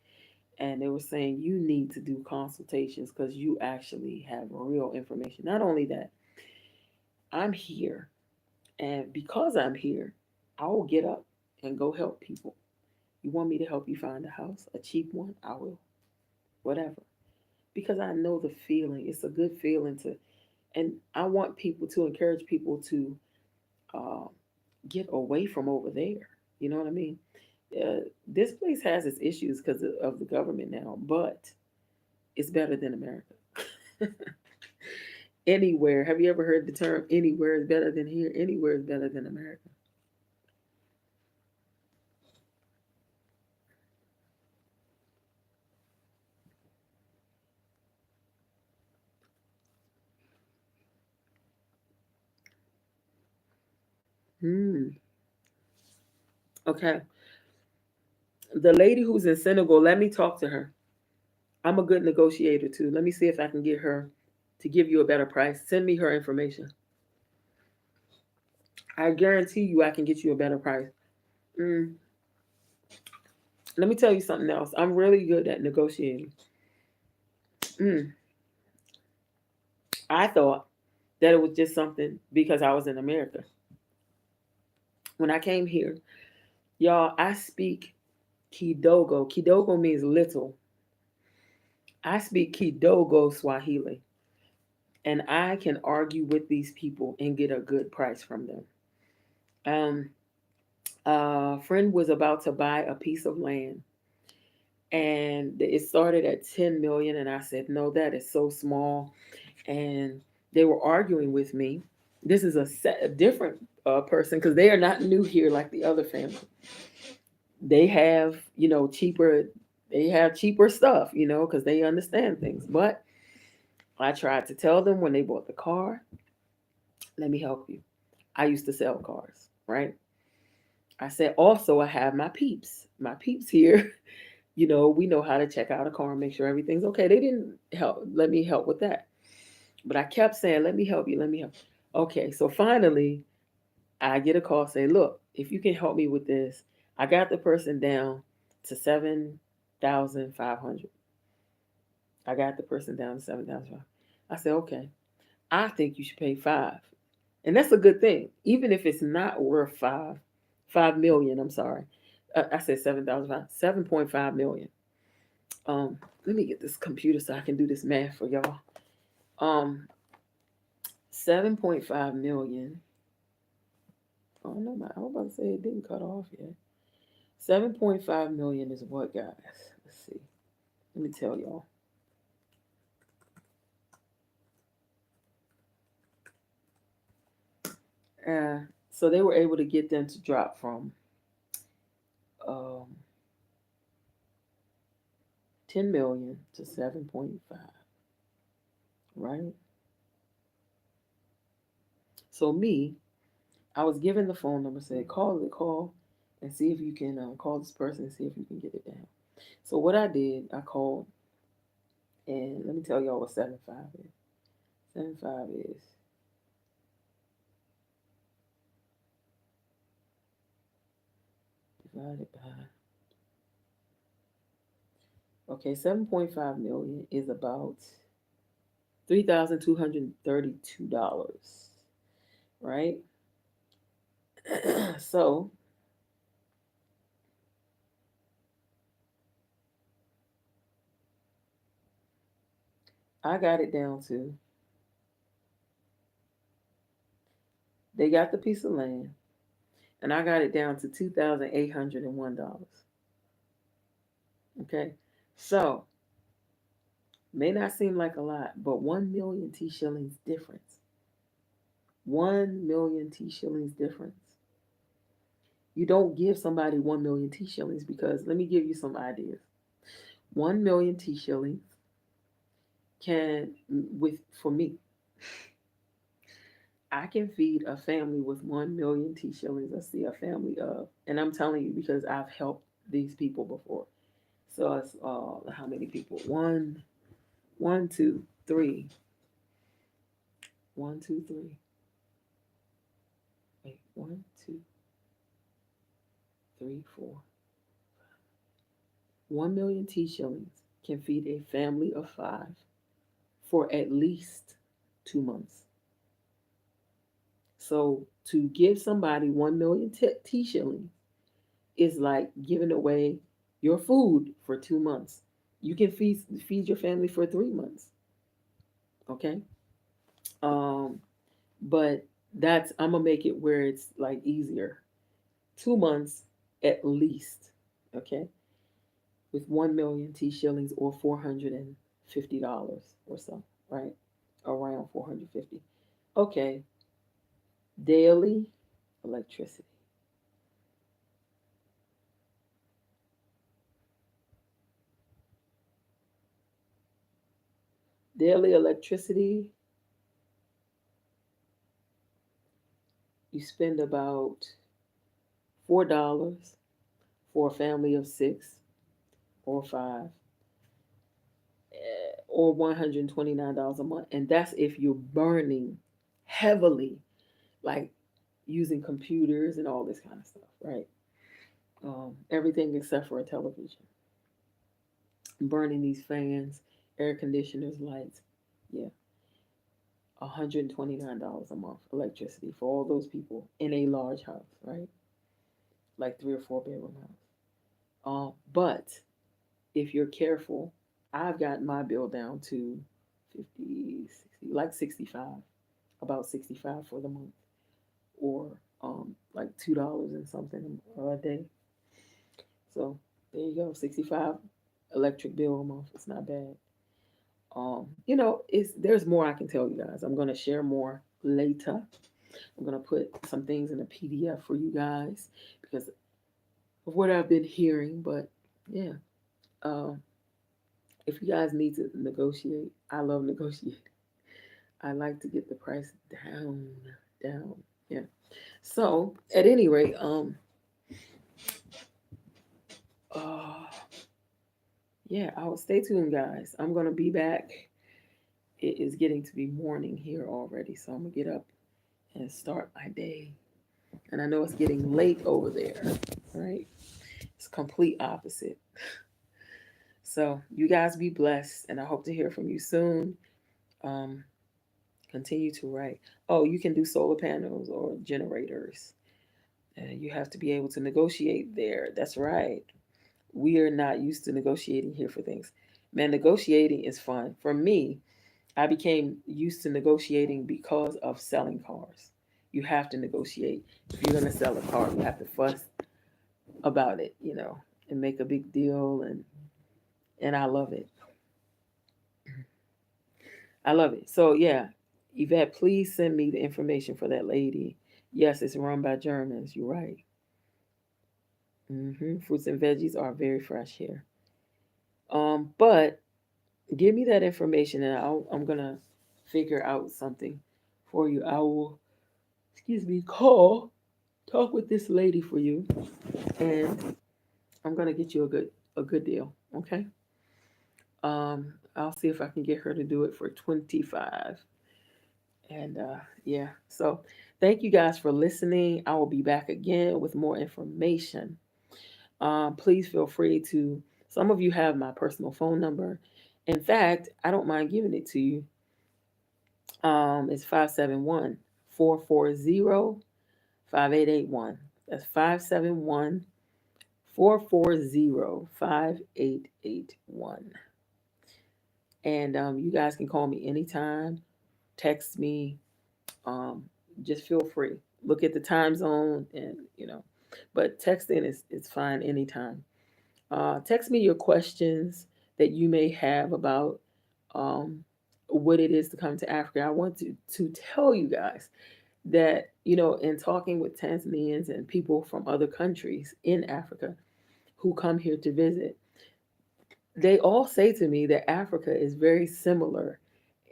And they were saying you need to do consultations because you actually have real information. Not only that, I'm here, and because I'm here, I will get up and go help people. You want me to help you find a house, a cheap one? I will. Whatever. Because I know the feeling. It's a good feeling to, and I want people to encourage people to uh, get away from over there. You know what I mean? This place has its issues because of the government now, but it's better than America. Anywhere. Have you ever heard the term anywhere is better than here? Anywhere is better than America. Hmm. Okay. The lady who's in Senegal, let me talk to her. I'm a good negotiator too. Let me see if I can get her to give you a better price. Send me her information. I guarantee you I can get you a better price. Mm. Let me tell you something else. I'm really good at negotiating. Mm. I thought that it was just something because I was in America. When I came here, y'all, I speak Kidogo. Kidogo means little. I speak Kidogo Swahili, and I can argue with these people and get a good price from them. Um, a friend was about to buy a piece of land, and it started at 10 million, and I said, no, that is so small. And they were arguing with me. This is a different person because they are not new here like the other family. They have, cheaper. They have cheaper stuff, because they understand things. But I tried to tell them when they bought the car, let me help you. I used to sell cars, right? I said, also, I have my peeps. My peeps here, we know how to check out a car and make sure everything's okay. They didn't let me help with that. But I kept saying, let me help you, let me help. Okay, so finally, I get a call say, look, if you can help me with this, I got the person down to 7,500. I got the person down to 7,000. I said, okay, I think you should pay 5. And that's a good thing. Even if it's not worth 5 million, I'm sorry. I said 7,000, 7.5 million. Let me get this computer so I can do this math for y'all. 7.5 million. Oh no, I was about to say it didn't cut off yet. 7.5 million is what, guys? Let's see. Let me tell y'all. Uh, so they were able to get them to drop from um, 10 million to 7.5, right? So me, I was given the phone number, said call and see if you can call this person and see if you can get it down. So what I did, I called, and let me tell y'all what 7.5 is. 7.5 is divided by, okay, 7.5 million is about $3,232, right? So I got it down to They got the piece of land, and I got it down to $2,801. Okay, so may not seem like a lot, but 1 million T shillings difference. 1 million T shillings difference. You don't give somebody 1 million T shillings because let me give you some ideas. 1 million T shillings can with for me, I can feed a family with 1 million T shillings. I see a family of, and I'm telling you because I've helped these people before. So it's how many people? One, two, three. One, two, three. Wait, one, two, three, four. 1 million T shillings can feed a family of five for at least 2 months. So to give somebody 1 million T shillings is like giving away your food for 2 months. You can feed your family for 3 months. Okay. Um, but that's I'm gonna make it where it's like easier. 2 months at least. Okay, with 1 million T shillings or $450 or so, right? Around 450. Okay, daily electricity. Daily electricity, you spend about $4 for a family of six or five, or $129 a month. And that's if you're burning heavily, like using computers and all this kind of stuff, right? Everything except for a television. Burning these fans, air conditioners, lights. Yeah, $129 a month electricity for all those people in a large house, right? Like 3 or 4 bedroom house. But if you're careful, I've gotten my bill down to 50, 60, like 65, about 65 for the month, or like $2 and something a day. So there you go, 65 electric bill a month. It's not bad. It's there's more I can tell you guys. I'm gonna share more later. I'm gonna put some things in a PDF for you guys because of what I've been hearing. But yeah, um, if you guys need to negotiate, I love negotiating. I like to get the price down, down. Yeah. So at any rate, uh, yeah, I'll stay tuned, guys. I'm gonna be back. It is getting to be morning here already, so I'm gonna get up and start my day. And I know it's getting late over there, right? It's complete opposite. So you guys be blessed, and I hope to hear from you soon. Um, Continue to write. Oh, you can do solar panels or generators. You have to be able to negotiate there. That's right. We are not used to negotiating here for things. Man, negotiating is fun. For me, I became used to negotiating because of selling cars. You have to negotiate. If you're going to sell a car, you have to fuss about it, and make a big deal, and I love it. I love it. So yeah, Yvette, please send me the information for that lady. Yes, it's run by Germans. You're right. Fruits and veggies are very fresh here. But give me that information, and I'm gonna figure out something for you. I will, excuse me, talk with this lady for you, and I'm gonna get you a good deal. Okay. I'll see if I can get her to do it for 25. And yeah, so thank you guys for listening. I will be back again with more information. Please feel free to, some of you have my personal phone number. In fact, I don't mind giving it to you. It's 571-440-5881. That's 571-440-5881. And you guys can call me anytime, text me, just feel free. Look at the time zone, and but texting is fine anytime. Text me your questions that you may have about um, what it is to come to Africa. I want to tell you guys that, in talking with Tanzanians and people from other countries in Africa who come here to visit, they all say to me that Africa is very similar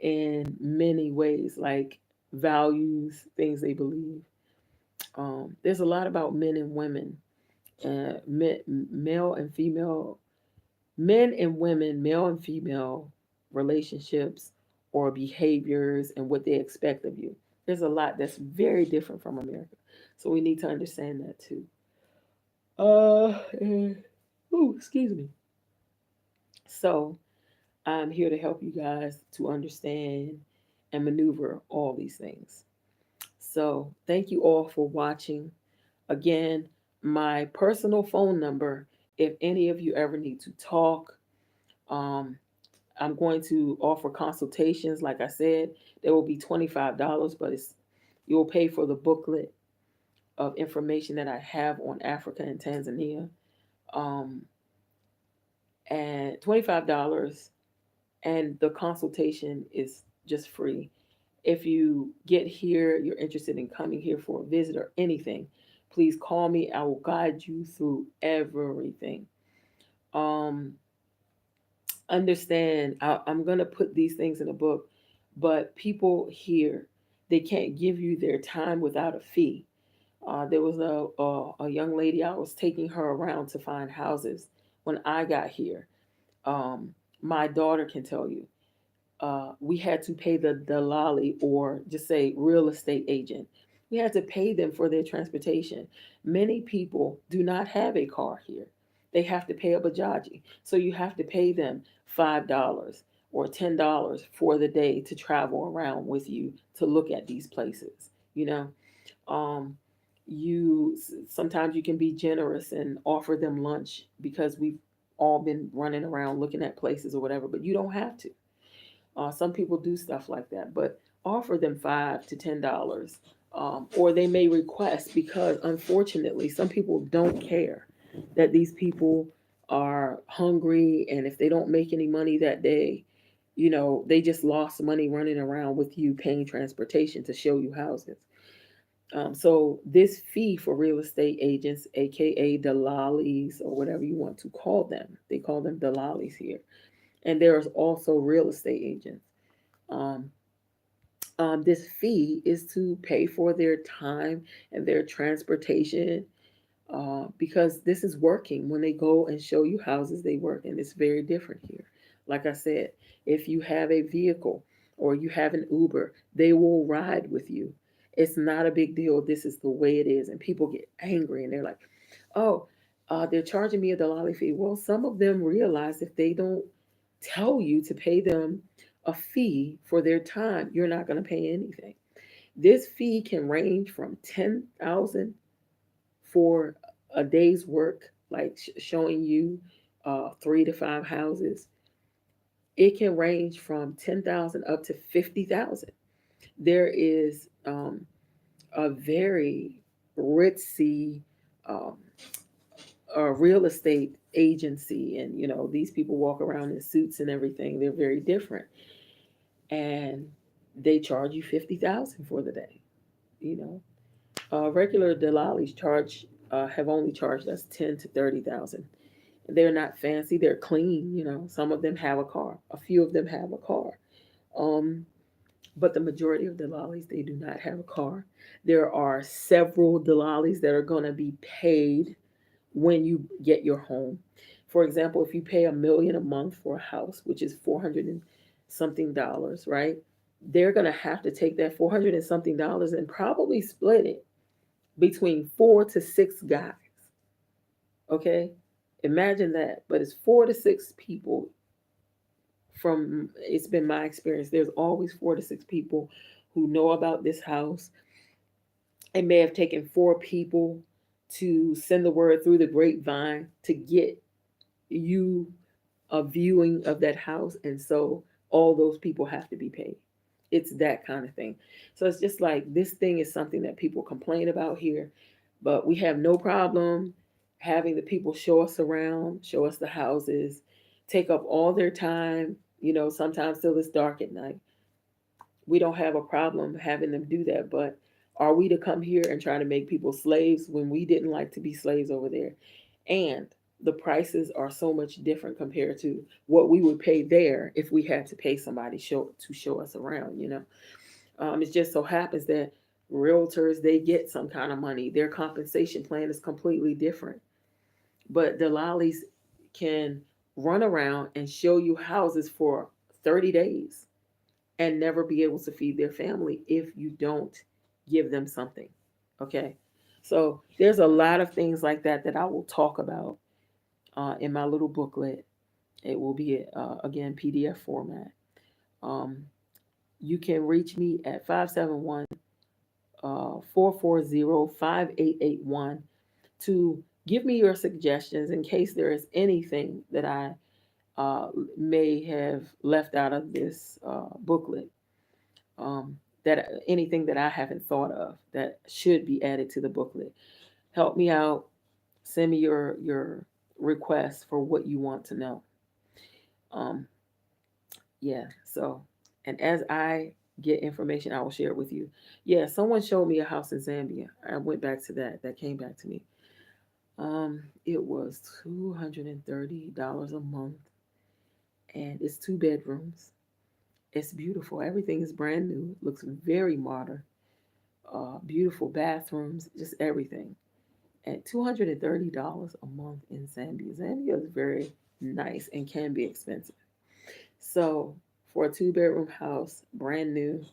in many ways, like values, things they believe. There's a lot about men and women, male and female, men and women, male and female relationships or behaviors and what they expect of you. There's a lot that's very different from America. So we need to understand that too. And, excuse me. So I'm here to help you guys to understand and maneuver all these things. So thank you all for watching. Again, my personal phone number, if any of you ever need to talk, um, I'm going to offer consultations. Like I said, there will be $25, but you'll pay for the booklet of information that I have on Africa and Tanzania. Um, and $25, and the consultation is just free. If you get here, you're interested in coming here for a visit or anything, please call me. I will guide you through everything. Um, Understand, I'm going to put these things in a book, but people here, they can't give you their time without a fee. There was a young lady, I was taking her around to find houses when I got here. Um, my daughter can tell you, we had to pay the dalali, or just say real estate agent. We had to pay them for their transportation. Many people do not have a car here. They have to pay a bajaji. So you have to pay them $5 or $10 for the day to travel around with you to look at these places. You know, um, you sometimes you can be generous and offer them lunch because we've all been running around looking at places or whatever, but you don't have to. Some people do stuff like that, but offer them $5 to $10, or they may request, because unfortunately, some people don't care that these people are hungry, and if they don't make any money that day, they just lost money running around with you paying transportation to show you houses. So this fee for real estate agents, aka dalalis, or whatever you want to call them, they call them dalalis here, and there's also real estate agents. Um, this fee is to pay for their time and their transportation, because this is working. When they go and show you houses, they work, and it's very different here. Like I said, if you have a vehicle or you have an Uber, they will ride with you. It's not a big deal. This is the way it is, and people get angry and they're like, "Oh, they're charging me a dalali fee." Well, some of them realize if they don't tell you to pay them a fee for their time, you're not going to pay anything. This fee can range from 10,000 for a day's work, like showing you 3 to 5 houses. It can range from 10,000 up to 50,000. There is a very ritzy um, real estate agency, and these people walk around in suits and everything. They're very different, and they charge you 50,000 for the day. You Regular Delalis charge have only charged us 10 to 30,000. They're not fancy. They're clean. Some of them have a car. A few of them have a car. Um, but the majority of Delalis, they do not have a car. There are several Delalis that are going to be paid when you get your home. For example, if you pay $1 million a month for a house, which is 400 and something dollars, right? They're going to have to take that 400 and something dollars and probably split it between 4 to 6 guys. Okay? Imagine that. But it's 4 to 6 people. From it's been my experience, there's always 4 to 6 people who know about this house. It may have taken 4 people to send the word through the grapevine to get you a viewing of that house, and so all those people have to be paid. It's that kind of thing. So it's just like this thing is something that people complain about here, but we have no problem having the people show us around, show us the houses, take up all their time, sometimes till it's dark at night. We don't have a problem having them do that, but are we to come here and try to make people slaves when we didn't like to be slaves over there? And the prices are so much different compared to what we would pay there if we had to pay somebody to show us around. It just so happens that realtors, they get some kind of money. Their compensation plan is completely different. But Delalis can run around and show you houses for 30 days and never be able to feed their family if you don't give them something. Okay. So there's a lot of things like that that I will talk about in my little booklet. It will be, again, PDF format. Um, you can reach me at 571 440 5881 to give me your suggestions in case there is anything that I may have left out of this booklet. That anything that I haven't thought of that should be added to the booklet. Help me out. Send me your requests for what you want to know. Um, yeah. So, and as I get information, I will share it with you. Yeah. Someone showed me a house in Zambia. I went back to that. That came back to me. It was $230 a month, and it's 2 bedrooms. It's beautiful. Everything is brand new. Looks very modern. Beautiful bathrooms, just everything. At $230 a month in Zambia. Zambia is very nice and can be expensive. So for a 2 bedroom house, brand new,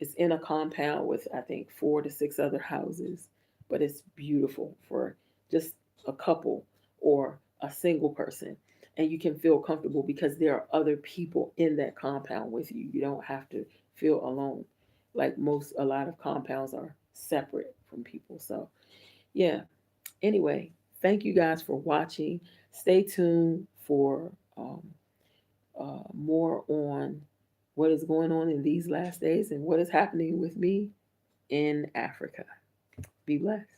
it's in a compound with I think 4 to 6 other houses, but it's beautiful for just a couple or a single person. And you can feel comfortable because there are other people in that compound with you. You don't have to feel alone. Like a lot of compounds are separate from people. So, yeah. Anyway, thank you guys for watching. Stay tuned for um, more on what is going on in these last days and what is happening with me in Africa. Be blessed.